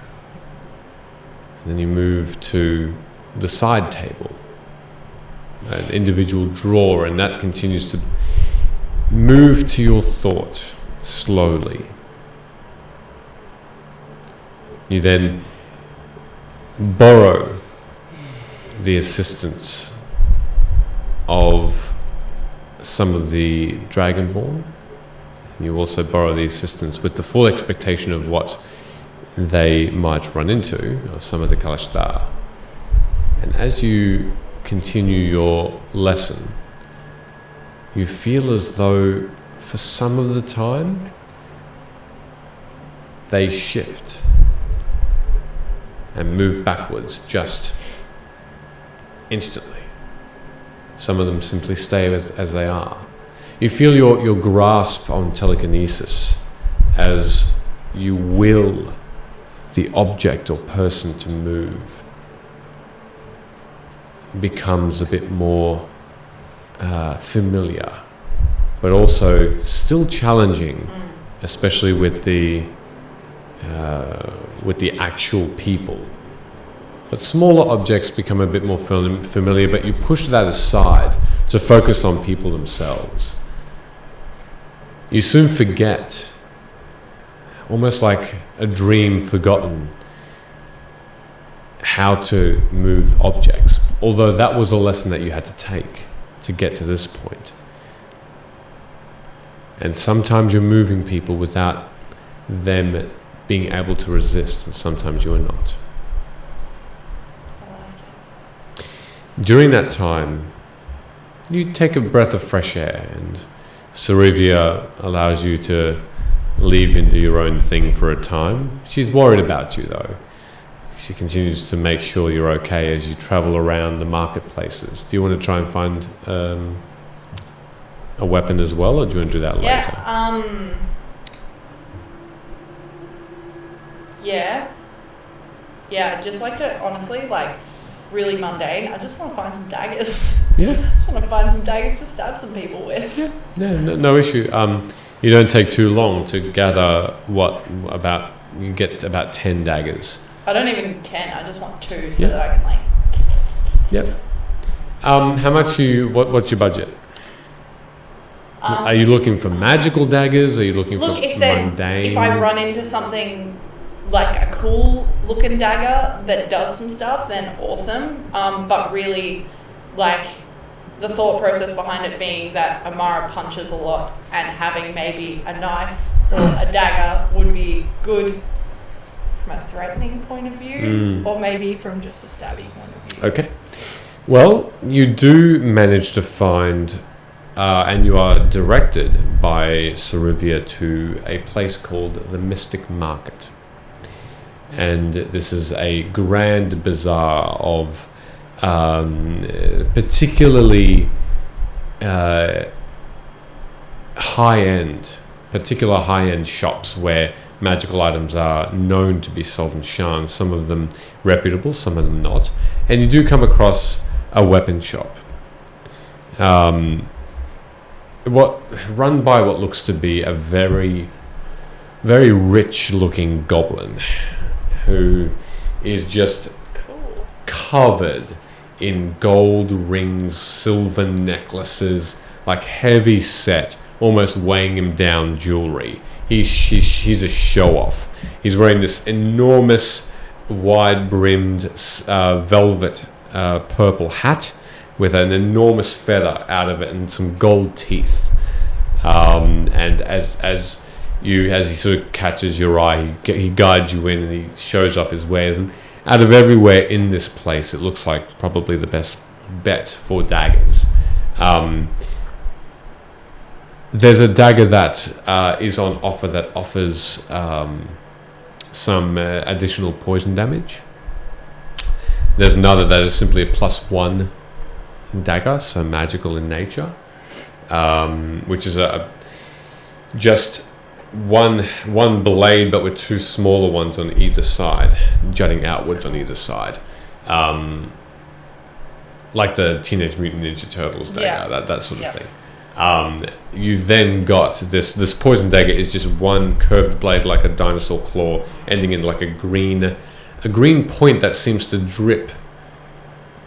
And then you move to the side table, an individual drawer, and that continues to move to your thought slowly. You then borrow the assistance of some of the Dragonborn. You also borrow the assistance with the full expectation of what they might run into, of some of the Kalashtar. And as you continue your lesson, you feel as though for some of the time they shift and move backwards just instantly. Some of them simply stay as they are. You feel your grasp on telekinesis as you will the object or person to move becomes a bit more familiar, but also still challenging, especially with the actual people. But smaller objects become a bit more familiar, but you push that aside to focus on people themselves. You soon forget, almost like a dream forgotten, how to move objects, although that was a lesson that you had to take to get to this point. And sometimes you're moving people without them being able to resist, and sometimes you are not. During that time, you take a breath of fresh air, and Sarivia allows you to leave and do your own thing for a time. She's worried about you, though. She continues to make sure you're okay as you travel around the marketplaces. Do you want to try and find a weapon as well, or do you want to do that later? Yeah, I'd just like to, honestly, like, really mundane. I just want to find some daggers. Yeah. I just want to find some daggers to stab some people with. Yeah, no issue. You don't take too long to gather you get about 10 daggers. I don't even need 10, I just want 2 so that I can, like... Yep. How much what's your budget? Are you looking for magical daggers? Are you looking for mundane? If I run into something like a cool looking dagger that does some stuff, then awesome. But really, like, the thought process behind it being that Amara punches a lot, and having maybe a knife or a dagger would be good from a threatening point of view, or maybe from just a stabby point of view. Okay. Well, you do manage to find, and you are directed by Sarivia to a place called the Mystic Market. And this is a grand bazaar of particularly particular high-end shops where magical items are known to be sold in Shan, some of them reputable, some of them not. And you do come across a weapon shop. Run by what looks to be a very, very rich-looking goblin who is just Cool. covered in gold rings, silver necklaces, like heavy set, almost weighing him down jewelry. He's a show-off. He's wearing this enormous, wide-brimmed velvet purple hat with an enormous feather out of it and some gold teeth. And as he sort of catches your eye, he guides you in and he shows off his wares. And out of everywhere in this place, it looks like probably the best bet for daggers. There's a dagger that is on offer that offers some additional poison damage. There's another that is simply a +1 dagger, so magical in nature, which is just one blade, but with two smaller ones on either side, jutting outwards on either side, like the Teenage Mutant Ninja Turtles dagger, that sort of thing. You then got this poison dagger is just one curved blade like a dinosaur claw, ending in like a green point that seems to drip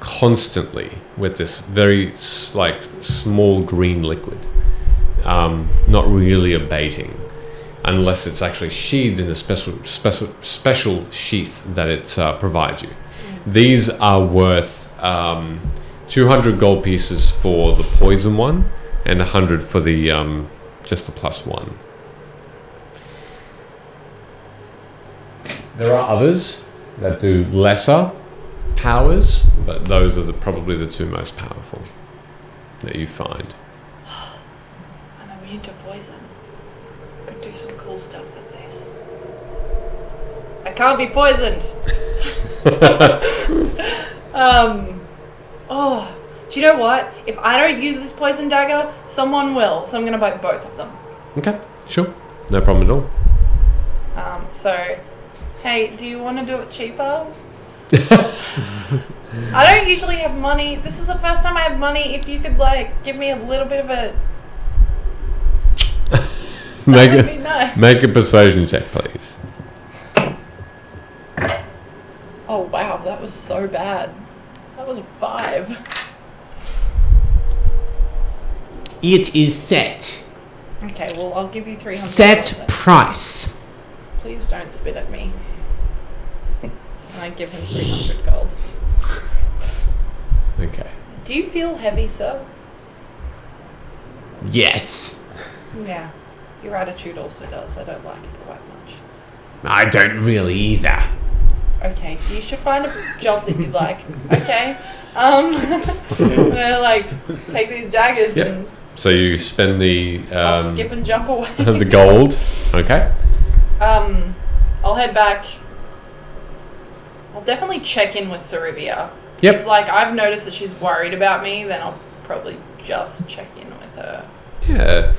constantly with this very like small green liquid, not really abating unless it's actually sheathed in a special sheath that it provides you. These are worth 200 gold pieces for the poison one, and 100 for the just the +1. There are others that do lesser powers, but those are probably the two most powerful that you find. I'm immune to poison. Could do some cool stuff with this. I can't be poisoned. Oh, do you know what? If I don't use this poison dagger, someone will. So I'm gonna buy both of them. Okay, sure, no problem at all. So, hey, do you want to do it cheaper? I don't usually have money. This is the first time I have money. If you could like give me a little bit of a that would be nice. Make a persuasion check, please. Oh wow, that was so bad. That was a 5. It is set. Okay, well I'll give you 300. Set price. Please don't spit at me. And I give him 300 gold. Okay. Do you feel heavy, sir? Yes. Yeah. Your attitude also does. I don't like it quite much. I don't really either. Okay, you should find a job that you like. Okay. I'm gonna like take these daggers Yep. and So you spend the hop, skip and jump away. the gold. Okay. I'll head back. I'll definitely check in with Cerivia. Yep. If like I've noticed that she's worried about me, then I'll probably just check in with her. Yeah.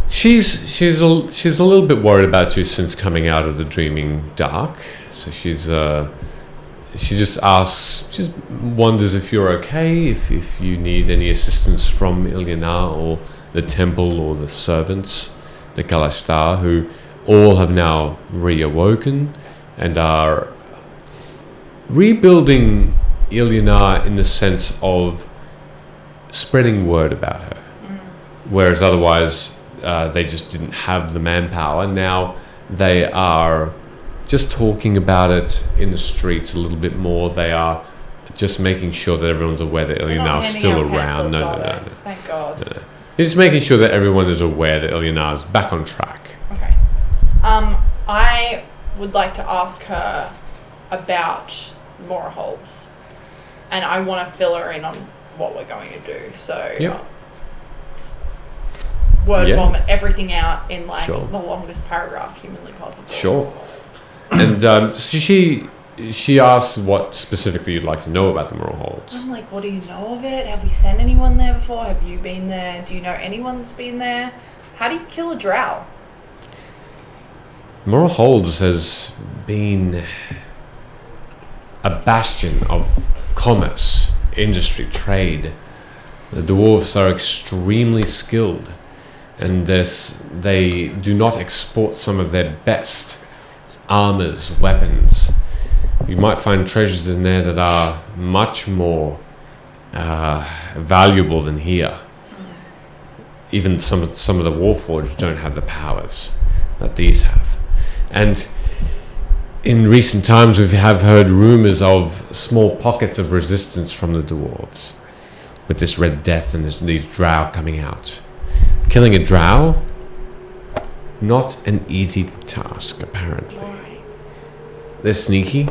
She's a little bit worried about you since coming out of the Dreaming Dark. So she just asks, she just wonders if you're okay, if you need any assistance from Ilyana or the temple or the servants, the Kalashtar, who all have now reawoken and are rebuilding Ilyana in the sense of spreading word about her. Whereas otherwise they just didn't have the manpower. Now they are just talking about it in the streets a little bit more. They are just making sure that everyone's aware that They're not Ilyana is handing still out around. pamphlets, No. are they? Thank God. No. It's just making sure that everyone is aware that Ilyana is back on track. Okay. I would like to ask her about Moraholtz, and I want to fill her in on what we're going to do. So, Yep. word Yeah. vomit everything out in like Sure. the longest paragraph humanly possible. Sure. And so she asks what specifically you'd like to know about the Moraholtz. I'm like, what do you know of it? Have we sent anyone there before? Have you been there? Do you know anyone that's been there? How do you kill a drow? Moral Holds has been a bastion of commerce, industry, trade. The dwarves are extremely skilled, and they do not export some of their best armors, weapons. You might find treasures in there that are much more valuable than here. Even some of the Warforged don't have the powers that these have. And in recent times, we have heard rumors of small pockets of resistance from the dwarves, with this Red Death and these drow coming out. Killing a drow, not an easy task, apparently. They're sneaky.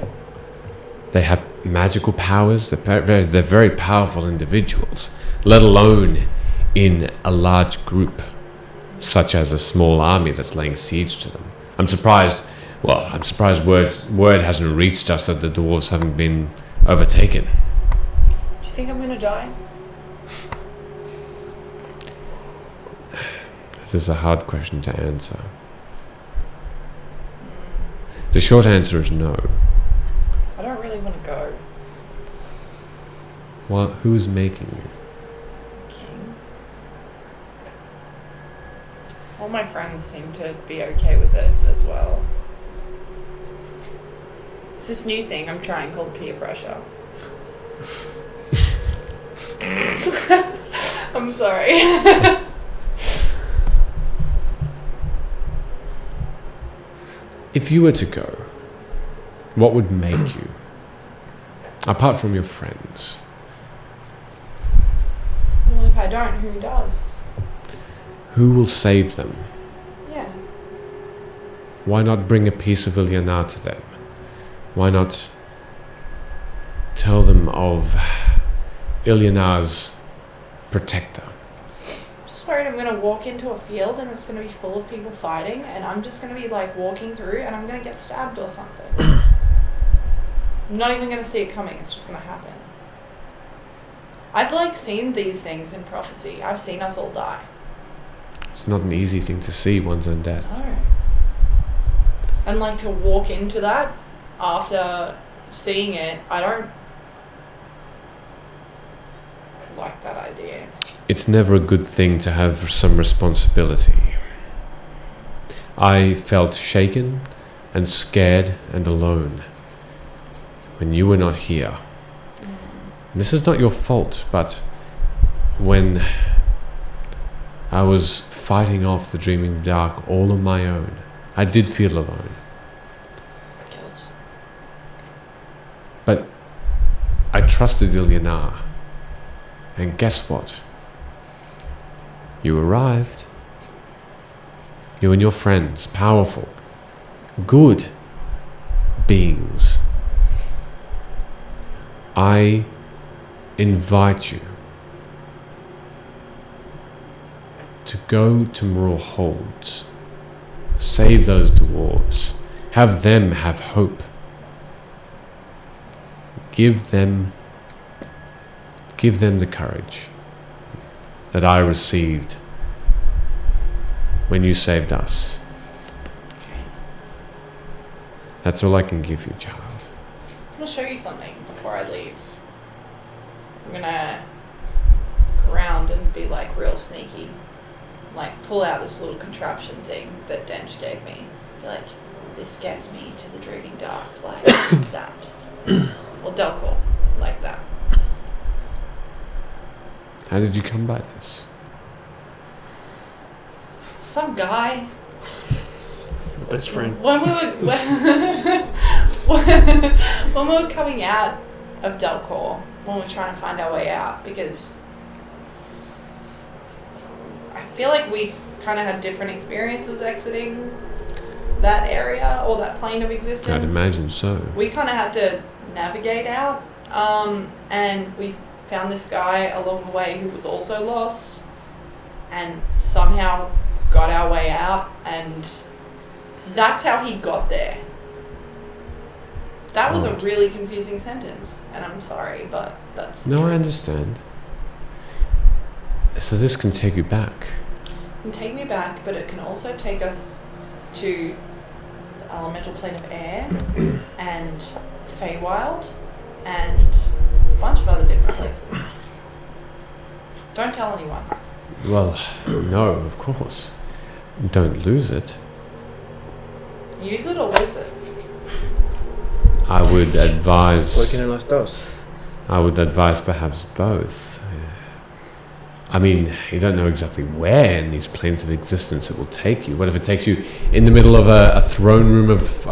They have magical powers. They're very powerful individuals, let alone in a large group, such as a small army that's laying siege to them. I'm surprised word hasn't reached us that the dwarves haven't been overtaken. Do you think I'm gonna die? This is a hard question to answer. The short answer is no. I don't really want to go. Well, who is making you? King. All my friends seem to be okay with it as well. It's this new thing I'm trying called peer pressure. I'm sorry. If you were to go, what would make you? Apart from your friends. Well, if I don't, who does? Who will save them? Yeah. Why not bring a piece of Ilyanar to them? Why not tell them of Ilyanar's protector? Just worried I'm gonna walk into a field and it's gonna be full of people fighting, and I'm just gonna be like walking through and I'm gonna get stabbed or something. I'm not even gonna see it coming. It's just gonna happen. I've like seen these things in prophecy. I've seen us all die. It's not an easy thing to see one's own death. No. And like to walk into that after seeing it, I don't like that idea. It's never a good thing to have some responsibility. I felt shaken and scared and alone when you were not here. And this is not your fault, but when I was fighting off the Dreaming Dark all on my own, I did feel alone. Guilt. But I trusted Ilyanar. And guess what? You arrived. You and your friends, powerful, good beings. I invite you to go to Moral Holds, save those dwarves, have them have hope, give them the courage that I received when you saved us. That's all I can give you, child. I'm gonna show you something before I leave. I'm gonna go around and be like real sneaky. Like pull out this little contraption thing that Dench gave me. Be like, this gets me to the Dreaming Dark, like that. Or Delcor, like that. How did you come by this? Some guy. Best friend. When we were coming out of Delcor, when we were trying to find our way out, because I feel like we kind of had different experiences exiting that area or that plane of existence. I'd imagine so. We kind of had to navigate out, and we found this guy along the way who was also lost, and somehow got our way out, and that's how he got there. That was a really confusing sentence, and I'm sorry, but that's... No, I understand. So this can take you back. can take me back, but it can also take us to the elemental plane of air and Feywild and a bunch of other different places. Don't tell anyone. Well, no, of course. Don't lose it. Use it or lose it. I would advise. Working in los dos. I would advise perhaps both. I mean, you don't know exactly where in these planes of existence it will take you. What if it takes you in the middle of a throne room of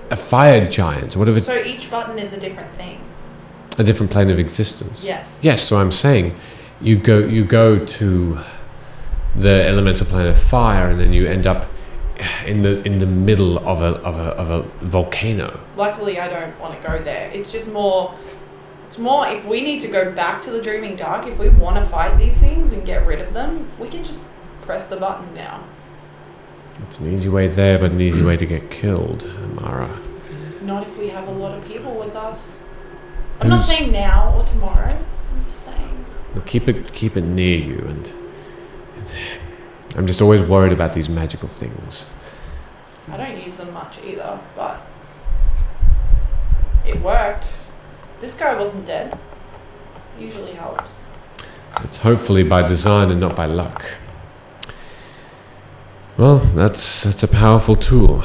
a fire giant? What if it's So each button is a different thing. a different plane of existence? Yes. Yes, so I'm saying you go to the elemental plane of fire, and then you end up in the middle of a volcano. Luckily, I don't want to go there. It's just more. It's more if we need to go back to the Dreaming Dark, if we want to fight these things and get rid of them, we can just press the button now. It's an easy way there, but an easy way to get killed, Amara. Not if we have a lot of people with us. I'm not saying now or tomorrow. I'm just saying. Well, keep it near you, and I'm just always worried about these magical things. I don't use them much either, but it worked. This guy wasn't dead. Usually helps. It's hopefully by design and not by luck. Well, that's a powerful tool.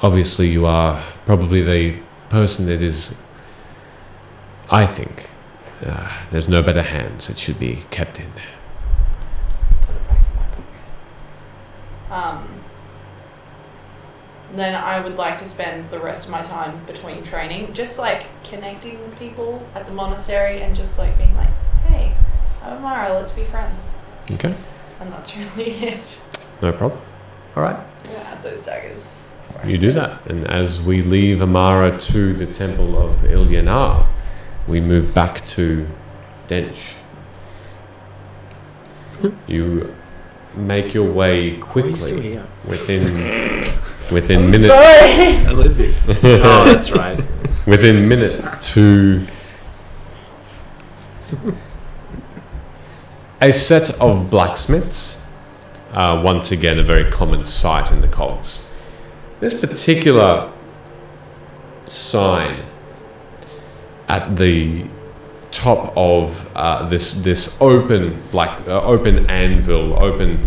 Obviously, you are probably the person that is. I think there's no better hands it should be kept in. Put it back in my pocket. Then I would like to spend the rest of my time between training just like connecting with people at the monastery and just like being like, hey, I'm Amara, let's be friends. Okay, And that's really it. no problem. All right. I'm gonna add those daggers. You do that, and as we leave Amara to the temple of Ilyanar, we move back to Dench. You make your way quickly within minutes. Sorry. I live here. Oh, that's right. Within minutes to a set of blacksmiths. Once again, a very common sight in the cogs. This particular sign at the top of this open open anvil, open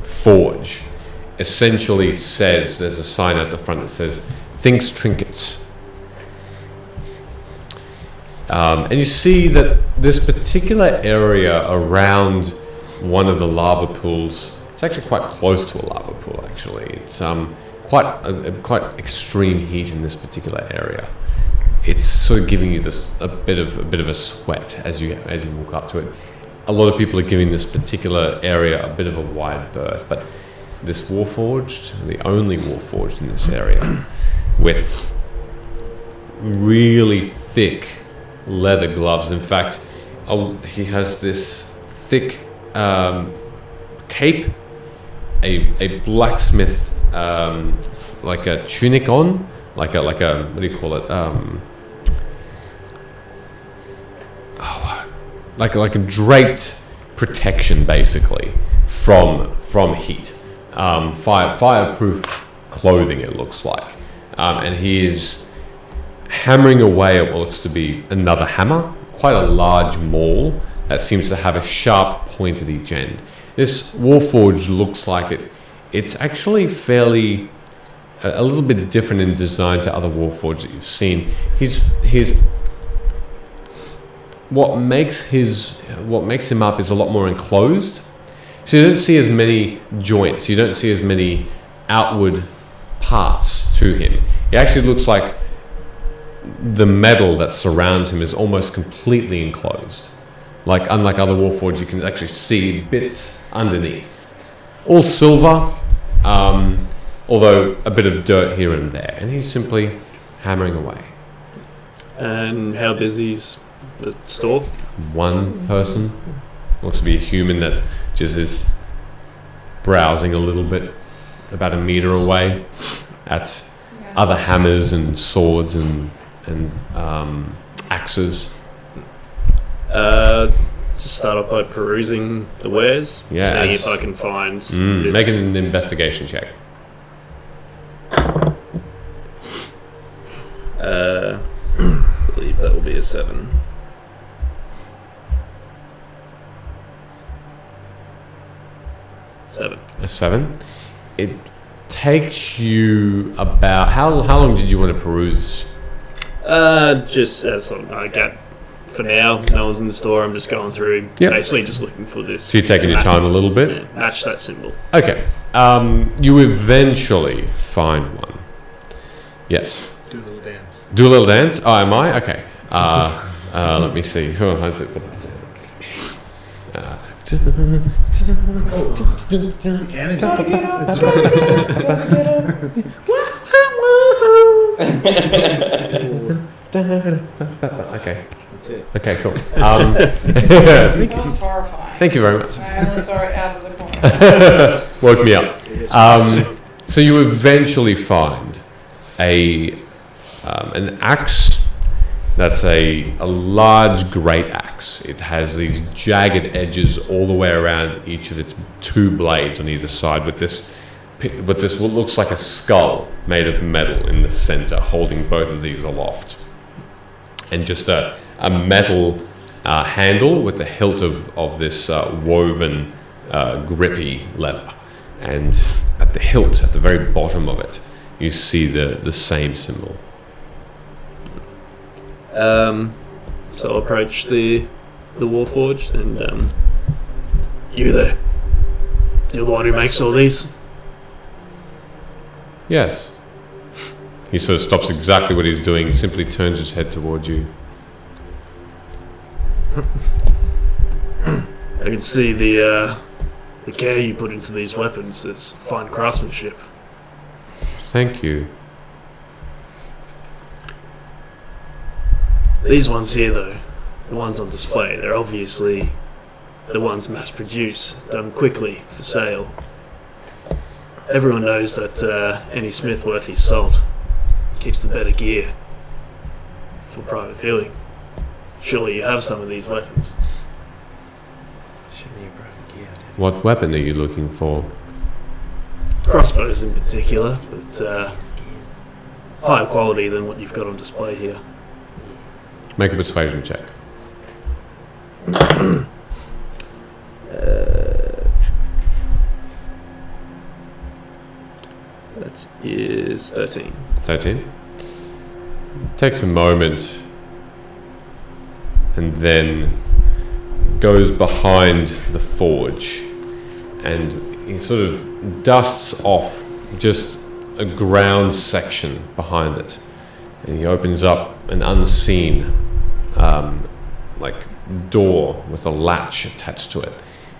forge, essentially says, there's a sign at the front that says "Thinks Trinkets," and you see that this particular area around one of the lava pools, it's actually quite close to a lava pool. Actually, it's quite extreme heat in this particular area. It's sort of giving you a bit of a sweat as you walk up to it. A lot of people are giving this particular area a bit of a wide berth, but this Warforged, the only Warforged in this area, with really thick leather gloves. In fact, he has this thick cape, a blacksmith like a tunic on, like a what do you call it? Like a draped protection, basically, from heat. Fireproof clothing, it looks like, and he is hammering away at what looks to be another hammer, quite a large maul that seems to have a sharp point at each end. This Warforged looks like it's actually fairly a little bit different in design to other Warforged that you've seen. His what makes him up is a lot more enclosed. So you don't see as many joints, you don't see as many outward parts to him. He actually looks like the metal that surrounds him is almost completely enclosed. Like, unlike other Warforged, you can actually see bits underneath. All silver, although a bit of dirt here and there. And he's simply hammering away. And how busy's the store? One person looks to be a human that just is browsing a little bit, about a meter away, at other hammers and swords and axes. just start off by perusing the wares, Yeah, seeing as- if I can find this. Make an investigation check. I believe that will be a 7. A 7. It takes you about how long did you want to peruse? Just as I get for now, no one's in the store. I'm just going through, Yep. basically just looking for this. So you're taking your time a little bit. Yeah, match that symbol. Okay. You eventually find one. Yes. Do a little dance. Do a little dance. Oh, am I? Okay. Let me see. Energy. Okay. That's it. Okay. Cool. That was horrifying. Thank you very much. I only saw it out of the corner. Woke me up. So you eventually find an axe. That's a large great axe. It has these jagged edges all the way around each of its 2 blades on either side, with this what looks like a skull made of metal in the center, holding both of these aloft, and just a metal handle with the hilt of this woven grippy leather. And at the hilt, at the very bottom of it, you see the same symbol. So I'll approach the Warforged and you there. You're the one who makes all these? Yes. He sort of stops exactly what he's doing, simply turns his head towards you. I can see the care you put into these weapons. It's fine craftsmanship. Thank you. These ones here, though, the ones on display, they're obviously the ones mass-produced, done quickly for sale. Everyone knows that any smith worth his salt keeps the better gear for private viewing. Surely you have some of these weapons. What weapon are you looking for? Crossbows in particular, but higher quality than what you've got on display here. Make a persuasion check. That is 13. 13. Takes a moment and then goes behind the forge, and he sort of dusts off just a ground section behind it, and he opens up an unseen door with a latch attached to it.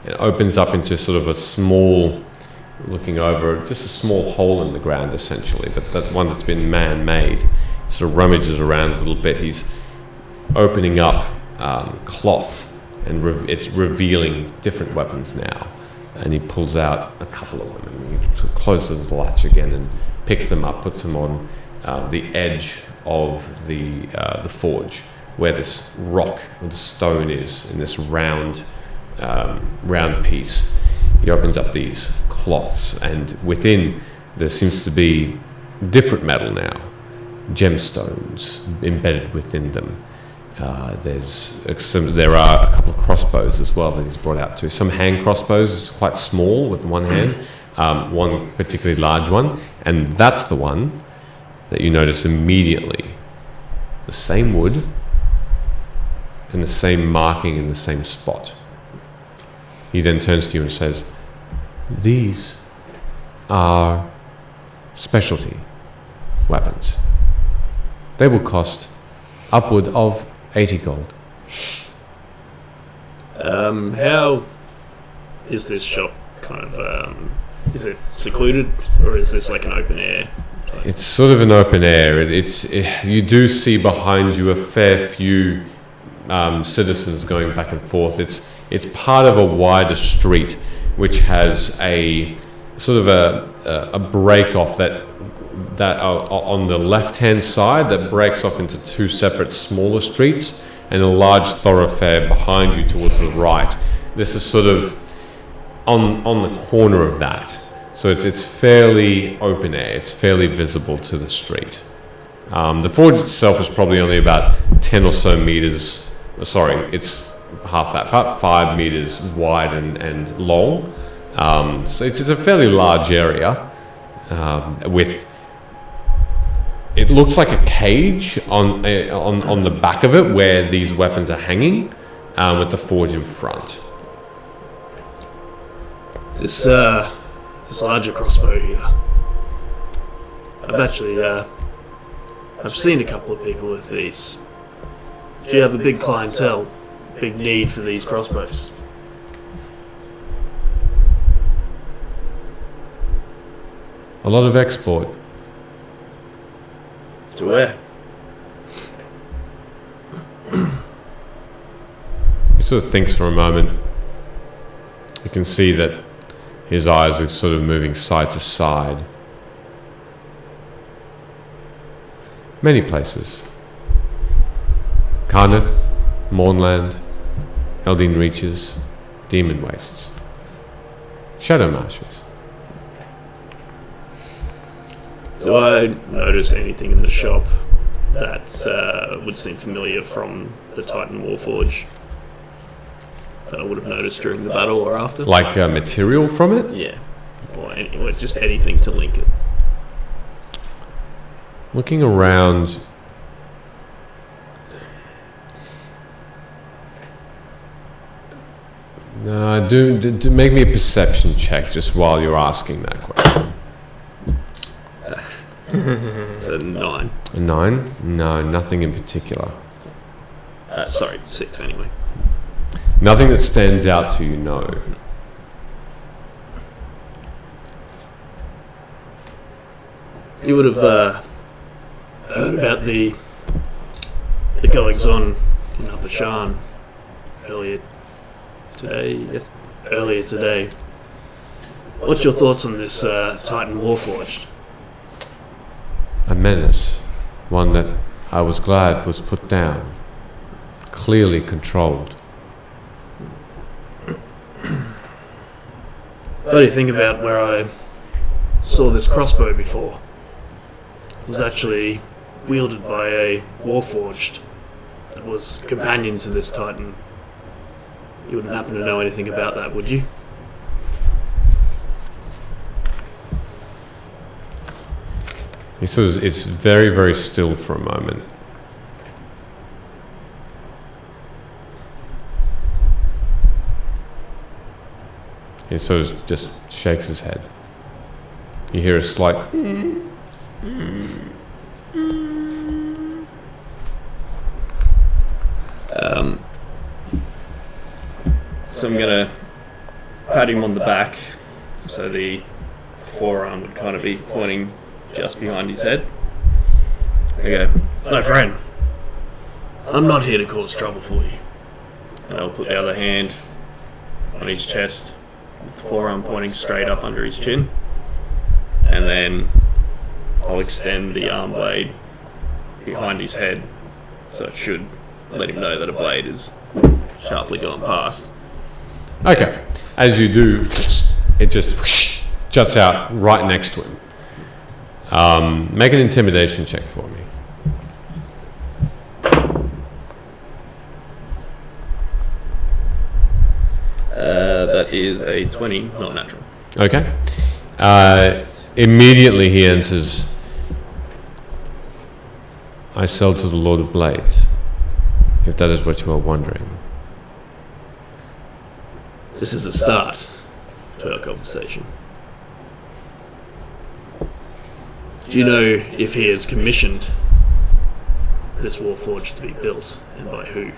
It opens up into sort of a small, looking over, just a small hole in the ground essentially, but that one that's been man-made. Sort of rummages around a little bit. He's opening up cloth, and it's revealing different weapons now. And he pulls out a couple of them, and he sort of closes the latch again and picks them up, puts them on the edge of the forge, where this rock or the stone is in this round piece. He opens up these cloths, and within there seems to be different metal now, gemstones embedded within them. There are a couple of crossbows as well that he's brought out too. Some hand crossbows, quite small with one hand, one particularly large one, and that's the one that you notice immediately. The same wood and the same marking in the same spot. He then turns to you and says, "These are specialty weapons. They will cost upward of 80 gold. How is this shop kind of, is it secluded, or is this like an open air? It's sort of an open air. You do see behind you a fair few citizens going back and forth. It's part of a wider street which has a sort of a break off that on the left hand side that breaks off into two separate smaller streets, and a large thoroughfare behind you towards the right. This is sort of on the corner of that. So it's fairly open air. It's fairly visible to the street. The forge itself is probably only about 10 or so meters. Sorry, it's half that, about 5 meters wide and long. So it's a fairly large area with. It looks like a cage on the back of it where these weapons are hanging, with the forge in front. This larger crossbow here. I've seen a couple of people with these. Do you have a big clientele, big need for these crossbows? A lot of export. To where? He sort of thinks for a moment. You can see that his eyes are sort of moving side to side. Many places. Karnath, Mornland, Eldin Reaches, Demon Wastes, Shadow Marshes. Do I notice anything in the shop that would seem familiar from the Titan Warforge that I would have noticed during the battle or after? Like material from it? Yeah. Or just anything to link it. Looking around, do make me a perception check just while you're asking that question. It's a 9. A 9? No, nothing in particular. Sorry, 6 anyway. Nothing that stands out to you, no. You would have heard about the goings on in Upper Shan earlier today. Yes, earlier today. What's your thoughts on this Titan Warforged? A menace, one that I was glad was put down, clearly controlled. What do you think about where I saw this crossbow before? It was actually wielded by a Warforged that was companion to this Titan. You wouldn't happen to know anything about that, would you? He sort of is very, very still for a moment. He sort of just shakes his head. You hear a slight... So I'm going to pat him on the back, so the forearm would kind of be pointing just behind his head. Okay, my friend, I'm not here to cause trouble for you. And I'll put the other hand on his chest, with the forearm pointing straight up under his chin, and then I'll extend the arm blade behind his head, so it should let him know that a blade is sharply gone past. Okay. As you do, it just juts out right next to him. Make an intimidation check for me. That is a 20, not natural. Okay. Immediately he answers, I sell to the Lord of Blades, if that is what you are wondering. This is a start to our conversation. Do you know if he has commissioned this Warforged to be built, and by who?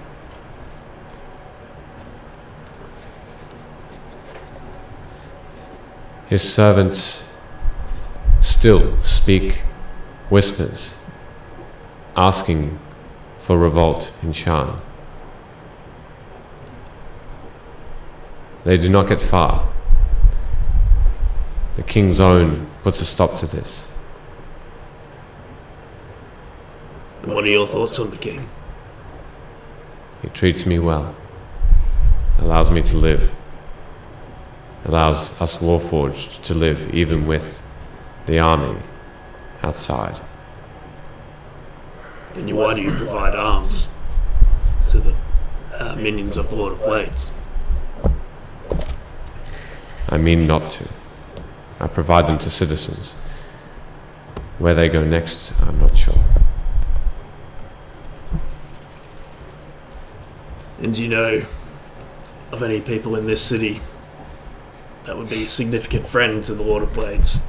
His servants still speak whispers, asking for revolt in Shan. They do not get far. The King's Own puts a stop to this. And what are your thoughts on the king? He treats me well. Allows me to live. Allows us Warforged to live even with the army outside. Then why do you provide arms to the minions of the Lord of Blades? I mean not to. I provide them to citizens. Where they go next, I'm not sure. And do you know of any people in this city that would be a significant friend to the Lord of Blades?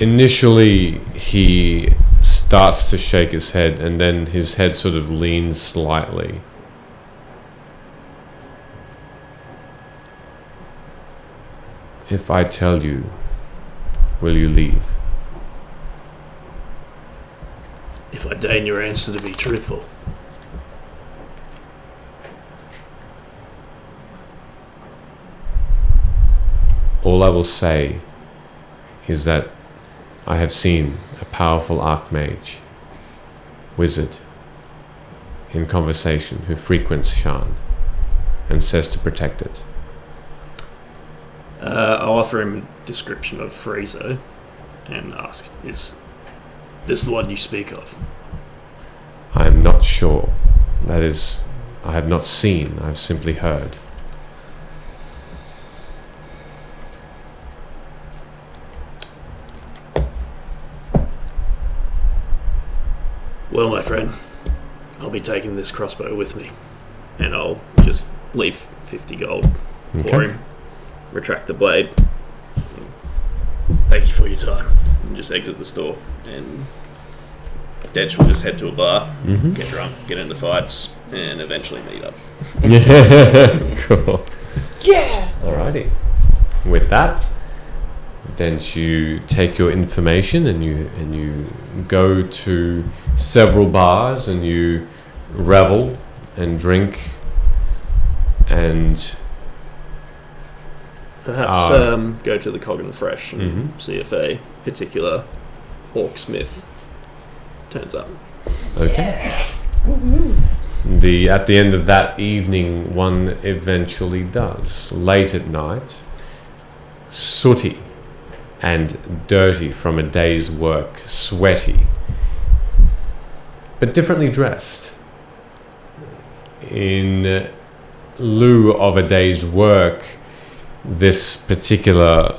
Initially, he starts to shake his head, and then his head sort of leans slightly. If I tell you, will you leave? If I deign your answer to be truthful. All I will say is that I have seen a powerful archmage, wizard, in conversation who frequents Shan and says to protect it. I'll offer him a description of Friezo and ask, is this the one you speak of? I am not sure. That is, I have not seen, I have simply heard. Well, my friend, I'll be taking this crossbow with me, and I'll just leave 50 gold for Okay. him. Retract the blade. Thank you for your time. And just exit the store. And Dench will just head to a bar, get drunk, get into fights, and eventually meet up. Cool. Yeah. Alrighty. With that, then you take your information and you go to several bars and you revel and drink and Perhaps go to the Cog and Fresh and see if a particular Hawksmith turns up. okay. At the end of that evening, one eventually does. Late at night, sooty and dirty from a day's work, sweaty, but differently dressed. In lieu of a day's work, this particular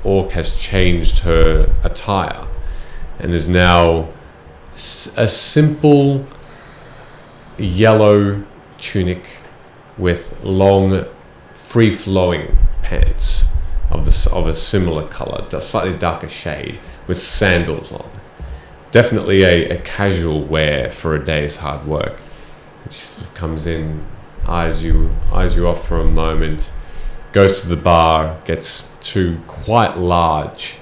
orc has changed her attire and is now a simple yellow tunic with long, free-flowing pants of a similar color, a slightly darker shade, with sandals on. Definitely a casual wear for a day's hard work. She sort of comes in, eyes you off for a moment, goes to the bar, gets two quite large,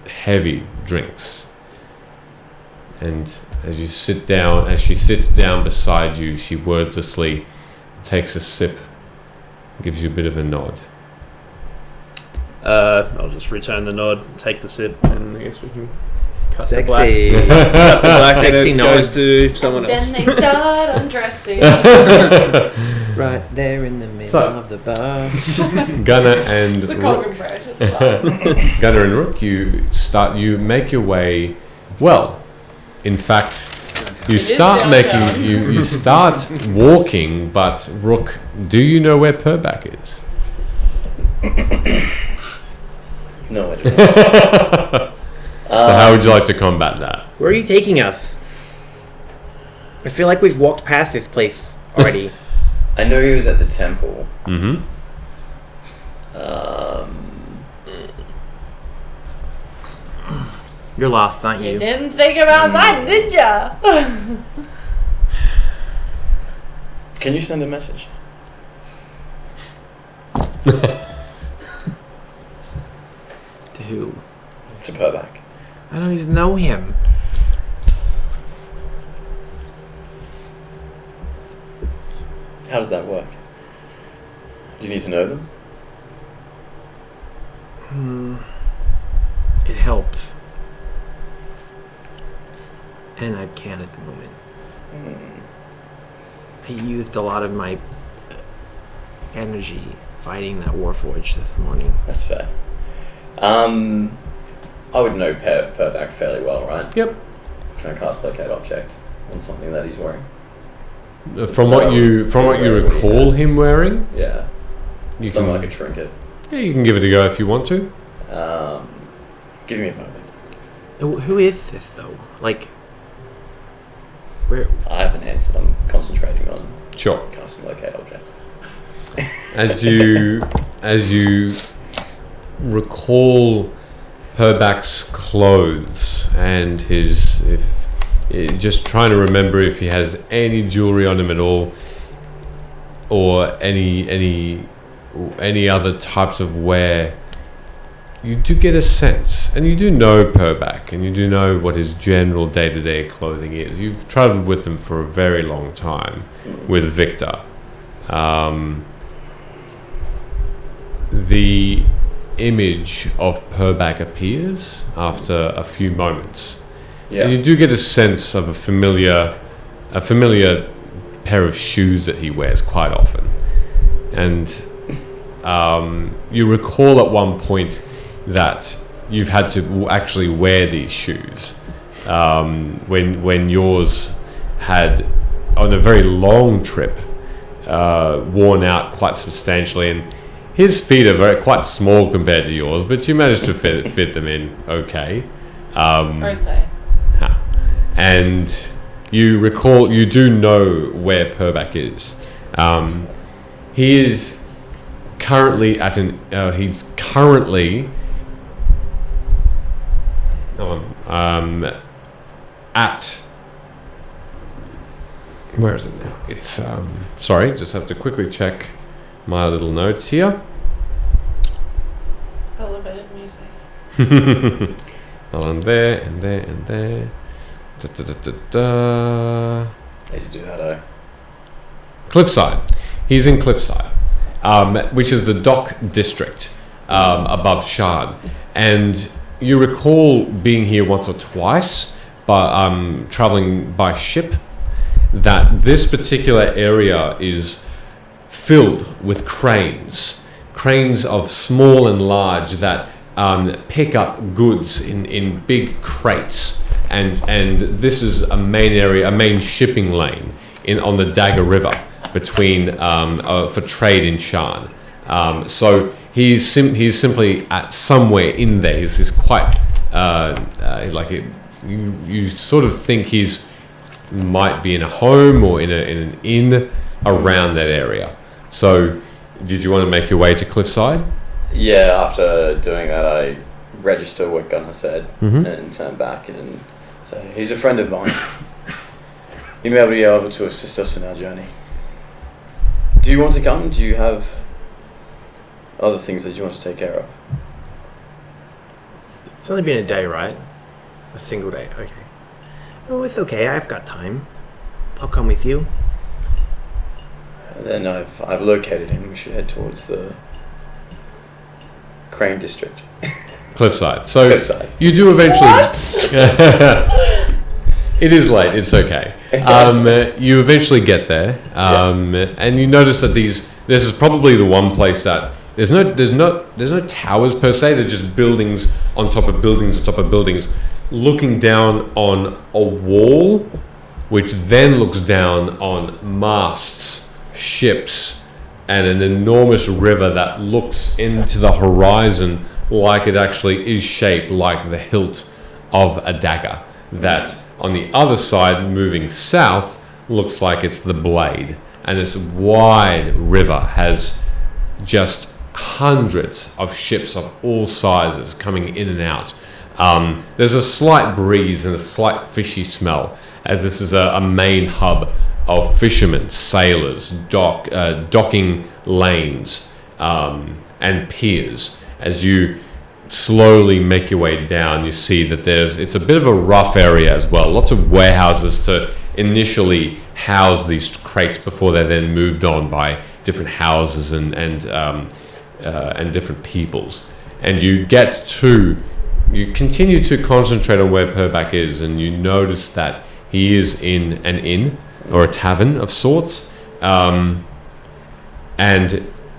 heavy drinks, and as she sits down beside you, she wordlessly takes a sip, gives you a bit of a nod. I'll just return the nod, take the sip, and I guess we can cut Sexy. the black Sexy and it nods. goes to someone else. Then they start undressing. Right there in the middle So- of the bar. Gunnar and It's a Rook, Cog and Fresh. It's fine. Gunnar and Rook, you make your way. Well, in fact, you is start downtown. you start walking. But Rook, do you know where Purback is? No idea. So how would you like to combat that? Where are you taking us? I feel like we've walked past this place already. I know he was at the temple. Mm-hmm. You're lost, aren't You you? didn't think about that, did ya? Can you send a message? To who? To Purback. I don't even know him. How does that work? Do you need to know them? It helps. And I can't at the moment. I used a lot of my energy fighting that Warforged this morning. That's fair. I would know Purback fairly well, right? Yep. Can I cast locate object on something that he's wearing? From what you recall him wearing, Yeah. you Something can like a trinket. yeah, you can give it a go if you want to. Give me a moment. Who is this though? Like, where? I haven't answered. I'm concentrating on Sure. casting locate object. As you recall Purback's clothes and just trying to remember if he has any jewelry on him at all, or any other types of wear, you do get a sense, and you do know Purback, and you do know what his general day-to-day clothing is. You've traveled with him for a very long time, with Victor. The image of Purback appears after a few moments. Yeah. And you do get a sense of a familiar pair of shoes that he wears quite often. And you recall at one point that you've had to actually wear these shoes when yours had, on a very long trip, worn out quite substantially, and his feet are quite small compared to yours, but you managed to fit them in okay. Or say. And you do know where Purback is. He is currently at where is it now? It's sorry, just have to quickly check my little notes here. Elevated music. Well, and there, and there, and there. Da, da, da, da, da. Easy to do that, Cliffside. He's in Cliffside, which is the dock district above Shard. And you recall being here once or twice, but traveling by ship, that this particular area is filled with cranes of small and large that pick up goods in big crates, and this is a main shipping lane on the Dagger River between for trade in Shan. So he's simply at somewhere in there. He's quite you sort of think he's might be in a home or in an inn around that area. So did you want to make your way to Cliffside? Yeah, after doing that, I register what Gunnar said and turn back and say, he's a friend of mine. He may be able to assist us in our journey. Do you want to come? Do you have other things that you want to take care of? It's only been a day, right? A single day. Okay. Oh, it's okay. I've got time. I'll come with you. Then I've located him. We should head towards the Crane District. Cliffside. So Cliffside. You do eventually. It is late. It's okay. You eventually get there, and you notice that this is probably the one place that there's no towers per se. They're just buildings on top of buildings on top of buildings, looking down on a wall, which then looks down on masts, ships, and an enormous river that looks into the horizon like it actually is shaped like the hilt of a dagger. That on the other side, moving south, looks like it's the blade. And this wide river has just hundreds of ships of all sizes coming in and out. There's a slight breeze and a slight fishy smell, as this is a main hub of fishermen, sailors, docking lanes, and piers. As you slowly make your way down, you see that it's a bit of a rough area as well. Lots of warehouses to initially house these crates before they're then moved on by different houses and different peoples. and you continue to concentrate on where Purbak is, and you notice that he is in an inn or a tavern of sorts. And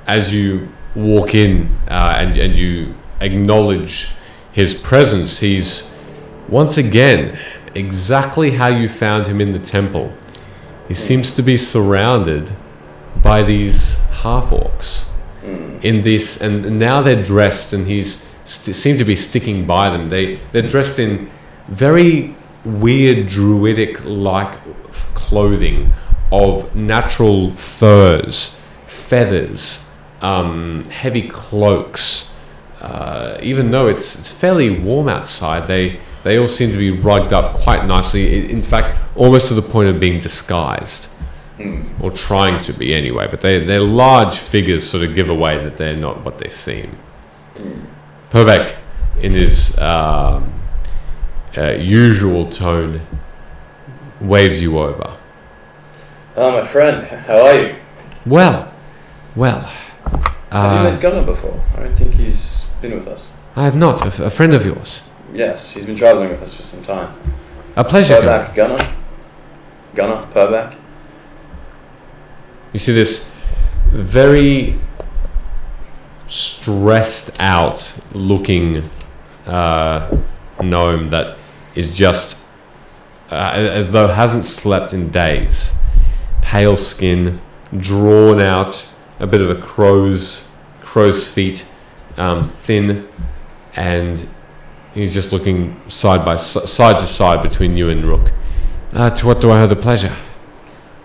as you walk in and you acknowledge his presence, he's once again exactly how you found him in the temple. He seems to be surrounded by these half-orcs in this, and now they're dressed, and he's seem to be sticking by them. They're dressed in very weird druidic-like clothing of natural furs, feathers, heavy cloaks. Even though it's fairly warm outside, they all seem to be rugged up quite nicely. In fact, almost to the point of being disguised, or trying to be anyway. But their large figures sort of give away that they're not what they seem. Purbak, in his usual tone, waves you over. Oh, my friend, how are you? Well. Have you met Gunnar before? I don't think he's been with us. I have not. A friend of yours. Yes, he's been travelling with us for some time. A pleasure. Purbak, Gunnar, Purbak. You see this very stressed out looking gnome that is just as though hasn't slept in days. Pale skin, drawn out, a bit of a crow's feet, thin, and he's just looking side to side between you and Rook. To what do I owe the pleasure?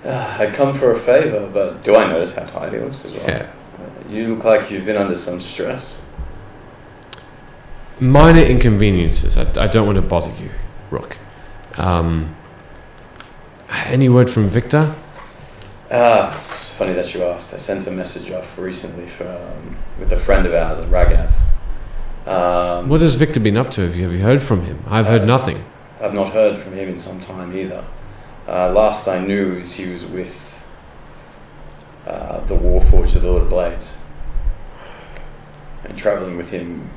I come for a favour, but do I notice how tired he looks as well? Yeah. You look like you've been under some stress. Minor inconveniences. I don't want to bother you, Rook. Any word from Victor? It's funny that you asked. I sent a message off recently with a friend of ours at Ragav. What has Victor been up to? Have you heard from him? I've heard nothing. I've not heard from him in some time either. Last I knew is he was with the Warforged of the Lord of Blades and travelling with him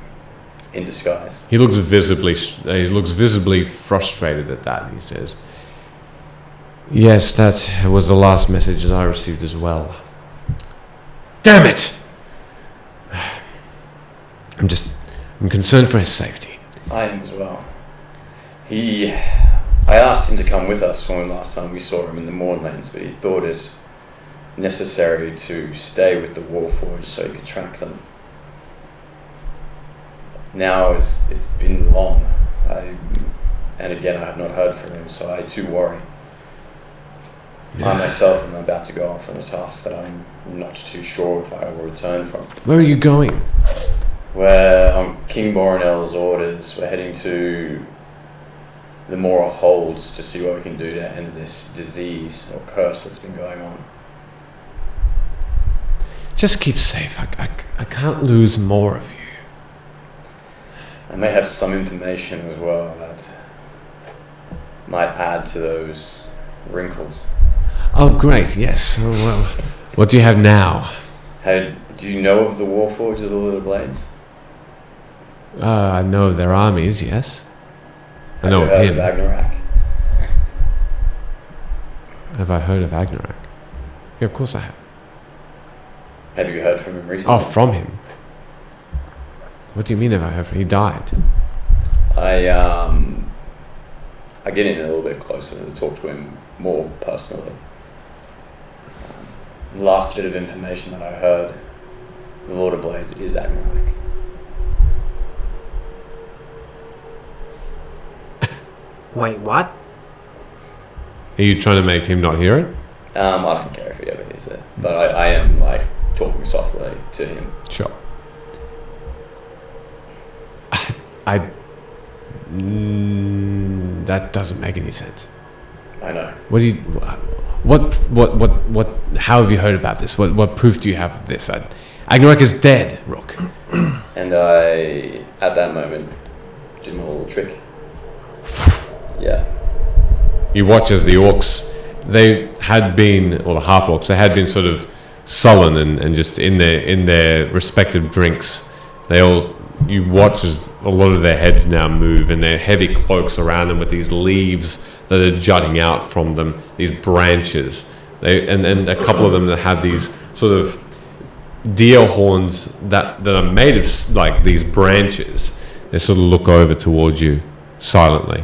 in disguise. He looks visibly frustrated at that. He says, "Yes, that was the last message that I received as well. Damn it! I'm concerned for his safety." I am as well. I asked him to come with us when last time we saw him in the Mournlands, but he thought it necessary to stay with the Warforged so he could track them. Now it's been long, and again I have not heard from him, so I too worry. I myself am about to go off on a task that I'm not too sure if I will return from. Where are you going? We're on King Boronel's orders. We're heading to the Mora Holds to see what we can do to end this disease or curse that's been going on. Just keep safe. I can't lose more of you. I may have some information as well that might add to those wrinkles. Oh, great, yes. Oh, well, what do you have now? Do you know of the Warforged of the Lord of Blades? I know of their armies, yes. I know of Have you him. heard of Agnarak? Have I heard of Agnarak? Yeah, of course I have. Have you heard from him recently? Oh, from him? What do you mean have I heard from him? He died. I get in a little bit closer to talk to him more personally. The last bit of information that I heard, the Lord of Blades is Agnarak. Wait, what? Are you trying to make him not hear it? I don't care if he ever hears it, but I am like talking softly to him. Sure. That doesn't make any sense. I know. What how have you heard about this? What proof do you have of this? Agnarak is dead, Rook. And I, at that moment, did my little trick. Yeah. You watch as the orcs, they had been, or the half-orcs, they had been sort of sullen and just in their respective drinks. They all you watch as a lot of their heads now move, and their heavy cloaks around them with these leaves that are jutting out from them, these branches. And a couple of them that have these sort of deer horns that are made of like these branches. They sort of look over towards you silently.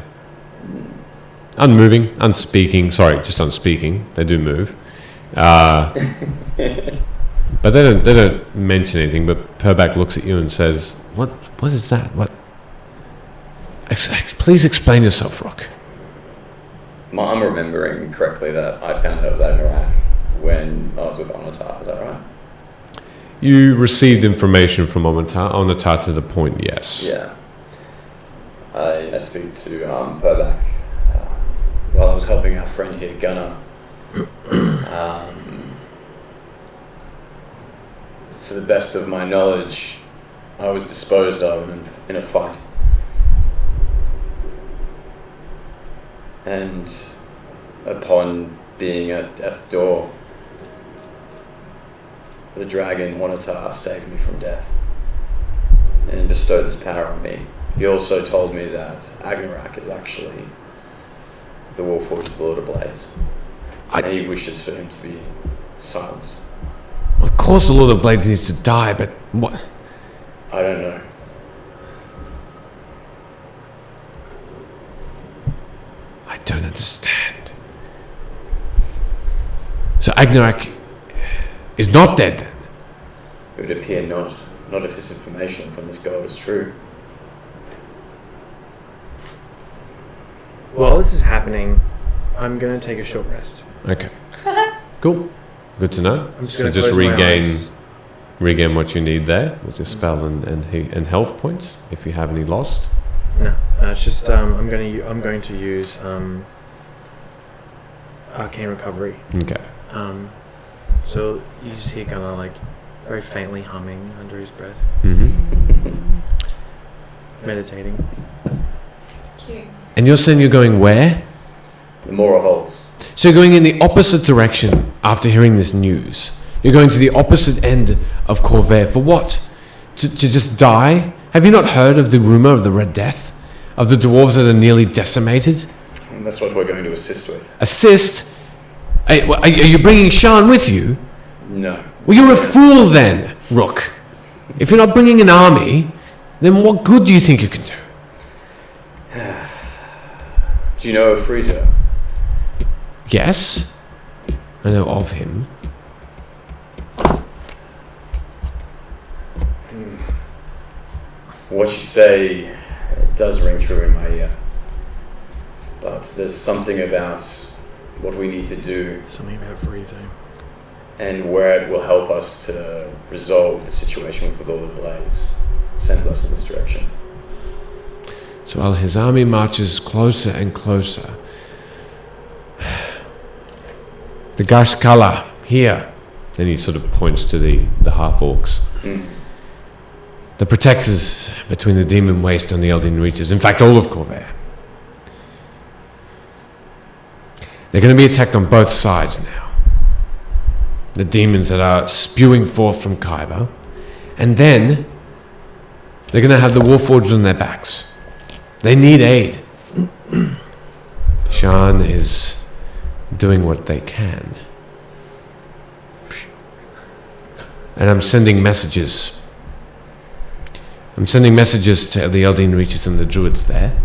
Unmoving, unspeaking. Sorry, just unspeaking. They do move. But they don't mention anything. But Purbak looks at you and says, "What is that? What? Please explain yourself, Rock." I'm remembering correctly that I found out it was Agnarak when I was with Onatar. Is that right? You received information from Onatar to the point, yes. Yeah. I speak to Purbak while I was helping our friend here, Gunnar. To the best of my knowledge, I was disposed of in a fight. And upon being at death's door, the dragon Onatar saved me from death and bestowed this power on me. He also told me that Agnarak is actually the Warforged of the Lord of Blades. And he wishes for him to be silenced. Of course the Lord of Blades needs to die, but what? I don't know. I don't understand. So Agnarak is not dead then? It would appear not. Not if this information from this girl is true. While this is happening, I'm going to take a short rest. Okay. Cool. Good to know. I'm just So going to just regain. regain what you need there with your spell and health points if you have any lost. No, it's just I'm going to use arcane recovery. Okay. So you just hear kind of like very faintly humming under his breath, meditating. Cute. And you're saying you're going where? The Mora holds. So you're going in the opposite direction after hearing this news. You're going to the opposite end of Corvair. For what? To just die? Have you not heard of the rumor of the Red Death? Of the dwarves that are nearly decimated? And that's what we're going to assist with. Assist? Are you bringing Shan with you? No. Well, you're a fool then, Rook. If you're not bringing an army, then what good do you think you can do? Do you know of Freezer? Yes, I know of him. What you say does ring true in my ear. But there's something about what we need to do Something about freezing. and where it will help us to resolve the situation with the Lord of Blades sends us in this direction. So while his army marches closer and closer, the Gashkala here, and he sort of points to the half-orcs, the protectors between the Demon Waste and the Eldin Reaches, in fact all of Corvair. They're going to be attacked on both sides now. The demons that are spewing forth from Khyber, and then they're going to have the Warforged on their backs. They need aid. Shan is doing what they can. And I'm sending messages. I'm sending messages to the Eldin Reaches and the Druids there.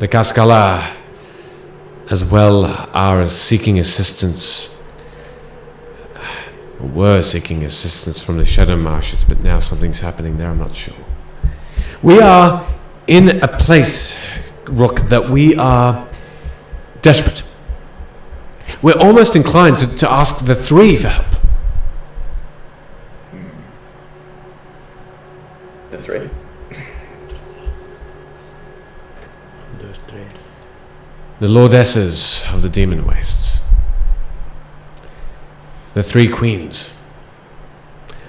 The Kaskala as well are seeking assistance. Were seeking assistance from the Shadow Marshes, but now something's happening there, I'm not sure. We are in a place, Rook, that we are desperate. We're almost inclined to ask the three for help. The three? Those three. The Lordesses of the Demon Wastes. The three queens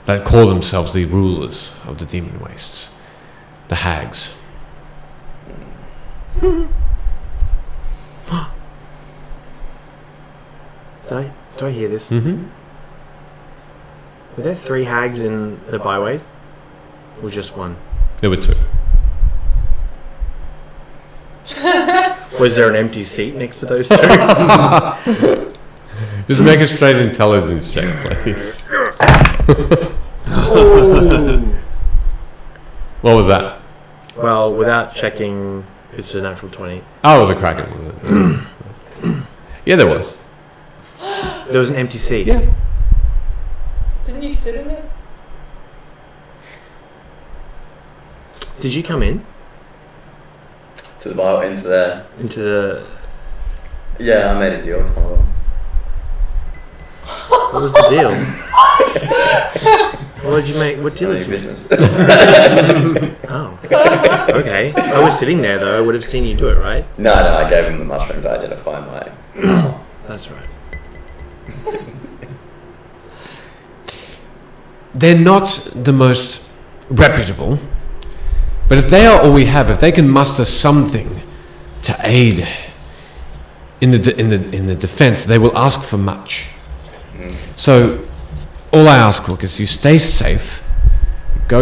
that call themselves the rulers of the Demon Wastes. The hags. Do I hear this? Mm-hmm. Were there 3 hags in the byways? Or just one? There were 2. Was there an empty seat next to those 2? Just make a straight intelligence check, please. What was that? Well, without checking, it's a natural 20. Oh, it was a Kraken, was it? Yeah, there was. There was an empty seat. Yeah. Didn't you sit in it? Did you come in? To the bar, into there. Into the... Yeah, I made a deal with one of them. What was the deal? What did you make? What deal did you make? Business. Oh. Okay. I was sitting there though. I would have seen you do it, right? No, I gave him the mushroom to identify my. That's right. They're not the most reputable, but if they are all we have, if they can muster something to aid in the defense, they will ask for much. So, all I ask, look, is you stay safe. Do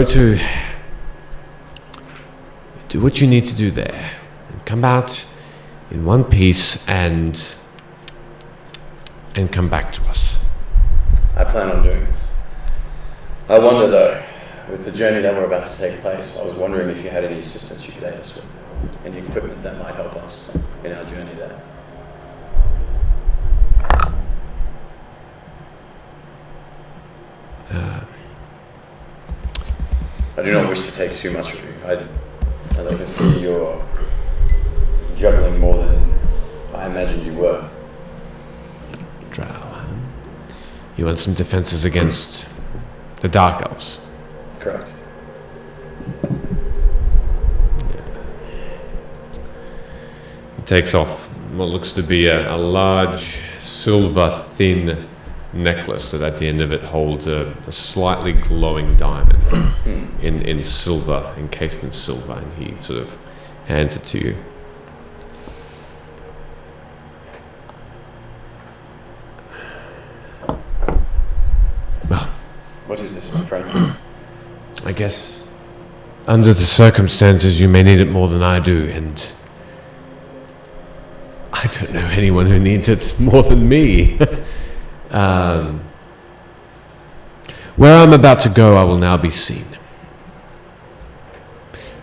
what you need to do there, and come out in one piece, and come back to us. I plan on doing this. I wonder though, with the journey that we're about to take place, I was wondering if you had any assistance you could aid us with, any equipment that might help us in our journey there. I do not wish to take too much of you. As I can see, you're juggling more than I imagined you were. Drow, huh? You want some defenses against the Dark Elves? Correct. He takes off what looks to be a large, silver, thin necklace that at the end of it holds a slightly glowing diamond in silver, encased in silver, and he sort of hands it to you. Well, What is this, my friend? I guess under the circumstances you may need it more than I do, and I don't know anyone who needs it more than me. Where I'm about to go, I will now be seen.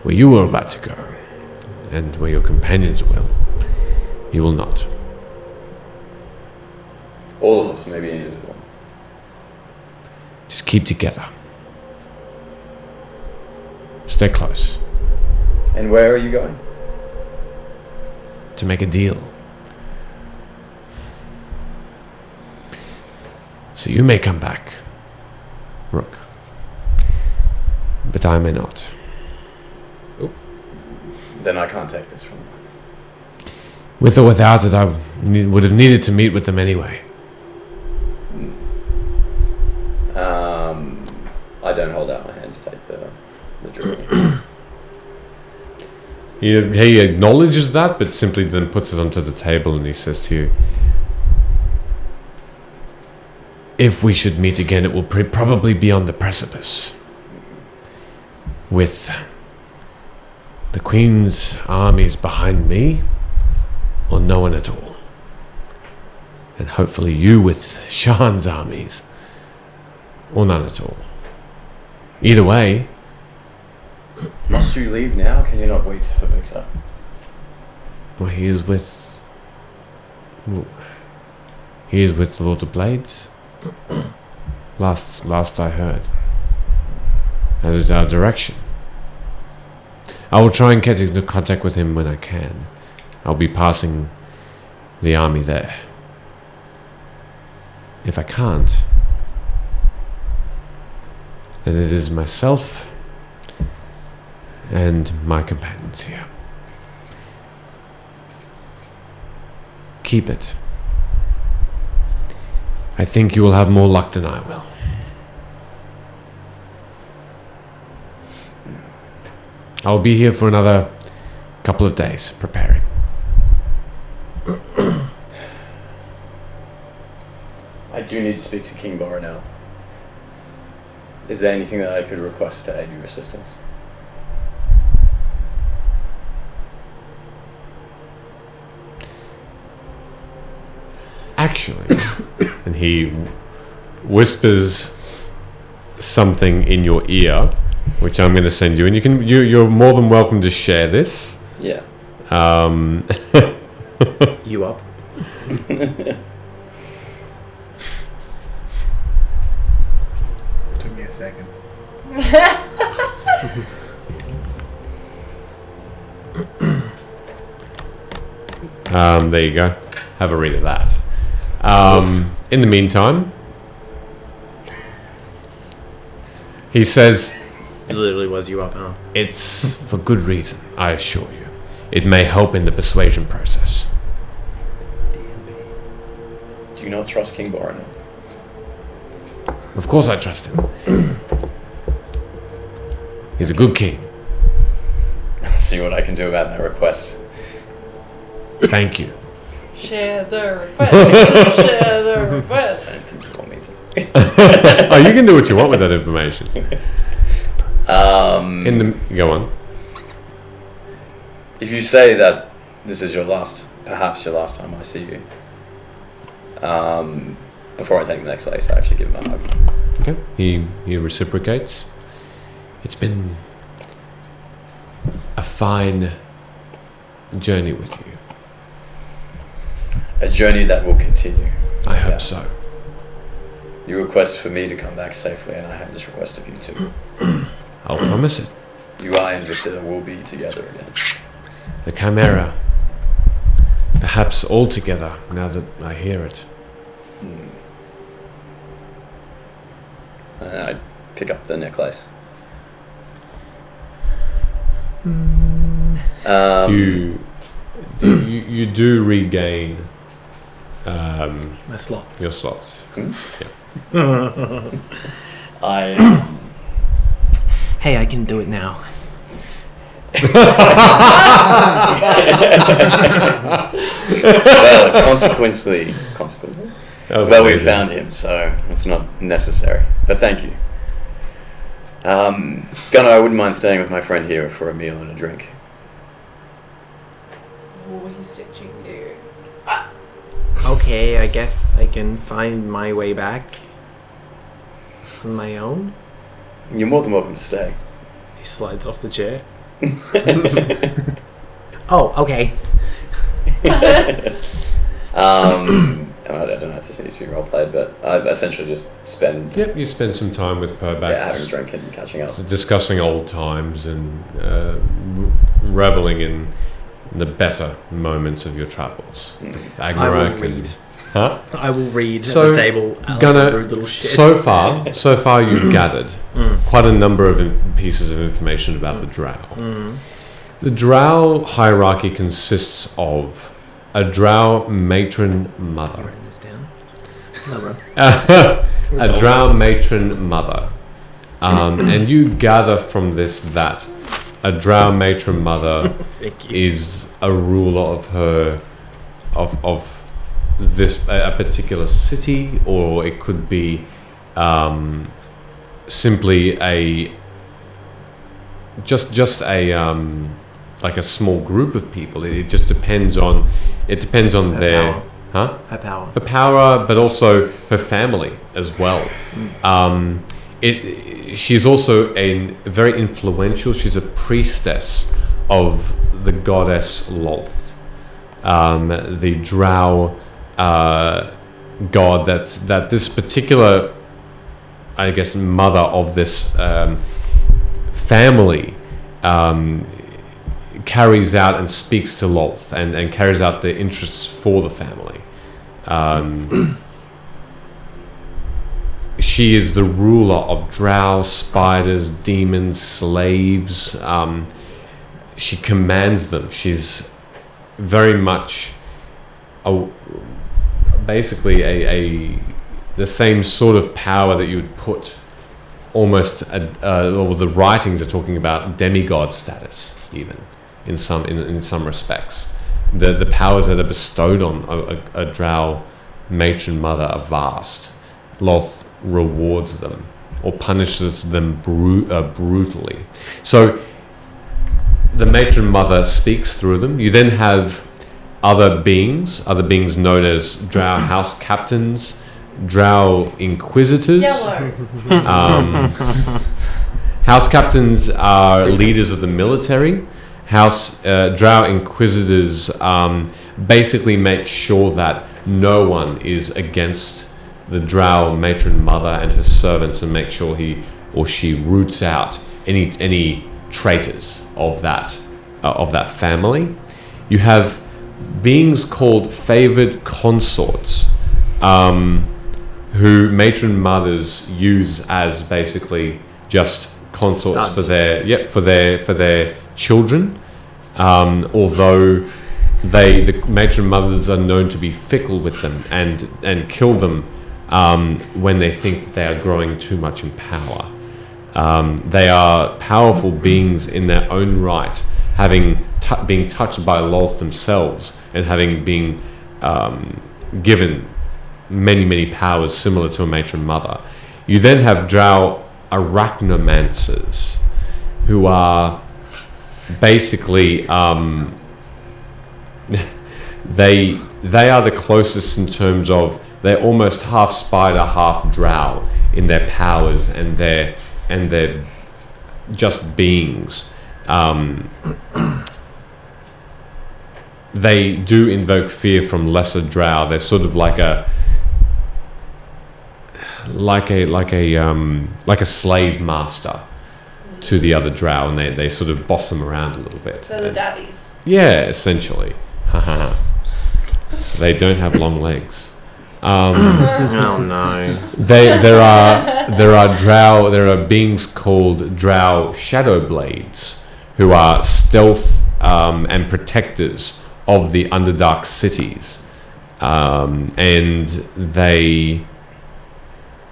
Where you are about to go, and where your companions will, you will not. All of us may be invisible. Just keep together. Stay close. And where are you going? To make a deal. So you may come back, Rook, but I may not. Then I can't take this from you. With or without it, I would have needed to meet with them anyway. I don't hold out my hand to take the journey. He acknowledges that, but simply then puts it onto the table and he says to you, If we should meet again, it will probably be on the precipice. With the Queen's armies behind me, or no one at all. And hopefully you with Shan's armies, or none at all. Either way, Must you leave now? Can you not wait for Victor? well, he is with the Lord of Blades. Last I heard. That is our direction. I will try and get into contact with him when I can. I'll be passing the army there. If I can't, then it is myself and my companions here. Keep it. I think you will have more luck than I will. I'll be here for another couple of days, preparing. I do need to speak to King Boronel. Is there anything that I could request to aid your assistance? Actually, and he whispers something in your ear, which I'm going to send you, and you're more than welcome to share this. Yeah. You up? Took me a second. There you go. Have a read of that. In the meantime, he says, It literally was you up, huh? it's for good reason, I assure you. It may help in the persuasion process. Do you not trust King Boromir? Of course I trust him. He's a good king. I'll see what I can do about that request. Thank you. Share the request. Share the request. I don't think you want me to. Oh, you can do what you want with that information. Go on. If you say that this is perhaps your last time I see you, before I take the next place, I actually give him a hug. Okay. He reciprocates. It's been a fine journey with you. A journey that will continue. I hope so. You request for me to come back safely, and I have this request of you too. I'll promise it. You, I, and Victor will be together again. The Chimera. Perhaps all together, now that I hear it. And I pick up the necklace. You do regain My slots. your slots. I Hey, I can do it now. well, consequently, That was well, we amazing. found him, so it's not necessary. But thank you. Gunnar, I wouldn't mind staying with my friend here for a meal and a drink. Oh, he's ditching you. Okay, I guess I can find my way back on my own. You're more than welcome to stay. He slides off the chair. Oh, okay. I don't know if this needs to be role played, but I essentially just spend Yep, you spend some time with Purback, having a drink and catching up. discussing old times and reveling in the better moments of your travels. With I will Agnarak read. and huh? I will read So, at the table. Gunnar, rude little shit. so far you've gathered quite a number of pieces of information about the Drow. The Drow hierarchy consists of a Drow matron mother, Writing this down. No, bro. a Drow matron mother, and you gather from this that a Drow matron mother Thank you. is a ruler of this a particular city, or it could be simply just a like a small group of people. It just depends on Her their power. Her power. her power, but also her family as well. She's also a very influential. She's a priestess of the goddess Lolth, the Drow god that this particular, I guess, mother of this family carries out and speaks to Lolth and carries out the interests for the family. She is the ruler of drow, spiders, demons, slaves. She commands them. She's very much basically the same sort of power that you would put almost or the writings are talking about demigod status, even in some respects. The powers that are bestowed on a drow matron mother are vast. Loth rewards them or punishes them brutally. So the matron mother speaks through them. You then have other beings known as Drow house captains, Drow inquisitors. Yellow. House captains are leaders of the military. Drow inquisitors basically make sure that no one is against the Drow matron mother and her servants, and make sure he or she roots out any traitors of that family. You have beings called favored consorts, who matron mothers use as basically just consorts for their children. Although the matron mothers are known to be fickle with them and kill them when they think that they are growing too much in power. They are powerful beings in their own right, having being touched by Lolth themselves and having been given many powers similar to a matron mother. You then have Drow arachnomancers, who are basically they are the closest in terms of they're almost half spider, half drow in their powers and their just beings. They do invoke fear from lesser drow. They're sort of like a slave master to the other drow, and they sort of boss them around a little bit. They're the daddies. Yeah, essentially. They don't have long legs. Oh no. There are beings called Drow Shadowblades, who are stealth and protectors of the Underdark cities, and they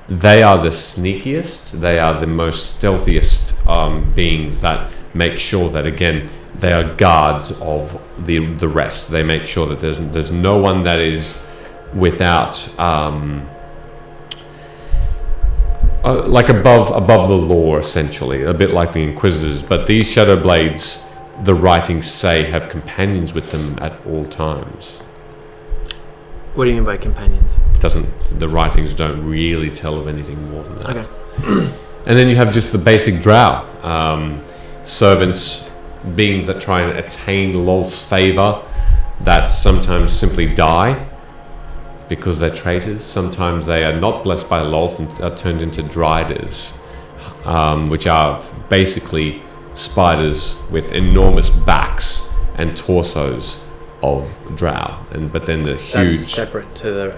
are the sneakiest. They are the most stealthiest beings that make sure that, again, they are guards of the rest. They make sure that there's no one that is without like above the law, essentially, a bit like the Inquisitors. But these Shadowblades, the writings say, have companions with them at all times. What do you mean by companions? The writings don't really tell of anything more than that. Okay. And then you have just the basic Drow servants, beings that try and attain Lolth's favor, that sometimes simply die because they're traitors. Sometimes they are not blessed by Lolth and are turned into Driders, which are basically spiders with enormous backs and torsos of Drow, but then the huge. That's separate to the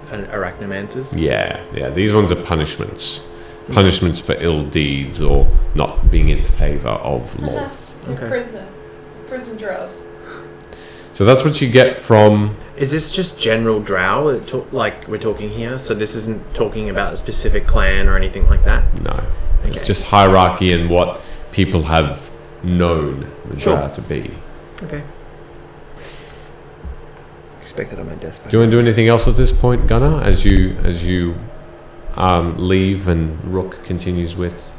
arachnomancers. Yeah. These ones are punishments for ill deeds or not being in favor of Lolth. Prison drows. So that's what you get from. Is this just general Drow, like we're talking here? So this isn't talking about a specific clan or anything like that? No. Okay. It's just hierarchy and what people have known the Drow to be. Okay. Expect it on my desk. Do you want to do anything else at this point, Gunnar, as you leave and Rook continues with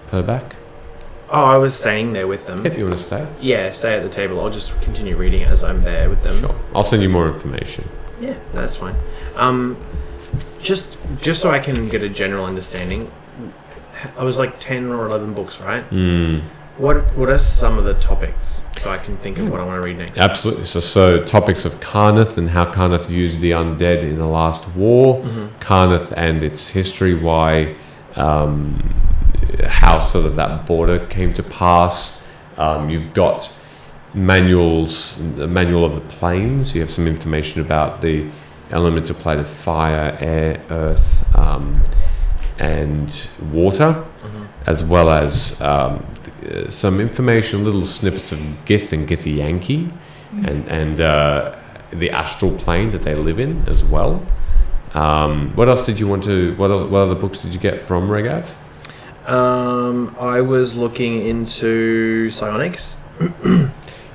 Purback? Oh, I was staying there with them. Yep, you want to stay? Yeah, stay at the table. I'll just continue reading as I'm there with them. Sure. I'll send you more information. Yeah, that's fine. Just so I can get a general understanding, I was like 10 or 11 books, right? What are some of the topics so I can think of what I want to read next? Absolutely. So topics of Karnath and how Karnath used the undead in the last war, Karnath and its history, why, how sort of that border came to pass. You've got the manual of the planes. You have some information about the elemental plane of fire, air, earth, and water, as well as some information, little snippets of Gith and Githyanki, and the astral plane that they live in as well. What else did you want to? What other books did you get from Regav? I was looking into psionics.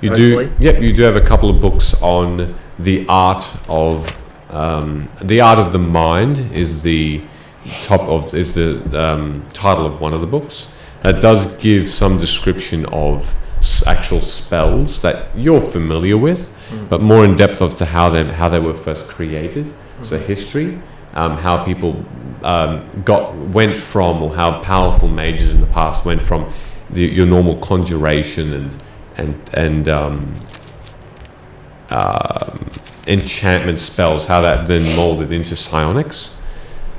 You do. Yep, you do have a couple of books on the art of the mind. Is the top of is the title of one of the books. It does give some description of actual spells that you're familiar with, but more in depth of to how they were first created. So history, how people went from, or how powerful mages in the past went from your normal conjuration and enchantment spells, how that then molded into psionics.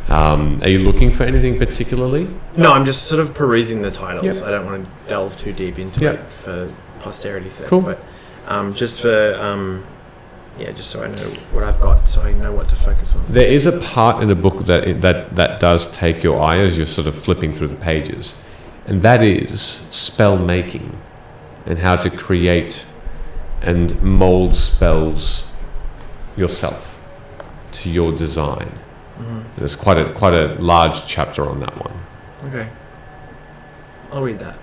Are you looking for anything particularly? No, I'm just sort of perusing the titles. Yep. I don't want to delve too deep into Yep. it for posterity's sake. Cool. But just for just so I know what I've got, so I know what to focus on. There is a part in the book that does take your eye as you're sort of flipping through the pages, and that is spell making and how to create and mold spells yourself to your design. There's quite a large chapter on that one. Okay. I'll read that.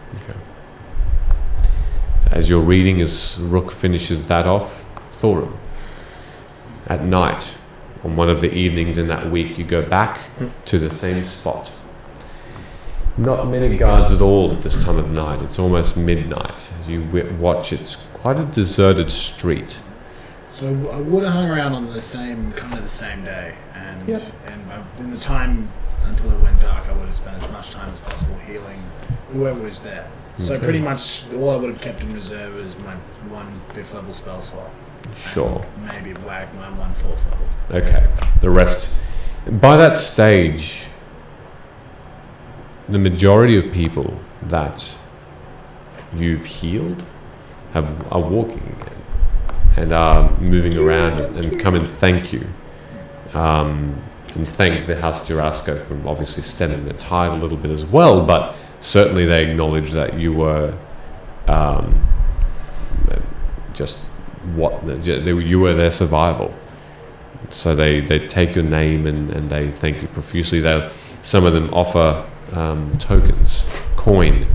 So as you're reading, as Rook finishes that off, Thorum, at night, on one of the evenings in that week, you go back to the same spot. Not many guards at all at this time of night. It's almost midnight. As you watch, it's quite a deserted street. So I would have hung around on the same day, and in the time until it went dark, I would have spent as much time as possible healing whoever was there. So Okay. pretty much all I would have kept in reserve is my 1 5th level spell slot. Sure. And maybe whack my 1 4th level. Okay. The rest. By that stage, the majority of people that you've healed are walking again and are moving around and come and thank you. And thank the House Durasco for obviously stemming the tide a little bit as well, but certainly they acknowledge that you were you were their survival. So they take your name and they thank you profusely. Some of them offer tokens, coin,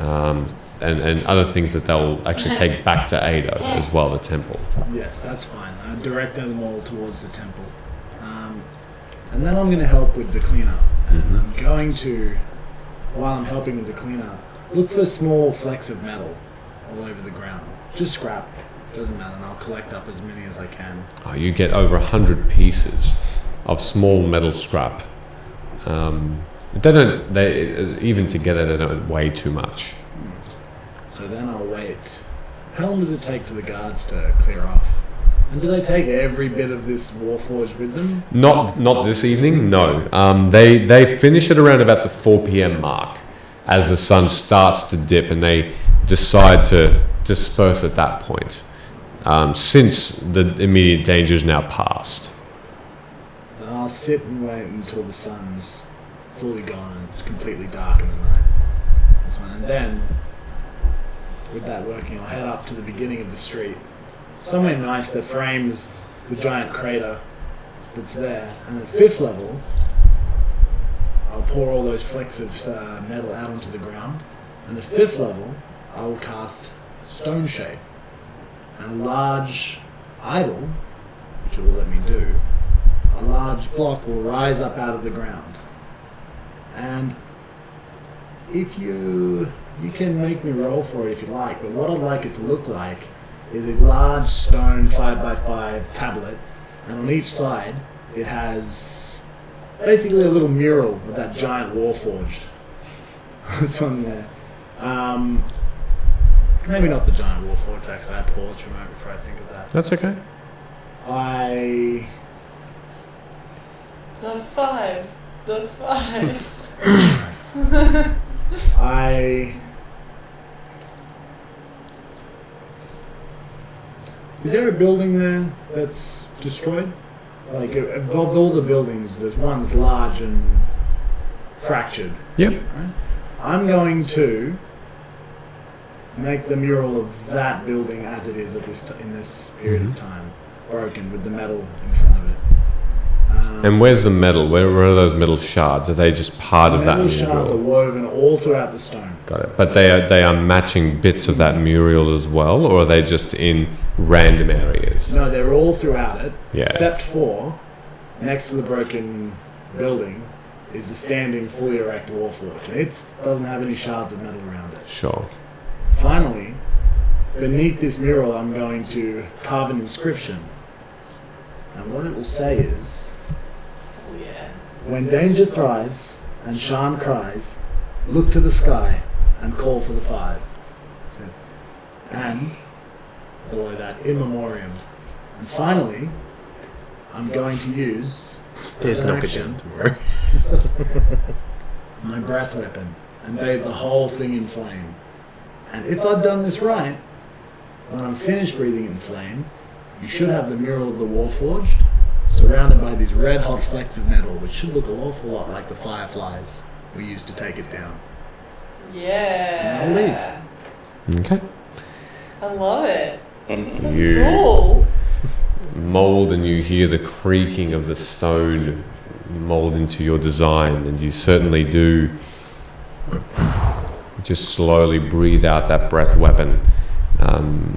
and other things that they'll actually take back to Ada as well, the temple. Yes, that's fine. I direct them all towards the temple. And then I'm going to help with the cleanup. And I'm going to, while I'm helping with the cleanup, look for small flecks of metal all over the ground. Just scrap. Doesn't matter. And I'll collect up as many as I can. Oh, you get over 100 pieces of small metal scrap. Even together they don't weigh too much. So then I'll wait. How long does it take for the guards to clear off? And do they take every bit of this Warforged with them? Not this evening, no. They finish it around about the 4 p.m. mark as the sun starts to dip, and they decide to disperse at that point, since the immediate danger is now past. And I'll sit and wait until the sun's fully gone and it's completely dark in the night. And then, with that working, I'll head up to the beginning of the street. Somewhere nice that frames the giant crater that's there. And at 5th level, I'll pour all those flecks of metal out onto the ground. And at 5th level, I will cast Stone Shape. And a large idol, which it will let me do, a large block will rise up out of the ground. And if you can make me roll for it if you like, but what I'd like it to look like is a large stone 5x5 tablet, and on each side it has basically a little mural of that giant Warforged. It's on there. Maybe not the giant Warforged, actually. I paused for a moment before I think of that. That's okay. The 5. Is there a building there that's destroyed? Like, of all the buildings, there's one that's large and fractured. Yep. Right? I'm going to make the mural of that building as it is at in this period of time, broken with the metal in front of it. And where's the metal? Where are those metal shards? Are they just part of that Metal shards are mural? woven all throughout the stone. Got it. But they are matching bits of that mural as well, or are they just in random areas? No, they're all throughout it, Yeah. except for next to the broken building. is the standing, fully erect Warforged. It doesn't have any shards of metal around it. Sure. Finally, beneath this mural, I'm going to carve an inscription. And what it will say is, when danger thrives and Shan cries, look to the sky and call for the 5. And below that, in memoriam. And finally, I'm going to use There's as an knock action, again tomorrow. my breath weapon and bathe the whole thing in flame. And if I've done this right, when I'm finished breathing in flame, you should have the mural of the Warforged surrounded by these red hot flecks of metal, which should look an awful lot like the fireflies we used to take it down. Yeah. And I'll leave. Okay. I love it. You Cool. mold and you hear the creaking of the stone mold into your design, and you certainly do just slowly breathe out that breath weapon.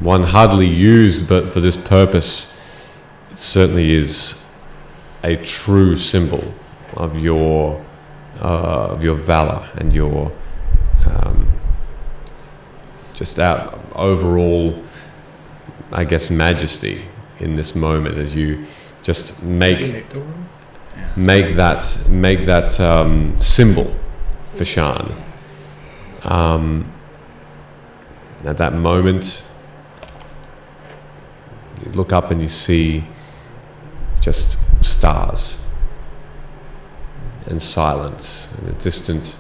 One hardly used, but for this purpose, it certainly is a true symbol of your valor and your just out overall, I guess, majesty in this moment as you just make that symbol for Shan. At that moment, you look up and you see just stars and silence and a distant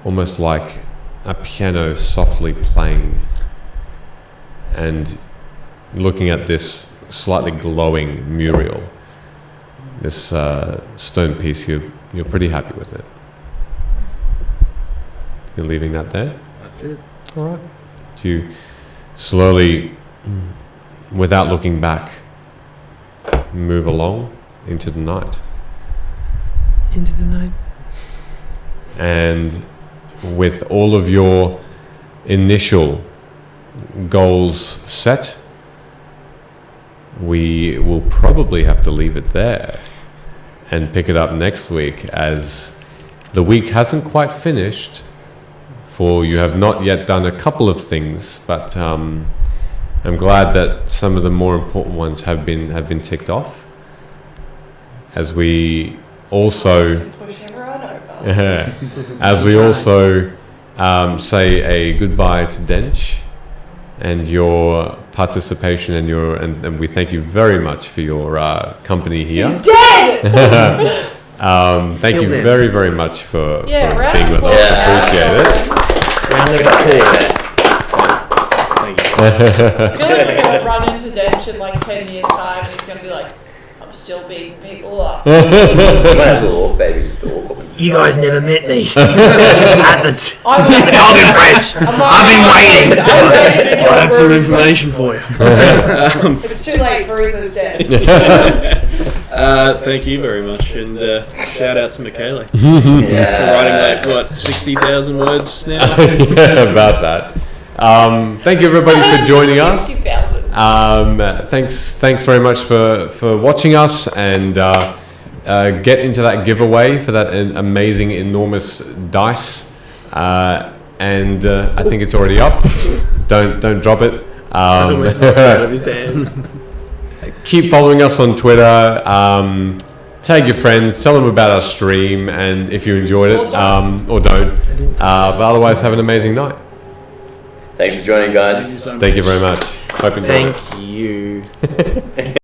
almost like a piano softly playing, and looking at this slightly glowing mural, this stone piece, you're pretty happy with it. You're leaving that there? That's it. All right. You slowly, without looking back, move along into the night. Into the night. And with all of your initial goals set, we will probably have to leave it there and pick it up next week, as the week hasn't quite finished, for you have not yet done a couple of things, but I'm glad that some of the more important ones have been ticked off, as we also Push everyone over. as we also say a goodbye to Dench and your participation and we thank you very much for your company here. He's dead! Thank you very, very much for round being of with applause. us. Appreciate it. Round of applause. Thank you. I feel like we're going to run into Dench in like 10 years' time and he's going to be like, I'm still beating people up. You might have little orc babies at the orc. You guys never met me. At the I'm Dog Fresh. I've been waiting. I have some information for you. If it's too late, Bruiser's dead. Thank you very much, and shout out to Michaela for Yeah. writing like 60,000 words now. About that. Thank you everybody for joining us. 60,000. Thanks very much for watching us, and get into that giveaway for that amazing enormous dice, and I think it's already up. Don't drop it. Out of his hand. Keep following us on Twitter. Tag your friends, tell them about our stream, and if you enjoyed it, or don't. But otherwise, have an amazing night. Thanks for joining, guys. Thank you so much. Thank you very much. Hope you enjoyed it. Thank you.